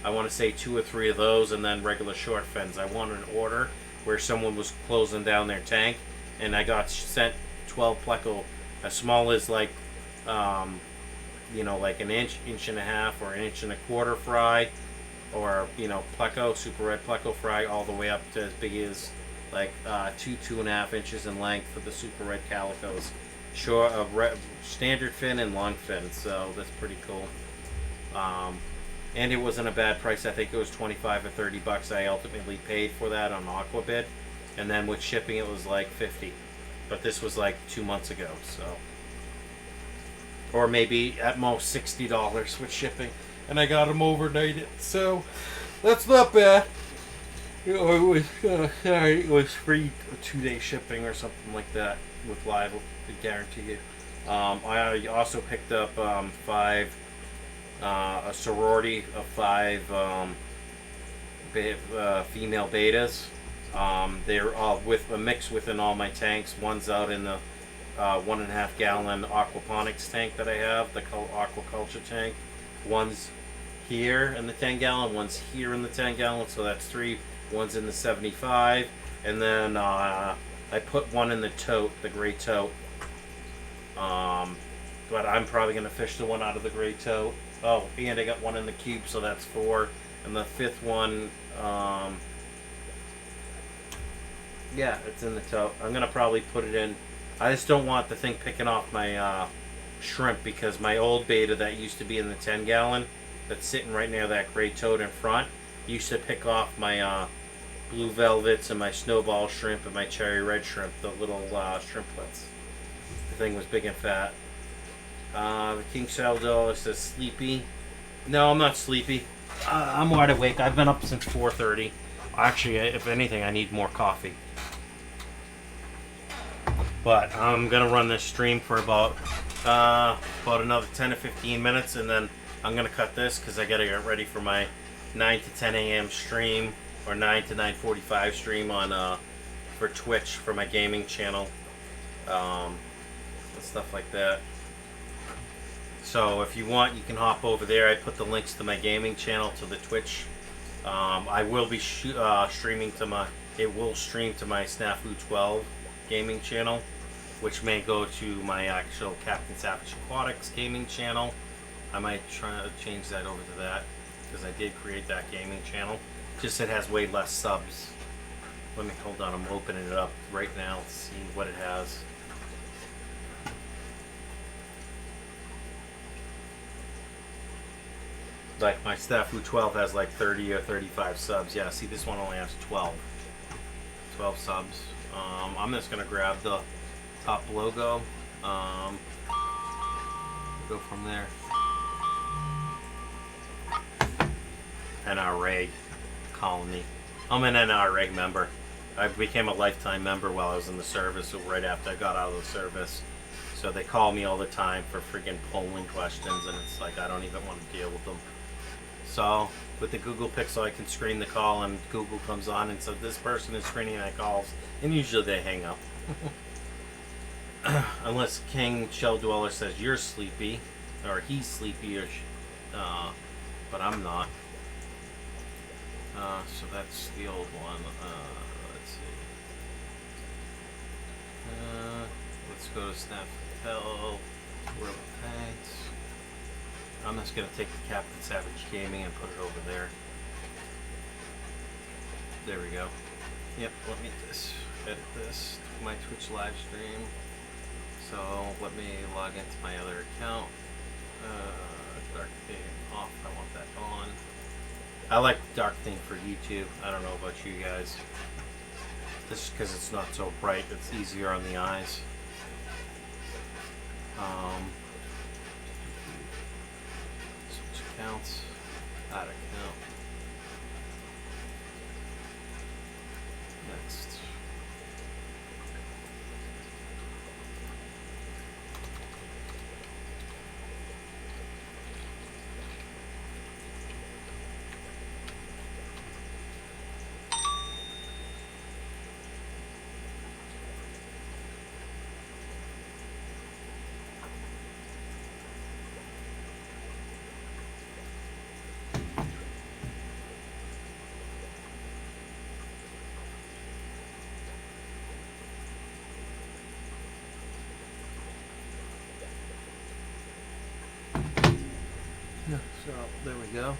I want to say 2 or 3 of those, and then regular short fins. I won an order where someone was closing down their tank, and I got sent 12 pleco, as small as like, like an inch and a half, or an inch and a quarter fry, or pleco, super red pleco fry, all the way up to as big as like 2.5 inches in length for the super red calicos. Short, standard fin and long fin, so that's pretty cool. And it wasn't a bad price. I think it was $25 or $30 I ultimately paid for that on Aquabid, and then with shipping it was like $50. But this was like 2 months ago, so, or maybe at most $60 with shipping, and I got them overnighted, so that's not bad. It was free 2-day shipping or something like that with live. I guarantee you. I also picked up 5, a sorority of 5 female betas. They're all with a mix within all my tanks. One's out in the 1.5 gallon aquaponics tank that I have, the aquaculture tank. One's here in the 10 gallon, one's here in the 10 gallon, so that's 3. One's in the 75, and then I put one in the tote, the gray tote. But I'm probably going to fish the one out of the gray tote. Oh, and I got one in the cube, so that's 4. And the 5th one, yeah, it's in the tote. I'm going to probably put it in. I just don't want the thing picking off my shrimp, because my old beta that used to be in the 10 gallon, that's sitting right near that gray tote in front, used to pick off my blue velvets and my snowball shrimp and my cherry red shrimp, the little shrimplets. The thing was big and fat. The King Saldo says sleepy. No, I'm not sleepy. I'm wide awake. I've been up since 4:30. Actually, if anything, I need more coffee. But I'm gonna run this stream for about another 10 to 15 minutes, and then I'm gonna cut this because I gotta get ready for my 9 to 10 a.m. stream, or 9 to 9:45 stream on for Twitch for my gaming channel, and stuff like that. So if you want, you can hop over there. I put the links to my gaming channel, to the Twitch. I will be streaming to my. It will stream to my Snafu 12 gaming channel, which may go to my actual Captain Savage Aquatics gaming channel. I might try to change that over to that, because I did create that gaming channel. Just it has way less subs. Let me hold on. I'm opening it up right now. Let's see what it has. Like my Stafu 12 has like 30 or 35 subs. Yeah, see, this one only has 12 subs. I'm just gonna grab the top logo. Go from there. NRA colony. I'm an NRA member. I became a lifetime member while I was in the service, so right after I got out of the service. So they call me all the time for freaking polling questions, and it's like I don't even want to deal with them. So with the Google Pixel, I can screen the call, and Google comes on and says this person is screening my calls, and usually they hang up. Unless King Shell Dweller says you're sleepy, or he's sleepy, or but I'm not. So that's the old one. Let's see. Let's go to Snap Hotel. World of Tanks. I'm just gonna take the Captain Savage Gaming and put it over there. There we go. Yep. Let me just edit this to my Twitch live stream. So let me log into my other account. Dark theme off. I want that on. I like dark theme for YouTube. I don't know about you guys. Just because it's not so bright, it's easier on the eyes. Switch accounts. Add account. Next. So there we go.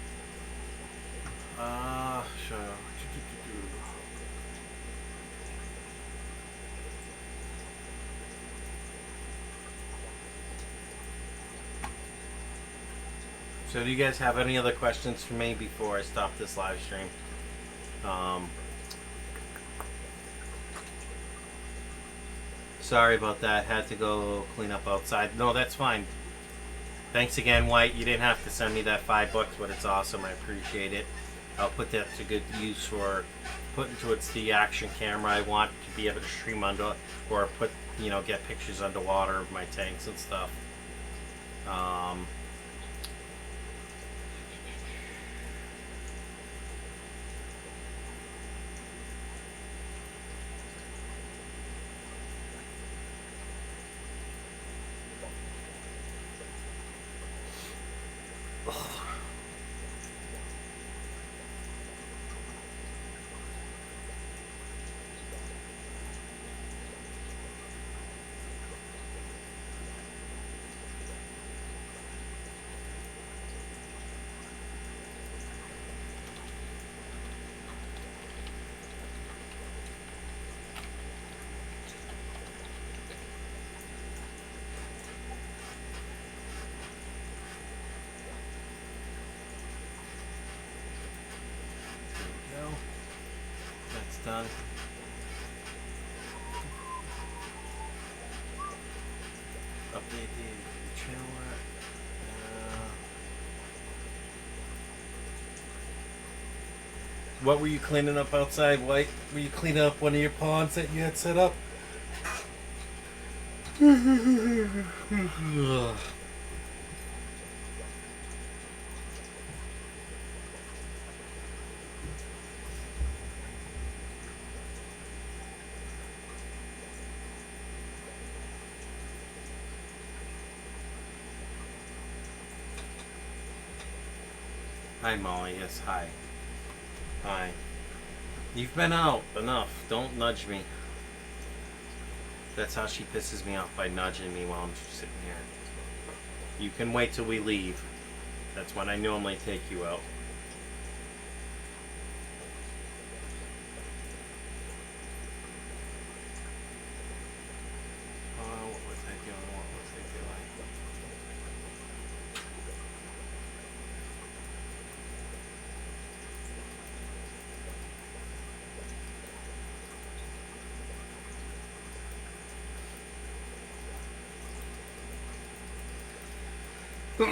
So do you guys have any other questions for me before I stop this live stream? Sorry about that. Had to go clean up outside. No, that's fine. Thanks again, White. You didn't have to send me that $5, but it's awesome. I appreciate it. I'll put that to good use for putting towards the action camera. I want to be able to stream under, or put, get pictures underwater of my tanks and stuff. Done. Update the channel. What were you cleaning up outside, White? Were you cleaning up one of your ponds that you had set up? Hi, Molly. Yes, hi. Hi. You've been out enough. Don't nudge me. That's how she pisses me off, by nudging me while I'm sitting here. You can wait till we leave. That's when I normally take you out. I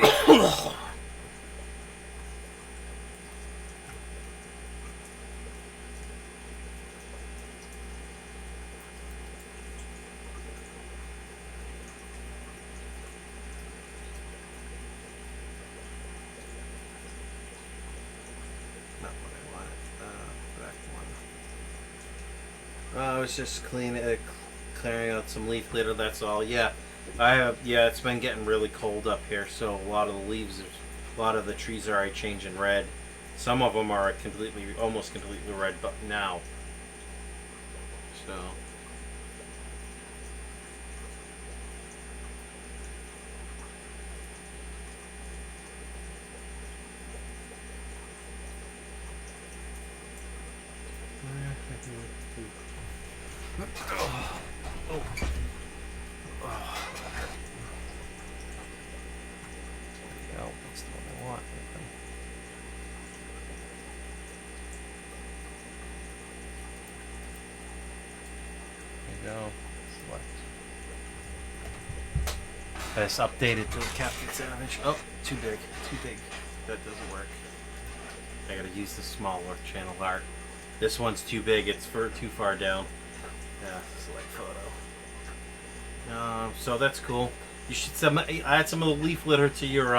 was just clearing out some leaf litter. That's all. Yeah, it's been getting really cold up here, so a lot of the leaves, a lot of the trees are already changing red. Some of them are almost completely red, but now. So. Oh. There we go. That's the one I want. There you go. Select. I just updated to Captain Savage. Oh, too big. Too big. That doesn't work. I gotta use the smaller channel art. This one's too big. It's too far down. Yeah, select photo. So that's cool. You should add some of the leaf litter to your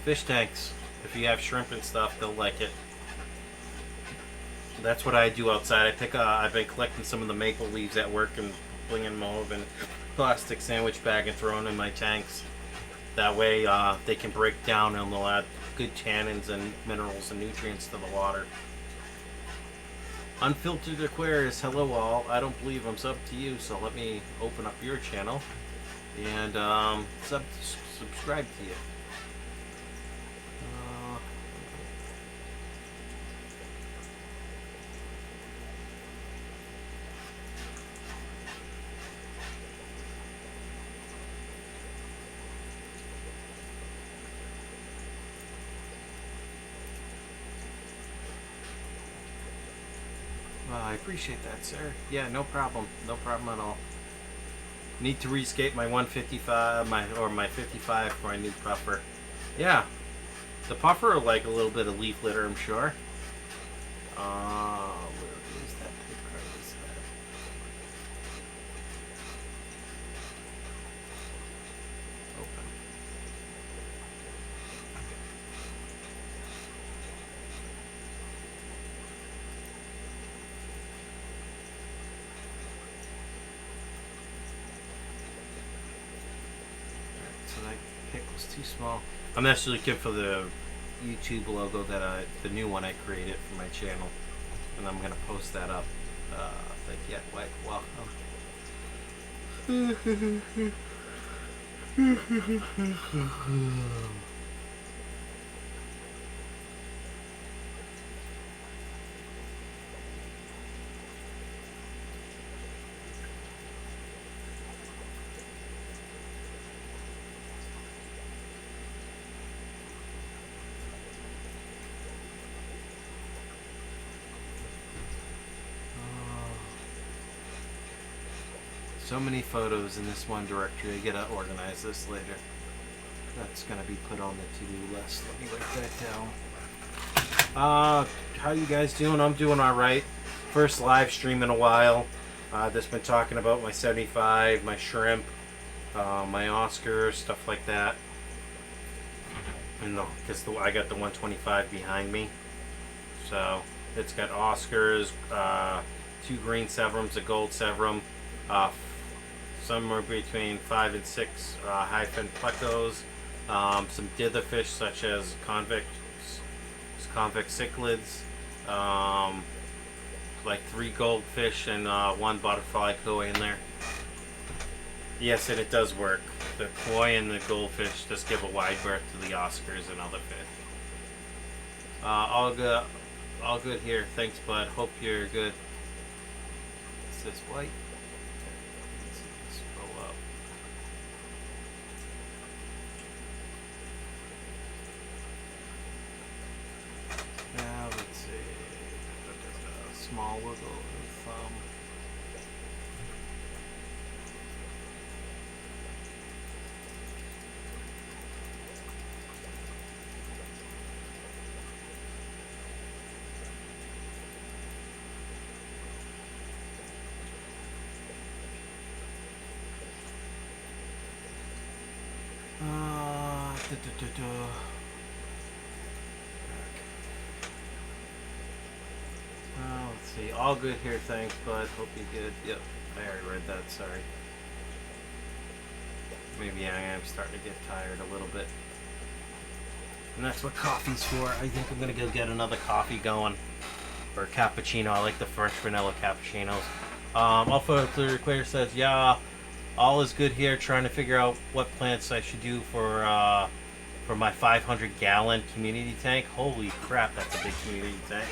fish tanks. If you have shrimp and stuff, they'll like it. That's what I do outside. I've been collecting some of the maple leaves at work and bringing them over in a plastic sandwich bag and throwing them in my tanks. That way they can break down and they'll add good tannins and minerals and nutrients to the water. Unfiltered Aquarius, hello all. I don't believe I'm subbed to you, so let me open up your channel and subscribe to you. I appreciate that, sir. Yeah, no problem. No problem at all. Need to rescape my 155, my 55 for my new puffer. Yeah, the puffer will like a little bit of leaf litter, I'm sure. Where is that paper? Open. So that pick was too small. I'm actually looking for the YouTube logo that the new one I created for my channel, and I'm gonna post that up. Like, yeah, welcome. So many photos in this one directory. I gotta organize this later. That's gonna be put on the to-do list. Let me write that down. How you guys doing? I'm doing all right. First live stream in a while. Just been talking about my 75, my shrimp, my Oscars, stuff like that. And because I got the 125 behind me, so it's got Oscars, 2 green severums, a gold severum. Somewhere between 5 and 6 hyphen plecos, some dither fish such as convict cichlids, like 3 goldfish and 1 butterfly koi in there. Yes, and it does work. The koi and the goldfish just give a wide berth to the Oscars and other fish. All good here. Thanks, bud. Hope you're good. Is this white? Now let's see. Small wiggle and thumb. Let's see. All good here, thanks, bud. Hope you're good. Yep, I already read that. Sorry. Maybe I am starting to get tired a little bit. And that's what coffee's for. I think I'm gonna go get another coffee going. Or a cappuccino. I like the French vanilla cappuccinos. Also, the requester says, yeah, all is good here. Trying to figure out what plants I should do for my 500-gallon community tank. Holy crap, that's a big community tank.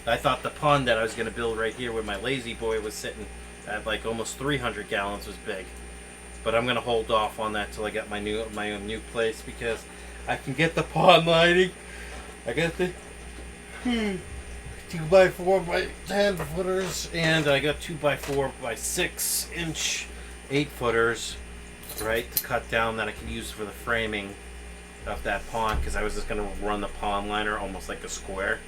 I thought the pond that I was going to build right here where my lazy boy was sitting at like almost 300 gallons was big. But I'm going to hold off on that till I get my own new place because I can get the pond lighting. I got the 2x4 by 10 footers and I got 2x4 by 6 inch 8 footers, right, to cut down that I can use for the framing of that pond because I was just going to run the pond liner almost like a square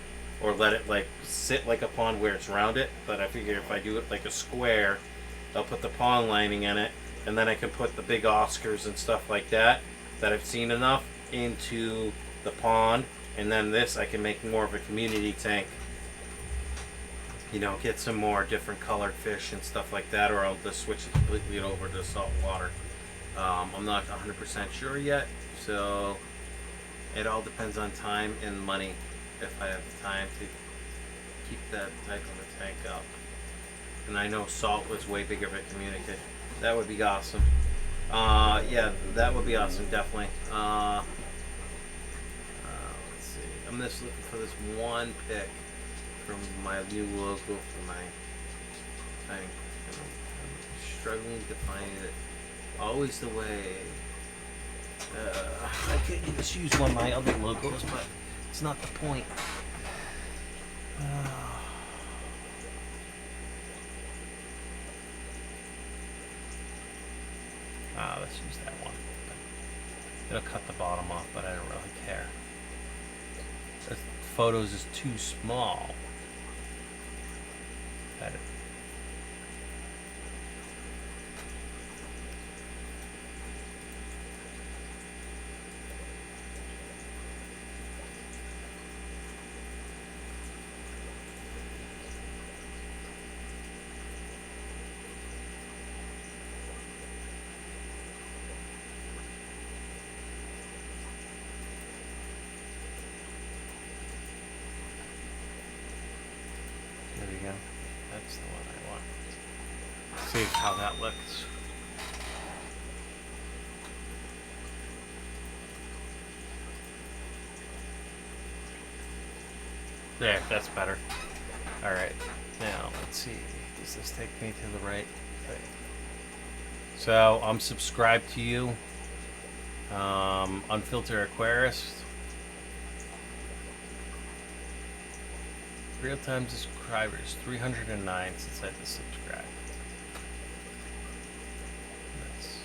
or let it like sit like a pond where it's rounded, but I figure if I do it like a square I'll put the pond lining in it and then I can put the big Oscars and stuff like that I've seen enough into the pond, and then this I can make more of a community tank, you know, get some more different colored fish and stuff like that, or I'll just switch it completely over to salt water. I'm not 100% sure yet, so it all depends on time and money if I have the time to keep that type of a tank up. And I know salt was way bigger of a community. That would be awesome. Yeah, that would be awesome, definitely. Let's see. I'm just looking for this one pic from my new logo for my tank. I'm struggling to find it. Always the way. I could just use one of my other logos, but it's not the point. Let's use that one. It'll cut the bottom off, but I don't really care. The photos is too small. Edit. That's the one I want. See how that looks. There, that's better. Alright, now let's see. Does this take me to the right thing? So, I'm subscribed to you. Unfiltered Aquarist. Real-time subscribers, 309 since I just subscribed. Nice.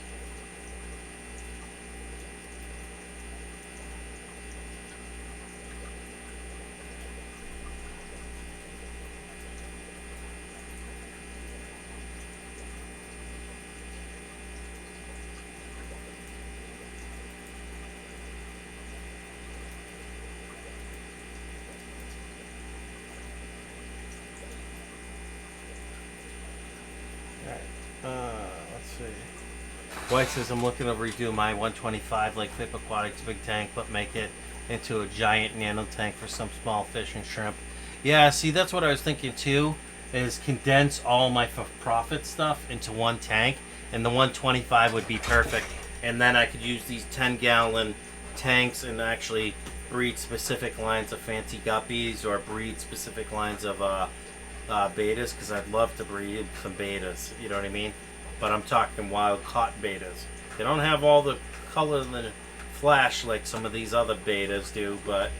Let's see. White says I'm looking to redo my 125 like Flip Aquatics big tank, but make it into a giant nano tank for some small fish and shrimp. Yeah, see, that's what I was thinking too, is condense all my profit stuff into one tank, and the 125 would be perfect. And then I could use these 10-gallon tanks and actually breed specific lines of fancy guppies or breed specific lines of betas, because I'd love to breed some betas, you know what I mean? But I'm talking wild caught betas. They don't have all the color and the flash like some of these other betas do, but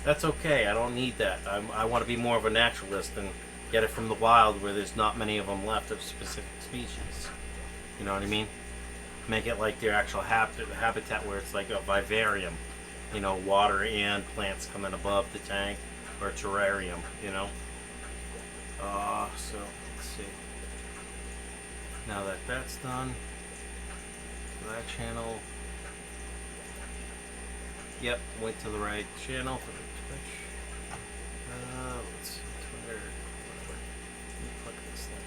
that's okay. I don't need that. I want to be more of a naturalist and get it from the wild where there's not many of them left of specific species. You know what I mean? Make it like their actual habitat where it's like a vivarium. You know, water and plants coming above the tank, or a terrarium, you know? So, let's see. Now that that's done, that channel, Yep, went to the right channel for the Twitch. Let's see, Twitter, whatever. Let me click this thing.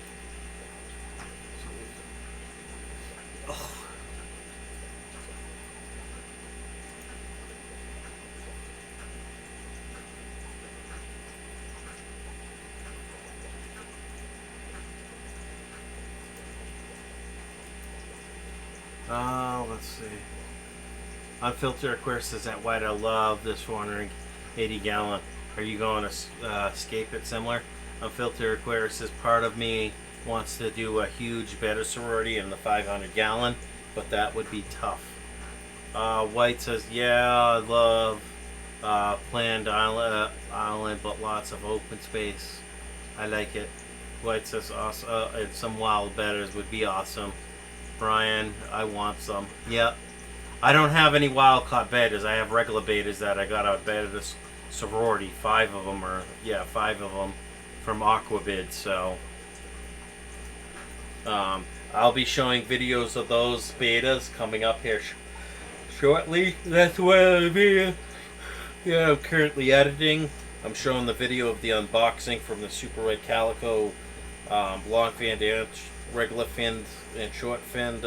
Oh. Let's see. Unfiltered Aquarius says that white. I love this 480 gallon. Are you going to escape it similar? Unfiltered Aquarius says part of me wants to do a huge beta sorority in the 500 gallon, but that would be tough. White says, yeah, I love planned island, but lots of open space. I like it. White says, awesome, and some wild betas would be awesome. Brian, I want some. Yep. I don't have any wild caught betas. I have regular betas that I got out of beta sorority. 5 of them, from Aquabid. So I'll be showing videos of those betas coming up here shortly. That's what I'll be. Yeah, I'm currently editing. I'm showing the video of the unboxing from the Super Red Calico long finned and regular finned and short finned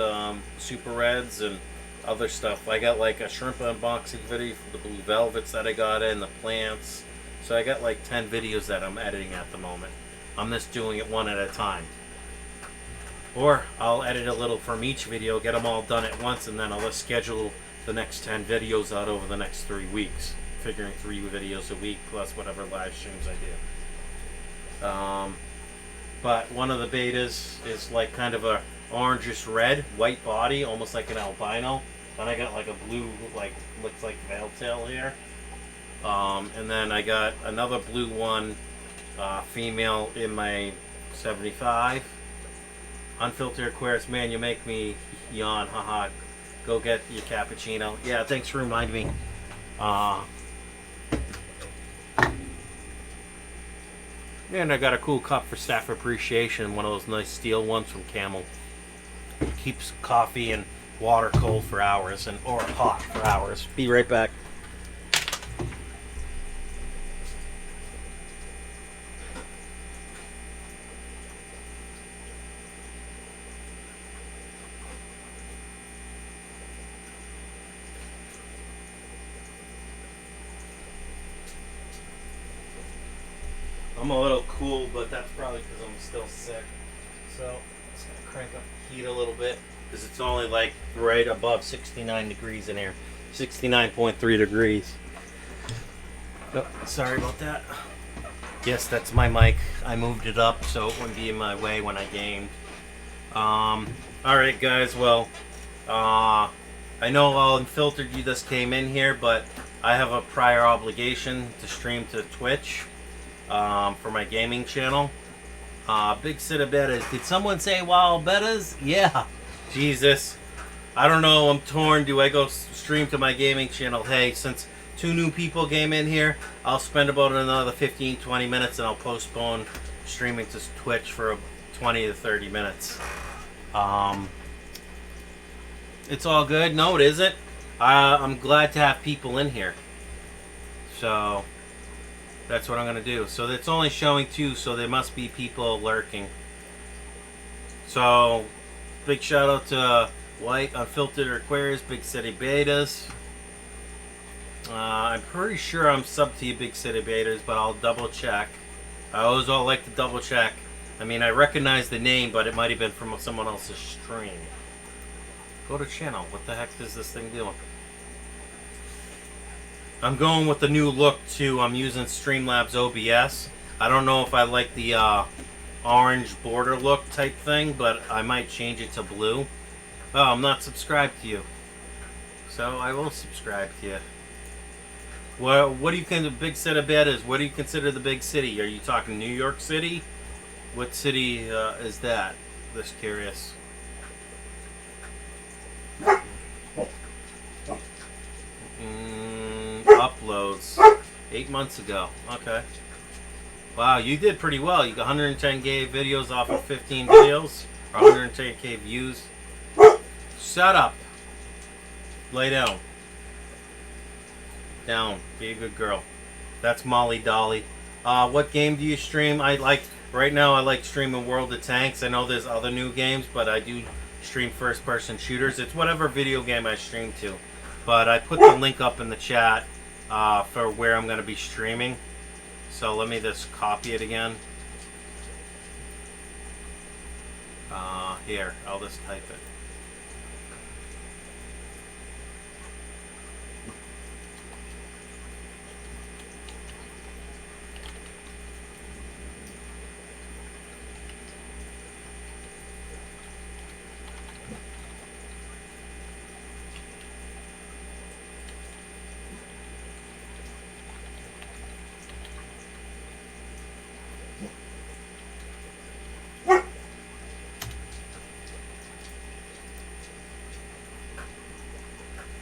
Super Reds and other stuff. I got like a shrimp unboxing video for the blue velvets that I got in, the plants. So I got like 10 videos that I'm editing at the moment. I'm just doing it one at a time. Or I'll edit a little from each video, get them all done at once, and then I'll just schedule the next 10 videos out over the next 3 weeks. Figuring 3 videos a week plus whatever live streams I do. But one of the betas is like kind of a orangish red, white body, almost like an albino. And I got like a blue, like looks like veil tail here. And then I got another blue one, female in my 75. Unfiltered Aquarius, man, you make me yawn, haha. Go get your cappuccino. Yeah, thanks for reminding me. And I got a cool cup for staff appreciation, one of those nice steel ones from Camel. Keeps coffee and water cold for hours, or hot for hours. Be right back. I'm a little cool, but that's probably because I'm still sick. So I'm just gonna crank up the heat a little bit because it's only like right above 69 degrees in here. 69.3 degrees. Oh, sorry about that. Yes, that's my mic. I moved it up so it wouldn't be in my way when I gamed. Alright guys, well, I know all Unfiltered you just came in here, but I have a prior obligation to stream to Twitch. For my gaming channel. Big set of betas. Did someone say wild betas? Yeah. Jesus. I don't know. I'm torn. Do I go stream to my gaming channel? Hey, since 2 new people came in here, I'll spend about another 15-20 minutes and I'll postpone streaming to Twitch for 20 to 30 minutes. It's all good. No, it isn't. I'm glad to have people in here. So that's what I'm going to do. So it's only showing 2, so there must be people lurking. So, big shout out to White, Unfiltered Aquarius, Big City Betas. I'm pretty sure I'm sub to you, Big City Betas, but I'll double check. I always like to double check. I mean, I recognize the name, but it might have been from someone else's stream. Go to channel. What the heck is this thing doing? I'm going with the new look too. I'm using Streamlabs OBS. I don't know if I like the orange border look type thing, but I might change it to blue. Oh, I'm not subscribed to you, so I will subscribe to you. What do you consider big set of betas? What do you consider the big city? Are you talking New York City? What city is that? Just curious. Uploads 8 months ago. Okay. Wow, you did pretty well. You got 110K videos off of 15 videos, or 110K views. Shut up. Lay down. Down. Be a good girl. That's Molly Dolly. What game do you stream? Right now I like streaming World of Tanks. I know there's other new games, but I do stream first-person shooters. It's whatever video game I stream to. But I put the link up in the chat for where I'm going to be streaming. So let me just copy it again. Here, I'll just type it.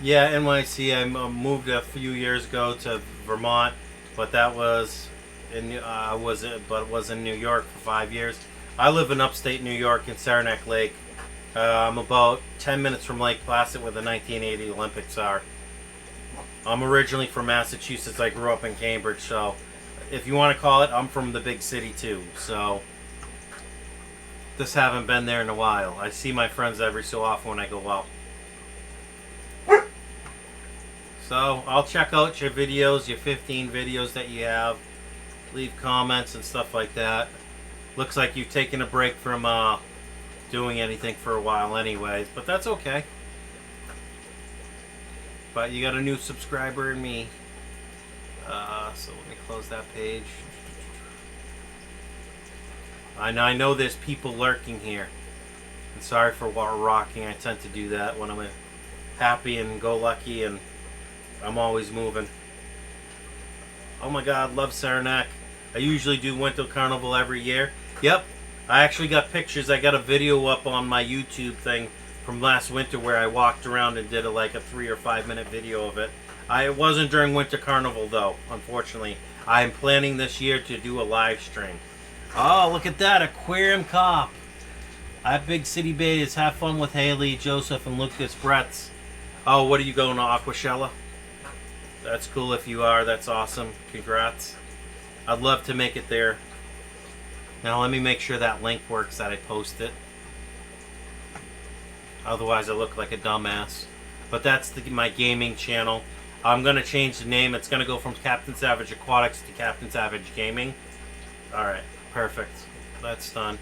Yeah, NYC. I moved a few years ago to Vermont, but that was was in New York for 5 years. I live in upstate New York in Saranac Lake. I'm about 10 minutes from Lake Placid, where the 1980 Olympics are. I'm originally from Massachusetts. I grew up in Cambridge, so if you want to call it, I'm from the big city too. So just haven't been there in a while. I see my friends every so often when I go out. So I'll check out your videos, your 15 videos that you have. Leave comments and stuff like that. Looks like you've taken a break from doing anything for a while anyways, but that's okay. But you got a new subscriber in me. So let me close that page. I know there's people lurking here. And sorry for rocking. I tend to do that when I'm happy and go lucky and I'm always moving. Oh my God, love Saranac. I usually do Winter Carnival every year. Yep, I actually got pictures. I got a video up on my YouTube thing from last winter where I walked around and did like a 3 or 5 minute video of it. It wasn't during Winter Carnival though, unfortunately. I'm planning this year to do a live stream. Oh, look at that, aquariumcoop. At Big City Bays, have fun with Haley, Joseph, and Lucas Bretts. Oh, what are you going to, Aquashella? That's cool if you are. That's awesome. Congrats. I'd love to make it there. Now let me make sure that link works that I post it. Otherwise I look like a dumbass. But that's my gaming channel. I'm going to change the name. It's going to go from Captain Savage Aquatics to Captain Savage Gaming. Alright. Perfect. That's done.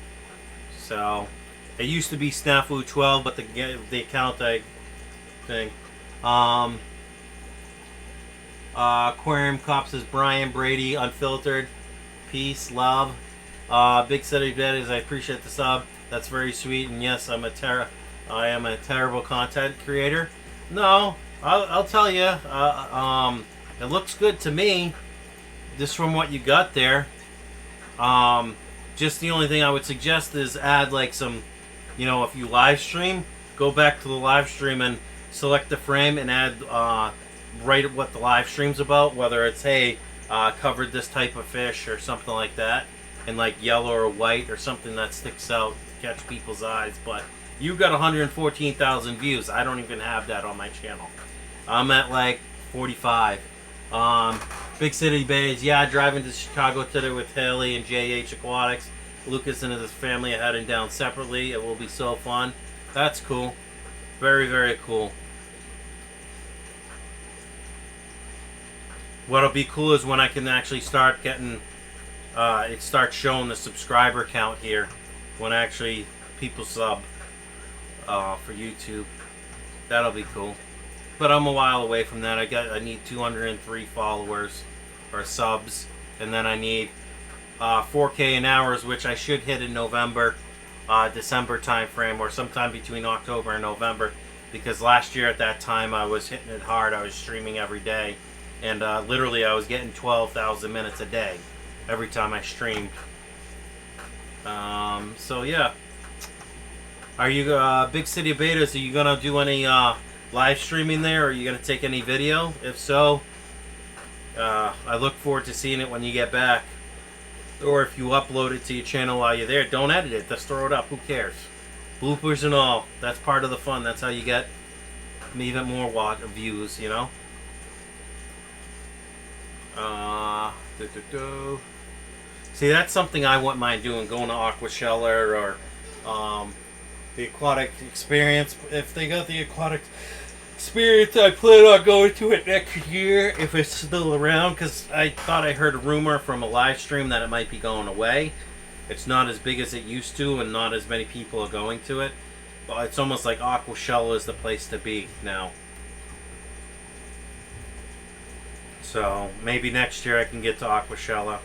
So, it used to be Snafu 12, but the account thing. Aquarium Cops is Brian Brady, unfiltered. Peace, love. Big City Daddies, I appreciate the sub. That's very sweet. And yes, I am a terrible content creator. No, I'll tell you. It looks good to me, just from what you got there. Just the only thing I would suggest is add like some, if you live stream, go back to the live stream and select the frame and add write what the live stream's about, whether it's covered this type of fish or something like that, in like yellow or white or something that sticks out, catch people's eyes. But you got 114,000 views. I don't even have that on my channel. I'm at like 45. Big City Bays, yeah, driving to Chicago today with Haley and JH Aquatics. Lucas and his family are heading down separately. It will be so fun. That's cool. Very, very cool. What'll be cool is when I can actually start getting, it starts showing the subscriber count here. When actually people sub for YouTube. That'll be cool. But I'm a while away from that. I need 203 followers or subs, and then I need 4K in hours, which I should hit in November, December time frame, or sometime between October and November. Because last year at that time I was hitting it hard. I was streaming every day, and literally I was getting 12,000 minutes a day every time I streamed. So yeah. Are you Big City Betas? Are you gonna do any live streaming there? Or are you going to take any video? If so, I look forward to seeing it when you get back. Or if you upload it to your channel while you're there, don't edit it. Just throw it up. Who cares? Bloopers and all. That's part of the fun. That's how you get even more views, See, that's something I wouldn't mind doing, going to Aquashella or the Aquatic Experience. If they got the Aquatic Experience, I plan on going to it next year if it's still around, because I thought I heard a rumor from a live stream that it might be going away. It's not as big as it used to, and not as many people are going to it. But it's almost like Aquashella is the place to be now. So maybe next year I can get to Aquashella.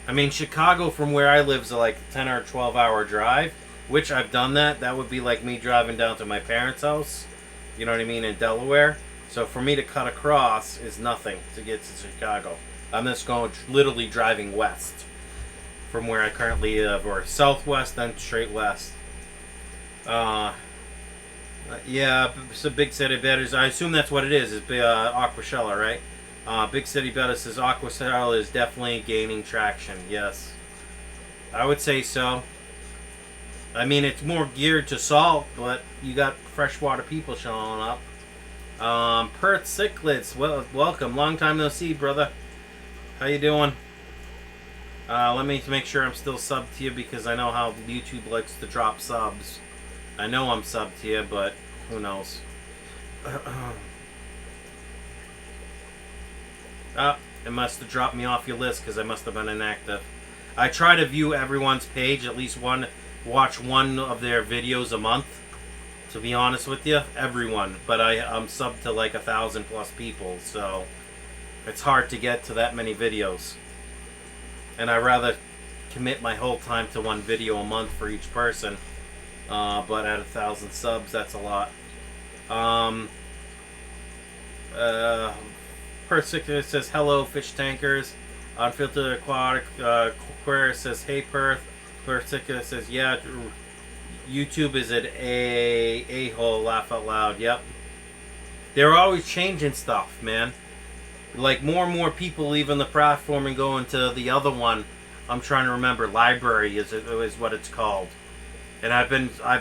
I mean, Chicago from where I live is like a 10 or 12 hour drive, which I've done that. That would be like me driving down to my parents' house, you know what I mean, in Delaware. So for me to cut across is nothing to get to Chicago. I'm just going literally driving west from where I currently live, or southwest, then straight west. Yeah, so Big City Betters. I assume that's what it is. It's Aquashella, right? Big City Betters says Aquashella is definitely gaining traction. Yes, I would say so. I mean, it's more geared to salt, but you got freshwater people showing up. Perth Cichlids, well, welcome. Long time no see, brother. How you doing? Let me make sure I'm still subbed to you, because I know how YouTube likes to drop subs. I know I'm subbed to you, but who knows? It must have dropped me off your list because I must have been inactive. I try to view everyone's page, at least watch one of their videos a month, to be honest with you. Everyone. But I'm subbed to like 1,000+ people, so it's hard to get to that many videos. And I'd rather commit my whole time to one video a month for each person. But at 1,000 subs, that's a lot. Perth says, hello, fish tankers. Unfiltered Aquatic. Aquarius says, hey, Perth. Perth says, yeah, YouTube is an a-hole, laugh out loud. Yep. They're always changing stuff, man. Like, more and more people leaving the platform and going to the other one. I'm trying to remember. Library is what it's called. And I've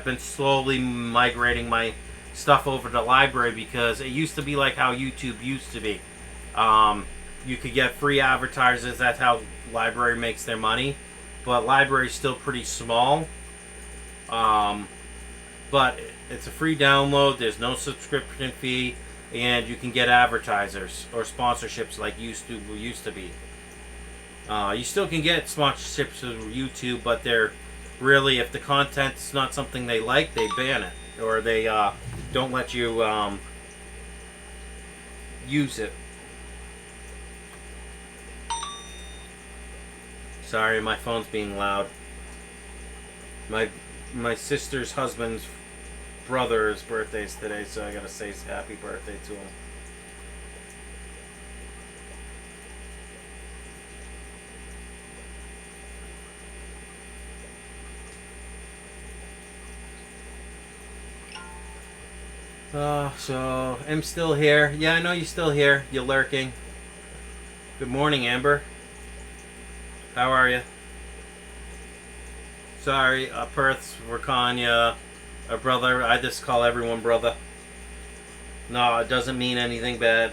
been slowly migrating my stuff over to Library, because it used to be like how YouTube used to be. You could get free advertisers. That's how Library makes their money. But Library's still pretty small. But it's a free download. There's no subscription fee, and you can get advertisers or sponsorships like used to be. You still can get sponsorships through YouTube, but they're really, if the content's not something they like, they ban it, or they don't let you use it. Sorry, my phone's being loud. My sister's husband's brother's birthday is today, so I gotta say happy birthday to him. So I'm still here. Yeah, I know you're still here. You're lurking. Good morning, Amber. How are you? Sorry, Perth, we're calling you a brother. I just call everyone brother. No, it doesn't mean anything bad.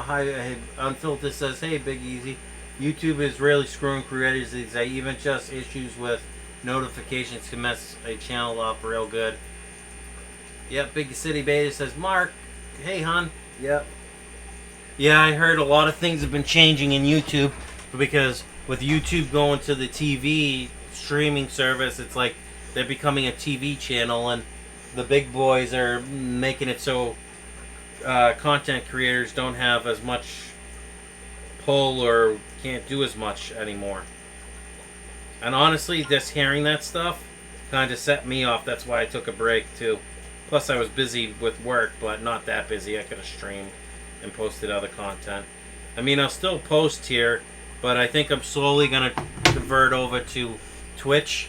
Hi, Unfiltered says, hey, Big Easy. YouTube is really screwing creators these days. Even just issues with notifications can mess a channel up real good. Yep, Big City Beta says, Mark, hey, hon. Yep. Yeah, I heard a lot of things have been changing in YouTube, because with YouTube going to the TV streaming service, it's like they're becoming a TV channel, and the big boys are making it so content creators don't have as much pull or can't do as much anymore. And honestly, just hearing that stuff kind of set me off. That's why I took a break too. Plus, I was busy with work, but not that busy. I could have streamed and posted other content. I mean, I'll still post here, but I think I'm slowly going to convert over to Twitch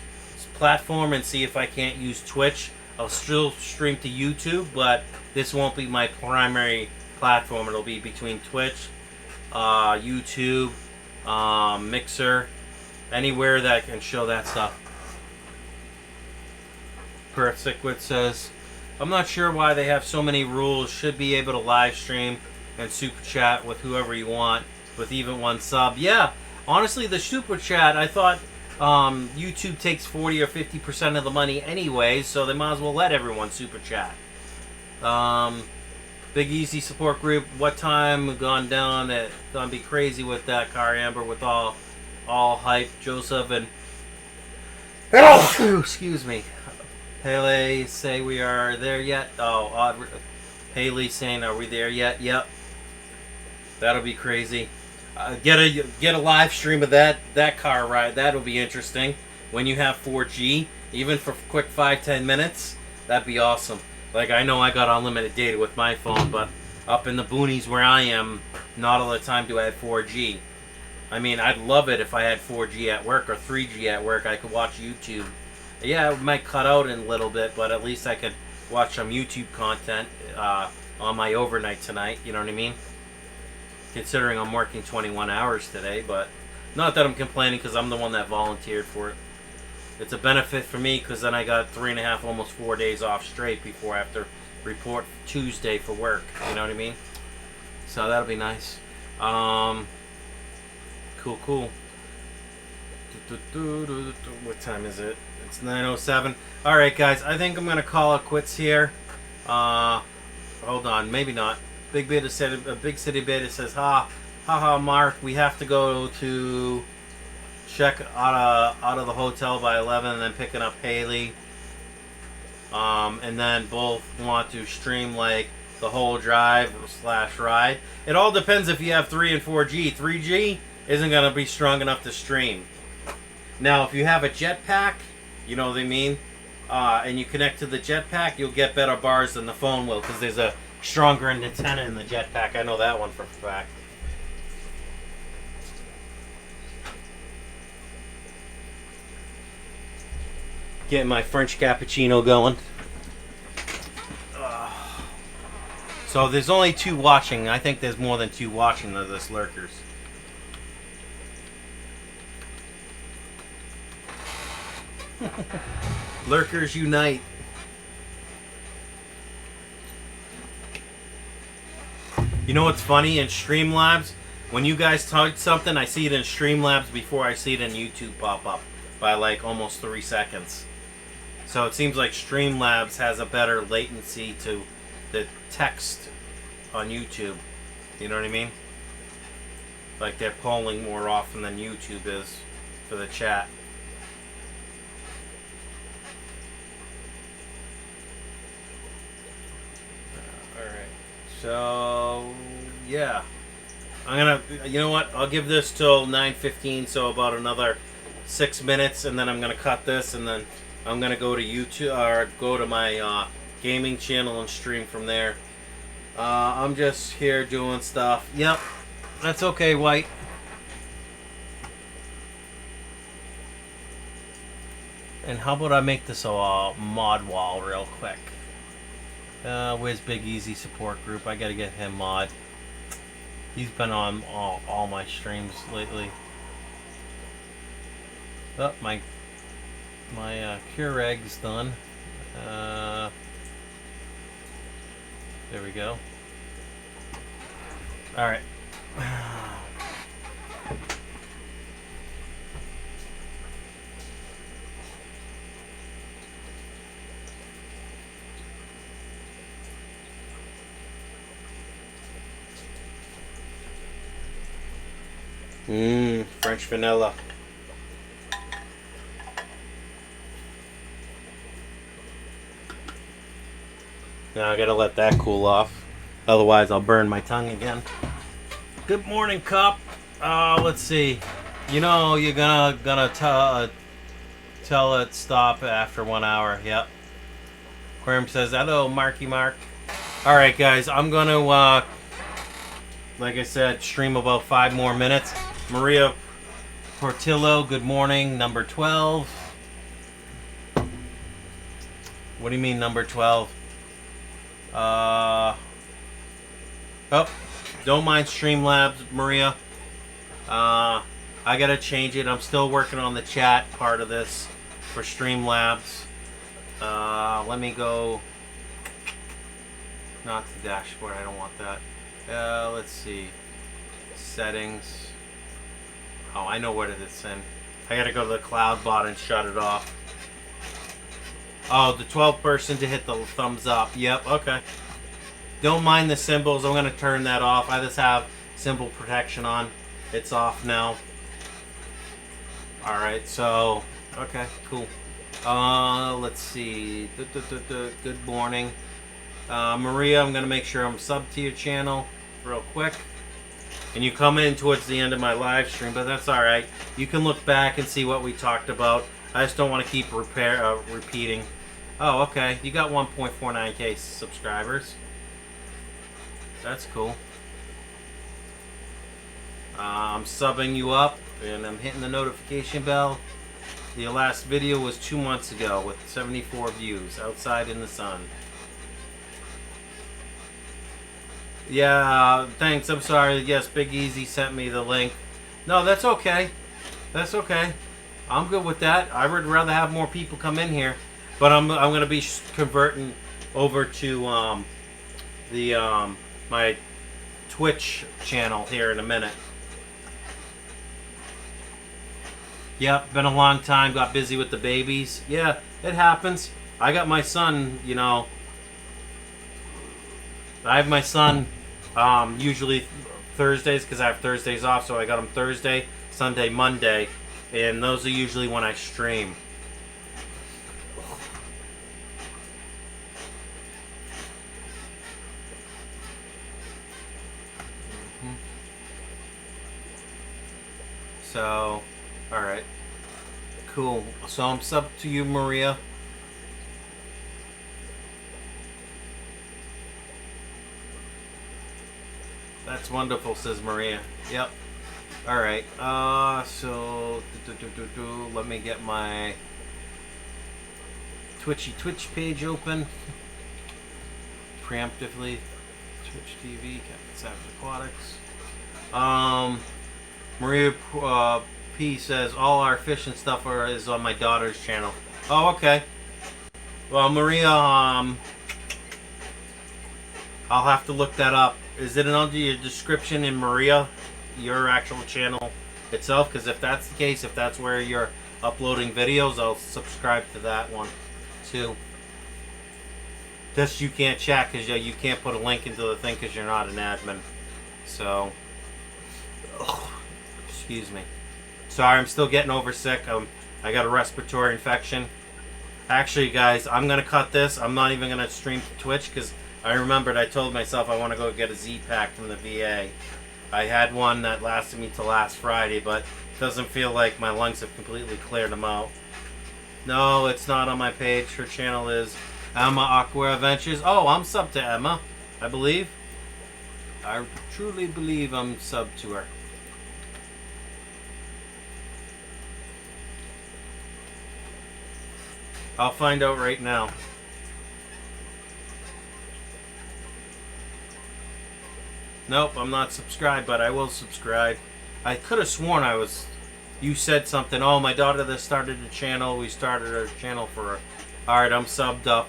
platform and see if I can't use Twitch. I'll still stream to YouTube, but this won't be my primary platform. It'll be between Twitch, YouTube, Mixer, anywhere that I can show that stuff. Perth Siquid says, I'm not sure why they have so many rules. Should be able to live stream and super chat with whoever you want with even one sub. Yeah, honestly, the super chat, I thought YouTube takes 40 or 50% of the money anyway, so they might as well let everyone super chat. Big Easy support group, what time we've gone down? It's gonna be crazy with that car, Amber, with all hype. Joseph and excuse me. Haley say we are there yet. Oh, odd. Haley saying, are we there yet? Yep. That'll be crazy. Get a live stream of that car ride. That'll be interesting. When you have 4G, even for quick 5-10 minutes, that'd be awesome. Like, I know I got unlimited data with my phone, but up in the boonies where I am, not all the time do I have 4G. I mean, I'd love it if I had 4G at work or 3G at work. I could watch YouTube. Yeah, it might cut out in a little bit, but at least I could watch some YouTube content on my overnight tonight. You know what I mean? Considering I'm working 21 hours today, but not that I'm complaining because I'm the one that volunteered for it. It's a benefit for me because then I got 3.5, almost 4 days off straight before I have to report Tuesday for work. You know what I mean? So that'll be nice. Cool. What time is it? It's 9:07. All right, guys. I think I'm gonna call it quits here. Hold on, maybe not. Big City Beta says, ha, Mark. We have to go to check out of the hotel by 11, and then picking up Haley. And then both want to stream like the whole drive / ride. It all depends if you have 3 and 4G. 3G isn't gonna be strong enough to stream. Now, if you have a jetpack, you know what I mean, and you connect to the jetpack, you'll get better bars than the phone will because there's a stronger antenna in the jetpack. I know that one for a fact. Getting my French cappuccino going. So there's only 2 watching. I think there's more than 2 watching of this lurkers. Lurkers unite. You know what's funny? In Streamlabs, when you guys type something, I see it in Streamlabs before I see it in YouTube pop up by like almost 3 seconds. So it seems like Streamlabs has a better latency to the text on YouTube. You know what I mean? Like they're polling more often than YouTube is for the chat. So, yeah. I'm gonna, you know what? I'll give this till 9:15, so about another 6 minutes, and then I'm gonna cut this, and then I'm gonna go to YouTube, or go to my gaming channel and stream from there. I'm just here doing stuff. Yep, that's okay, White. And how about I make this a mod wall real quick? Where's Big Easy support group? I gotta get him mod. He's been on all my streams lately. Oh, my Keurig's done. There we go. All right. French vanilla. Now I gotta let that cool off. Otherwise I'll burn my tongue again. Good morning, Cup. Let's see. You know you're gonna tell it stop after 1 hour. Yep. Aquarium says, hello, Marky Mark. Alright, guys, I'm going to, like I said, stream about 5 more minutes. Maria Portillo, good morning, number 12. What do you mean, number 12? Oh, don't mind Streamlabs, Maria. I gotta change it. I'm still working on the chat part of this for Streamlabs. Let me go. Not the dashboard. I don't want that. Let's see. Settings. Oh, I know what it is in. I gotta go to the cloud bot and shut it off. Oh, the 12th person to hit the thumbs up. Yep, okay. Don't mind the symbols. I'm going to turn that off. I just have symbol protection on. It's off now. Alright, so... Okay, cool. Let's see. Good morning. Maria, I'm going to make sure I'm subbed to your channel real quick. And you come in towards the end of my live stream, but that's alright. You can look back and see what we talked about. I just don't want to keep repeating. Oh, okay. You got 1.49k subscribers. That's cool. I'm subbing you up, and I'm hitting the notification bell. The last video was 2 months ago with 74 views, outside in the sun. Yeah, thanks. I'm sorry. Yes, Big Easy sent me the link. No, that's okay. That's okay. I'm good with that. I would rather have more people come in here, but I'm going to be converting over to my Twitch channel here in a minute. Yep, been a long time. Got busy with the babies. Yeah, it happens. I got my son. You know, I have my son usually Thursdays because I have Thursdays off. So I got him Thursday, Sunday, Monday. And those are usually when I stream. So, alright. Cool. So I'm subbed to you, Maria. That's wonderful, says Maria. Yep. Alright, so let me get my Twitch page open. Preemptively. Twitch TV, Captain Savage Aquatics. Maria P says all our fish and stuff is on my daughter's channel. Oh, okay. Well, Maria, I'll have to look that up. Is it under your description in Maria? Your actual channel itself, because if that's the case, if that's where you're uploading videos, I'll subscribe to that one too. Just you can't chat because you can't put a link into the thing because you're not an admin. So, excuse me. Sorry, I'm still getting over sick. I got a respiratory infection. Actually, guys, I'm gonna cut this. I'm not even gonna stream to Twitch because I remembered I told myself I want to go get a Z pack from the VA. I had one that lasted me till last Friday, but it doesn't feel like my lungs have completely cleared them out. No, it's not on my page. Her channel is Emma Aqua Adventures. Oh, I'm subbed to Emma, I believe. I truly believe I'm subbed to her. I'll find out right now. Nope, I'm not subscribed, but I will subscribe. I could have sworn I was... You said something. Oh, my daughter that started a channel. We started a channel for her. Alright, I'm subbed up.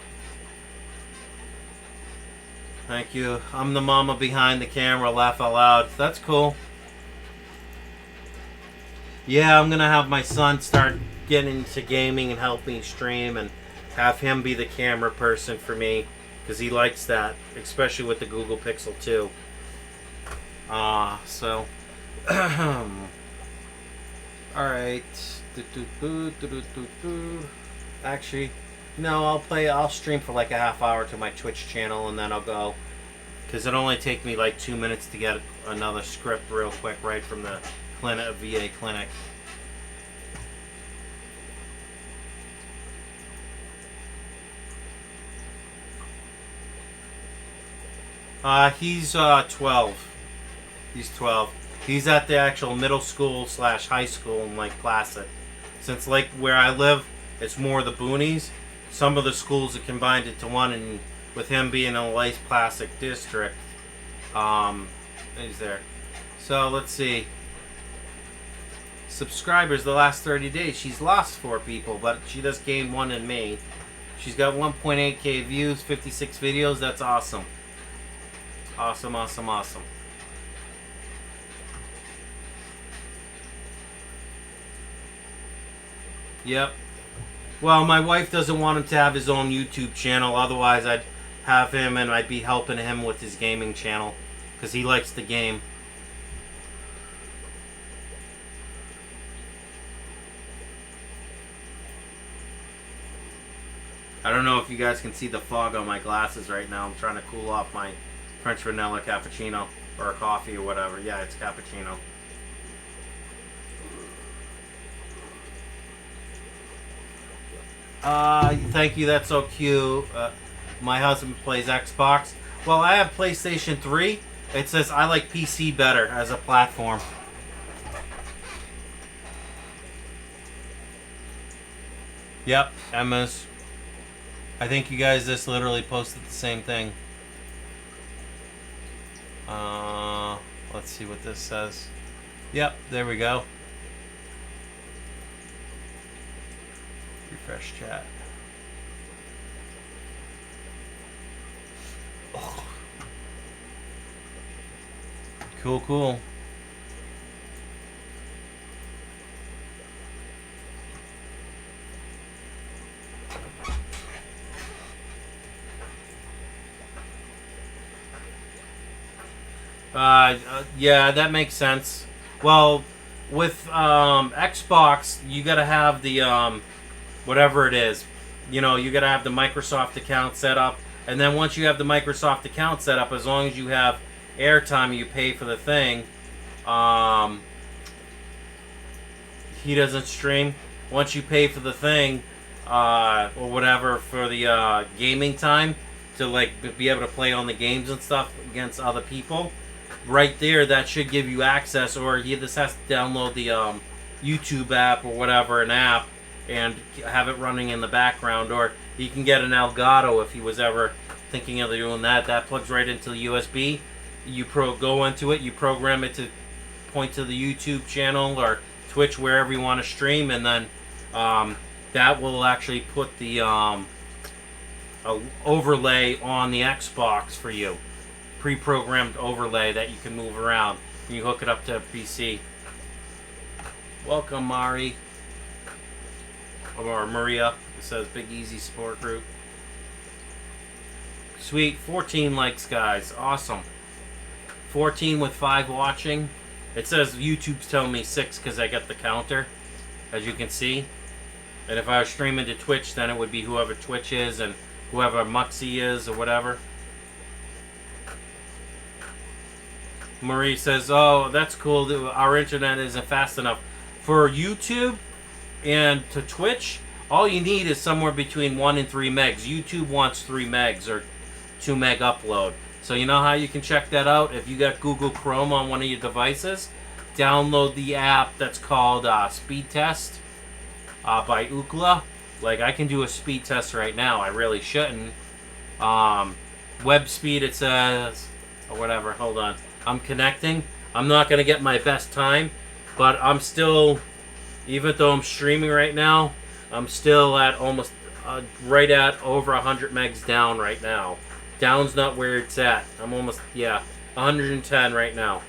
Thank you. I'm the mama behind the camera. Laugh out loud. That's cool. Yeah, I'm going to have my son start getting into gaming and help me stream and have him be the camera person for me because he likes that, especially with the Google Pixel 2. So alright. Actually, no, I'll stream for like a half hour to my Twitch channel and then I'll go. Because it only take me like 2 minutes to get another script real quick right from the clinic, VA clinic. He's 12. He's 12. He's at the actual middle school / high school in Lake Placid. Since Lake where I live, it's more the boonies. Some of the schools have combined it to one, and with him being in a Lake Placid district, he's there. So let's see. Subscribers the last 30 days. She's lost 4 people, but she just gained 1 in me. She's got 1.8k views, 56 videos. That's awesome. Awesome, awesome, awesome. Yep. Well, my wife doesn't want him to have his own YouTube channel. Otherwise, I'd have him and I'd be helping him with his gaming channel. Because he likes the game. I don't know if you guys can see the fog on my glasses right now. I'm trying to cool off my French vanilla cappuccino. Or coffee or whatever. Yeah, it's cappuccino. Thank you, that's so cute. My husband plays Xbox. Well, I have PlayStation 3. It says I like PC better as a platform. Yep, Emma's. I think you guys just literally posted the same thing. Let's see what this says. Yep, there we go. Refresh chat. Oh. Cool, cool. Yeah, that makes sense. Well, with Xbox, you gotta have the whatever it is. You know, you gotta have the Microsoft account set up, and then once you have the Microsoft account set up, as long as you have airtime, you pay for the thing. He doesn't stream. Once you pay for the thing, or whatever for the gaming time to like be able to play on the games and stuff against other people. Right there, that should give you access, or he just has to download the YouTube app or whatever, an app, and have it running in the background. Or he can get an Elgato if he was ever thinking of doing that. That plugs right into the USB. You go into it, you program it to point to the YouTube channel or Twitch, wherever you want to stream, and then that will actually put the overlay on the Xbox for you. Pre-programmed overlay that you can move around. You hook it up to a PC. Welcome, Mari. Or Maria. It says Big Easy Support Group. Sweet. 14 likes, guys. Awesome. 14 with 5 watching. It says YouTube's telling me 6 because I got the counter, as you can see. And if I was streaming to Twitch, then it would be whoever Twitch is and whoever Muxie is or whatever. Marie says, oh, that's cool. Our internet isn't fast enough. For YouTube and to Twitch, all you need is somewhere between 1 and 3 megs. YouTube wants 3 megs or 2 meg upload. So you know how you can check that out? If you got Google Chrome on one of your devices, download the app that's called Speed Test by Ookla. Like, I can do a speed test right now. I really shouldn't. Web speed, it says, or whatever. Hold on. I'm connecting. I'm not going to get my best time, but I'm still, even though I'm streaming right now, I'm still at almost, right at over 100 megs down right now. Down's not where it's at. I'm almost, yeah, 110 right now.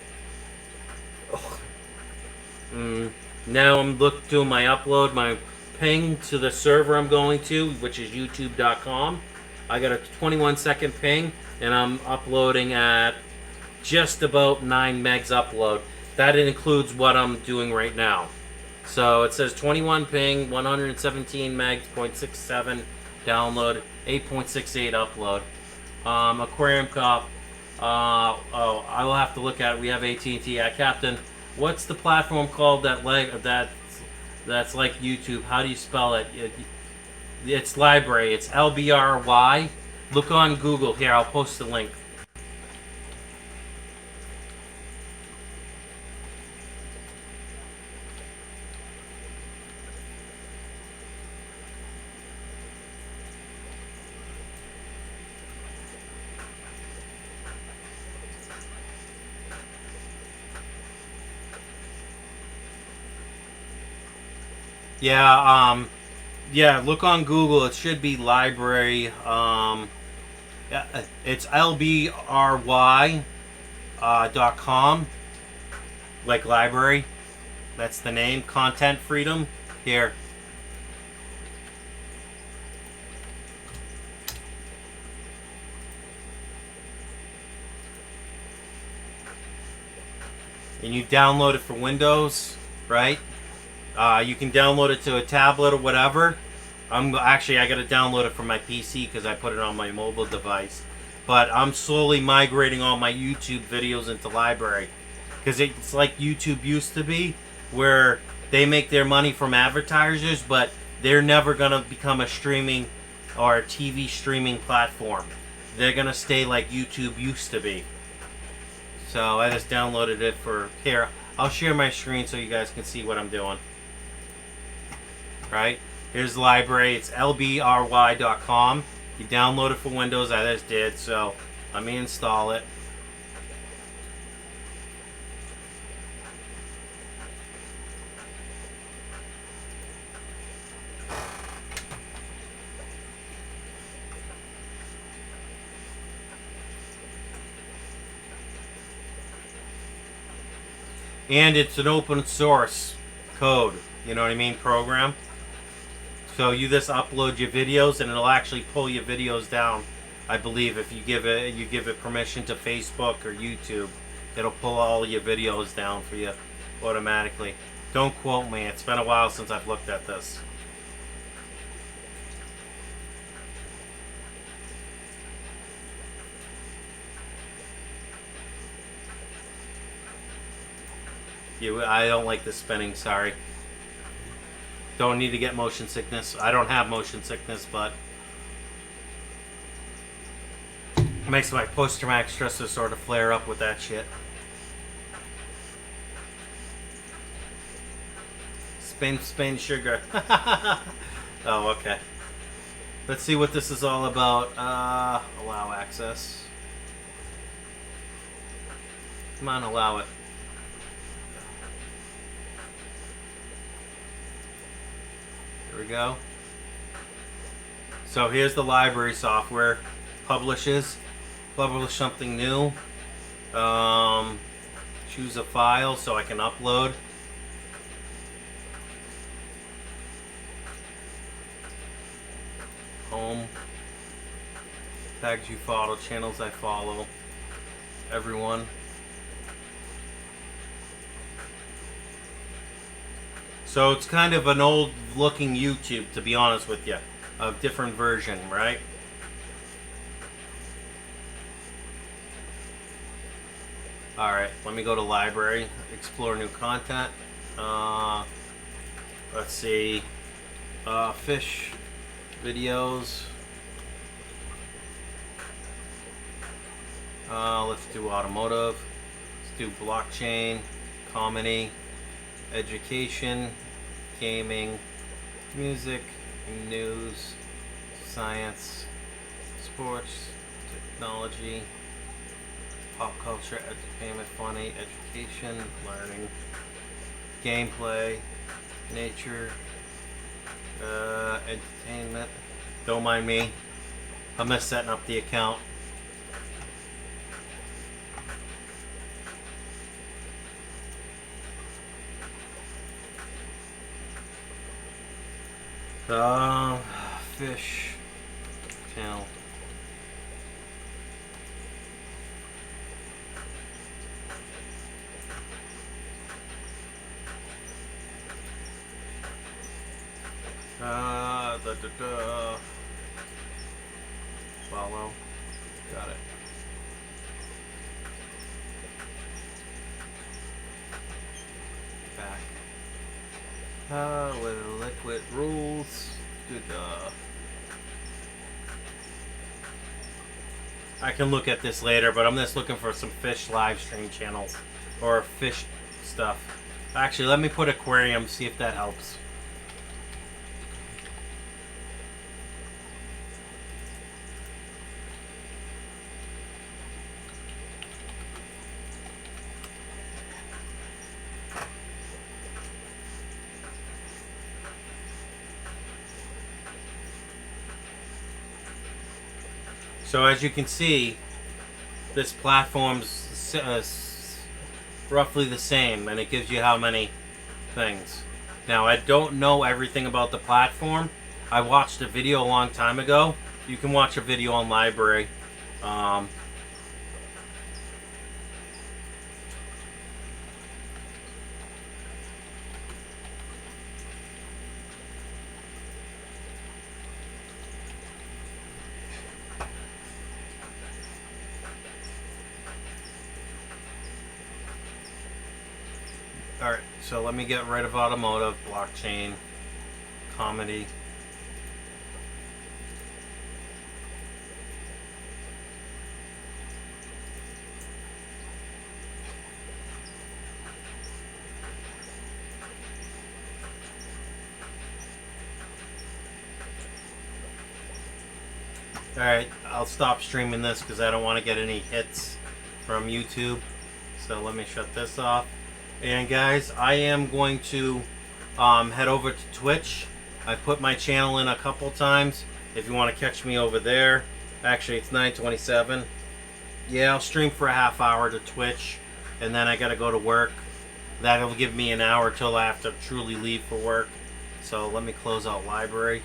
Now I'm doing my upload, my ping to the server I'm going to, which is youtube.com. I got a 21-second ping, and I'm uploading at just about 9 megs upload. That includes what I'm doing right now. So it says 21 ping, 117 megs, 0.67 download, 8.68 upload. aquariumcoop. I will have to look at it. We have AT&T. Captain, what's the platform called that's like YouTube? How do you spell it? It's library. It's LBRY. Look on Google. Here, I'll post the link. Yeah, yeah, look on Google. It should be library. Yeah, it's lbry .com, like library. That's the name. Content freedom. Here. And you download it for Windows, right? You can download it to a tablet or whatever. I got to download it from my PC because I put it on my mobile device. But I'm slowly migrating all my YouTube videos into library because it's like YouTube used to be, where they make their money from advertisers, but they're never gonna become a streaming or a TV streaming platform. They're gonna stay like YouTube used to be. So I just downloaded it for here. I'll share my screen so you guys can see what I'm doing. Right? Here's the library. It's lbry.com. You download it for Windows. I just did. So let me install it. And it's an open source code, you know what I mean, program. So you just upload your videos and it'll actually pull your videos down. I believe if you give it permission to Facebook or YouTube, it'll pull all your videos down for you automatically. Don't quote me, it's been a while since I've looked at this. I don't like the spinning, sorry. Don't need to get motion sickness. I don't have motion sickness, but it makes my post-traumatic stress disorder flare up with that shit. Spin, sugar. Oh, okay. Let's see what this is all about. Allow access. Come on, allow it. There we go. So here's the library software. Publish something new. Choose a file so I can upload. Home. Tags you follow, channels I follow. Everyone. So it's kind of an old looking YouTube, to be honest with you. A different version, right? Alright, let me go to library, explore new content. Let's see. Fish videos. Let's do automotive. Let's do blockchain, comedy, education, gaming, music, news, science, sports, technology, pop culture, entertainment, funny, education, learning, gameplay, nature, entertainment. Don't mind me. I'm just setting up the account. Fish channel. Follow. Got it. Back. With liquid rules. Good. I can look at this later, but I'm just looking for some fish live stream channels or fish stuff. Actually, let me put aquarium, see if that helps. So as you can see, this platform's roughly the same, and it gives you how many things. Now, I don't know everything about the platform. I watched a video a long time ago. You can watch a video on library. Alright, so let me get rid of automotive, blockchain, comedy. Alright, I'll stop streaming this because I don't want to get any hits from YouTube. So let me shut this off. And guys, I am going to head over to Twitch. I put my channel in a couple times. If you want to catch me over there. Actually, it's 9:27. Yeah, I'll stream for a half hour to Twitch. And then I got to go to work. That'll give me an hour till I have to truly leave for work. So let me close out library.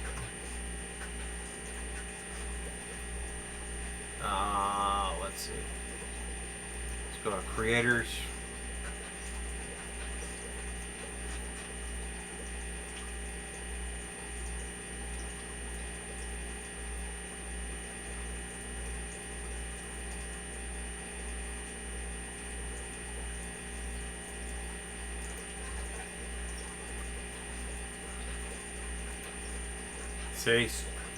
Let's see. Let's go to creators. See,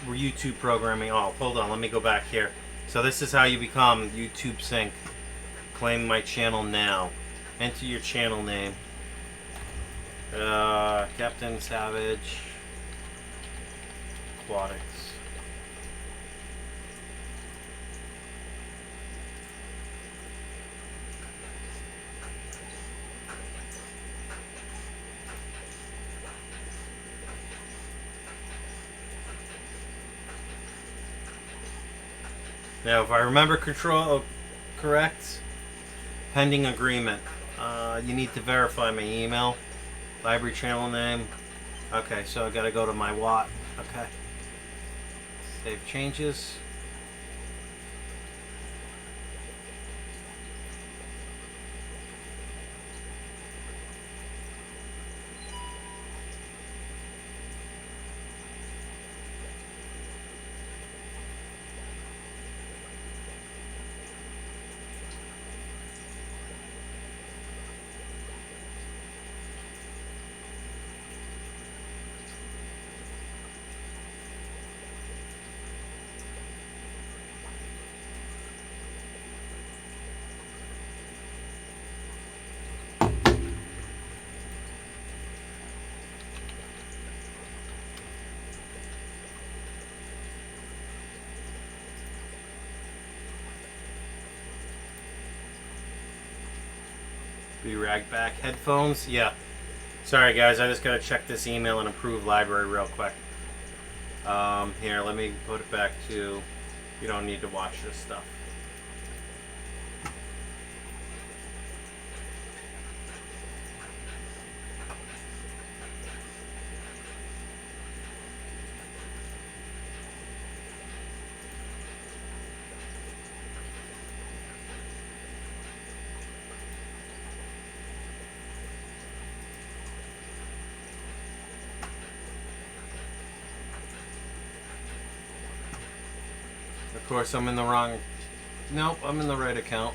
we're YouTube programming. Oh, hold on, let me go back here. So this is how you become YouTube Sync. Claim my channel now. Enter your channel name. Captain Savage Aquatics. Now, if I remember correct, pending agreement. You need to verify my email, library channel name. Okay, so I gotta go to my Watt. Okay. Save changes. Be right back. Headphones? Yeah. Sorry guys, I just gotta check this email and approve library real quick. Here, let me put it back to, you don't need to watch this stuff. Of course, I'm in the wrong. Nope, I'm in the right account.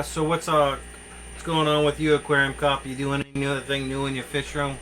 So what's going on with you, Aquarium Cop? You doing anything new in your fish room?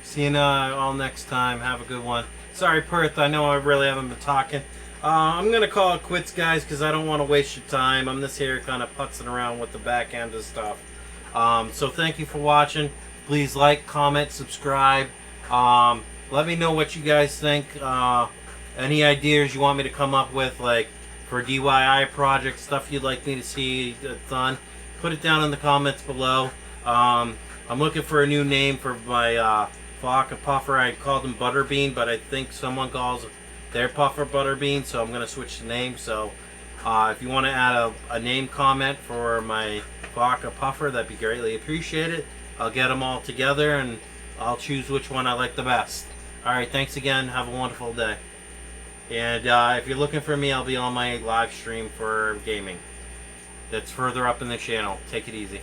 See you all next time. Have a good one. Sorry, Perth. I know I really haven't been talking. I'm going to call it quits, guys, because I don't want to waste your time. I'm this here kind of putzing around with the back end of stuff. So thank you for watching. Please like, comment, subscribe. Let me know what you guys think. Any ideas you want me to come up with, like for DIY projects, stuff you'd like me to see done, put it down in the comments below. I'm looking for a new name for my Flocka puffer. I called him Butterbean, but I think someone calls their puffer Butterbean, so I'm going to switch the name. So if you want to add a name comment for my Flocka puffer, that'd be greatly appreciated. I'll get them all together and I'll choose which one I like the best. Alright, thanks again. Have a wonderful day. And if you're looking for me, I'll be on my live stream for gaming. That's further up in the channel. Take it easy.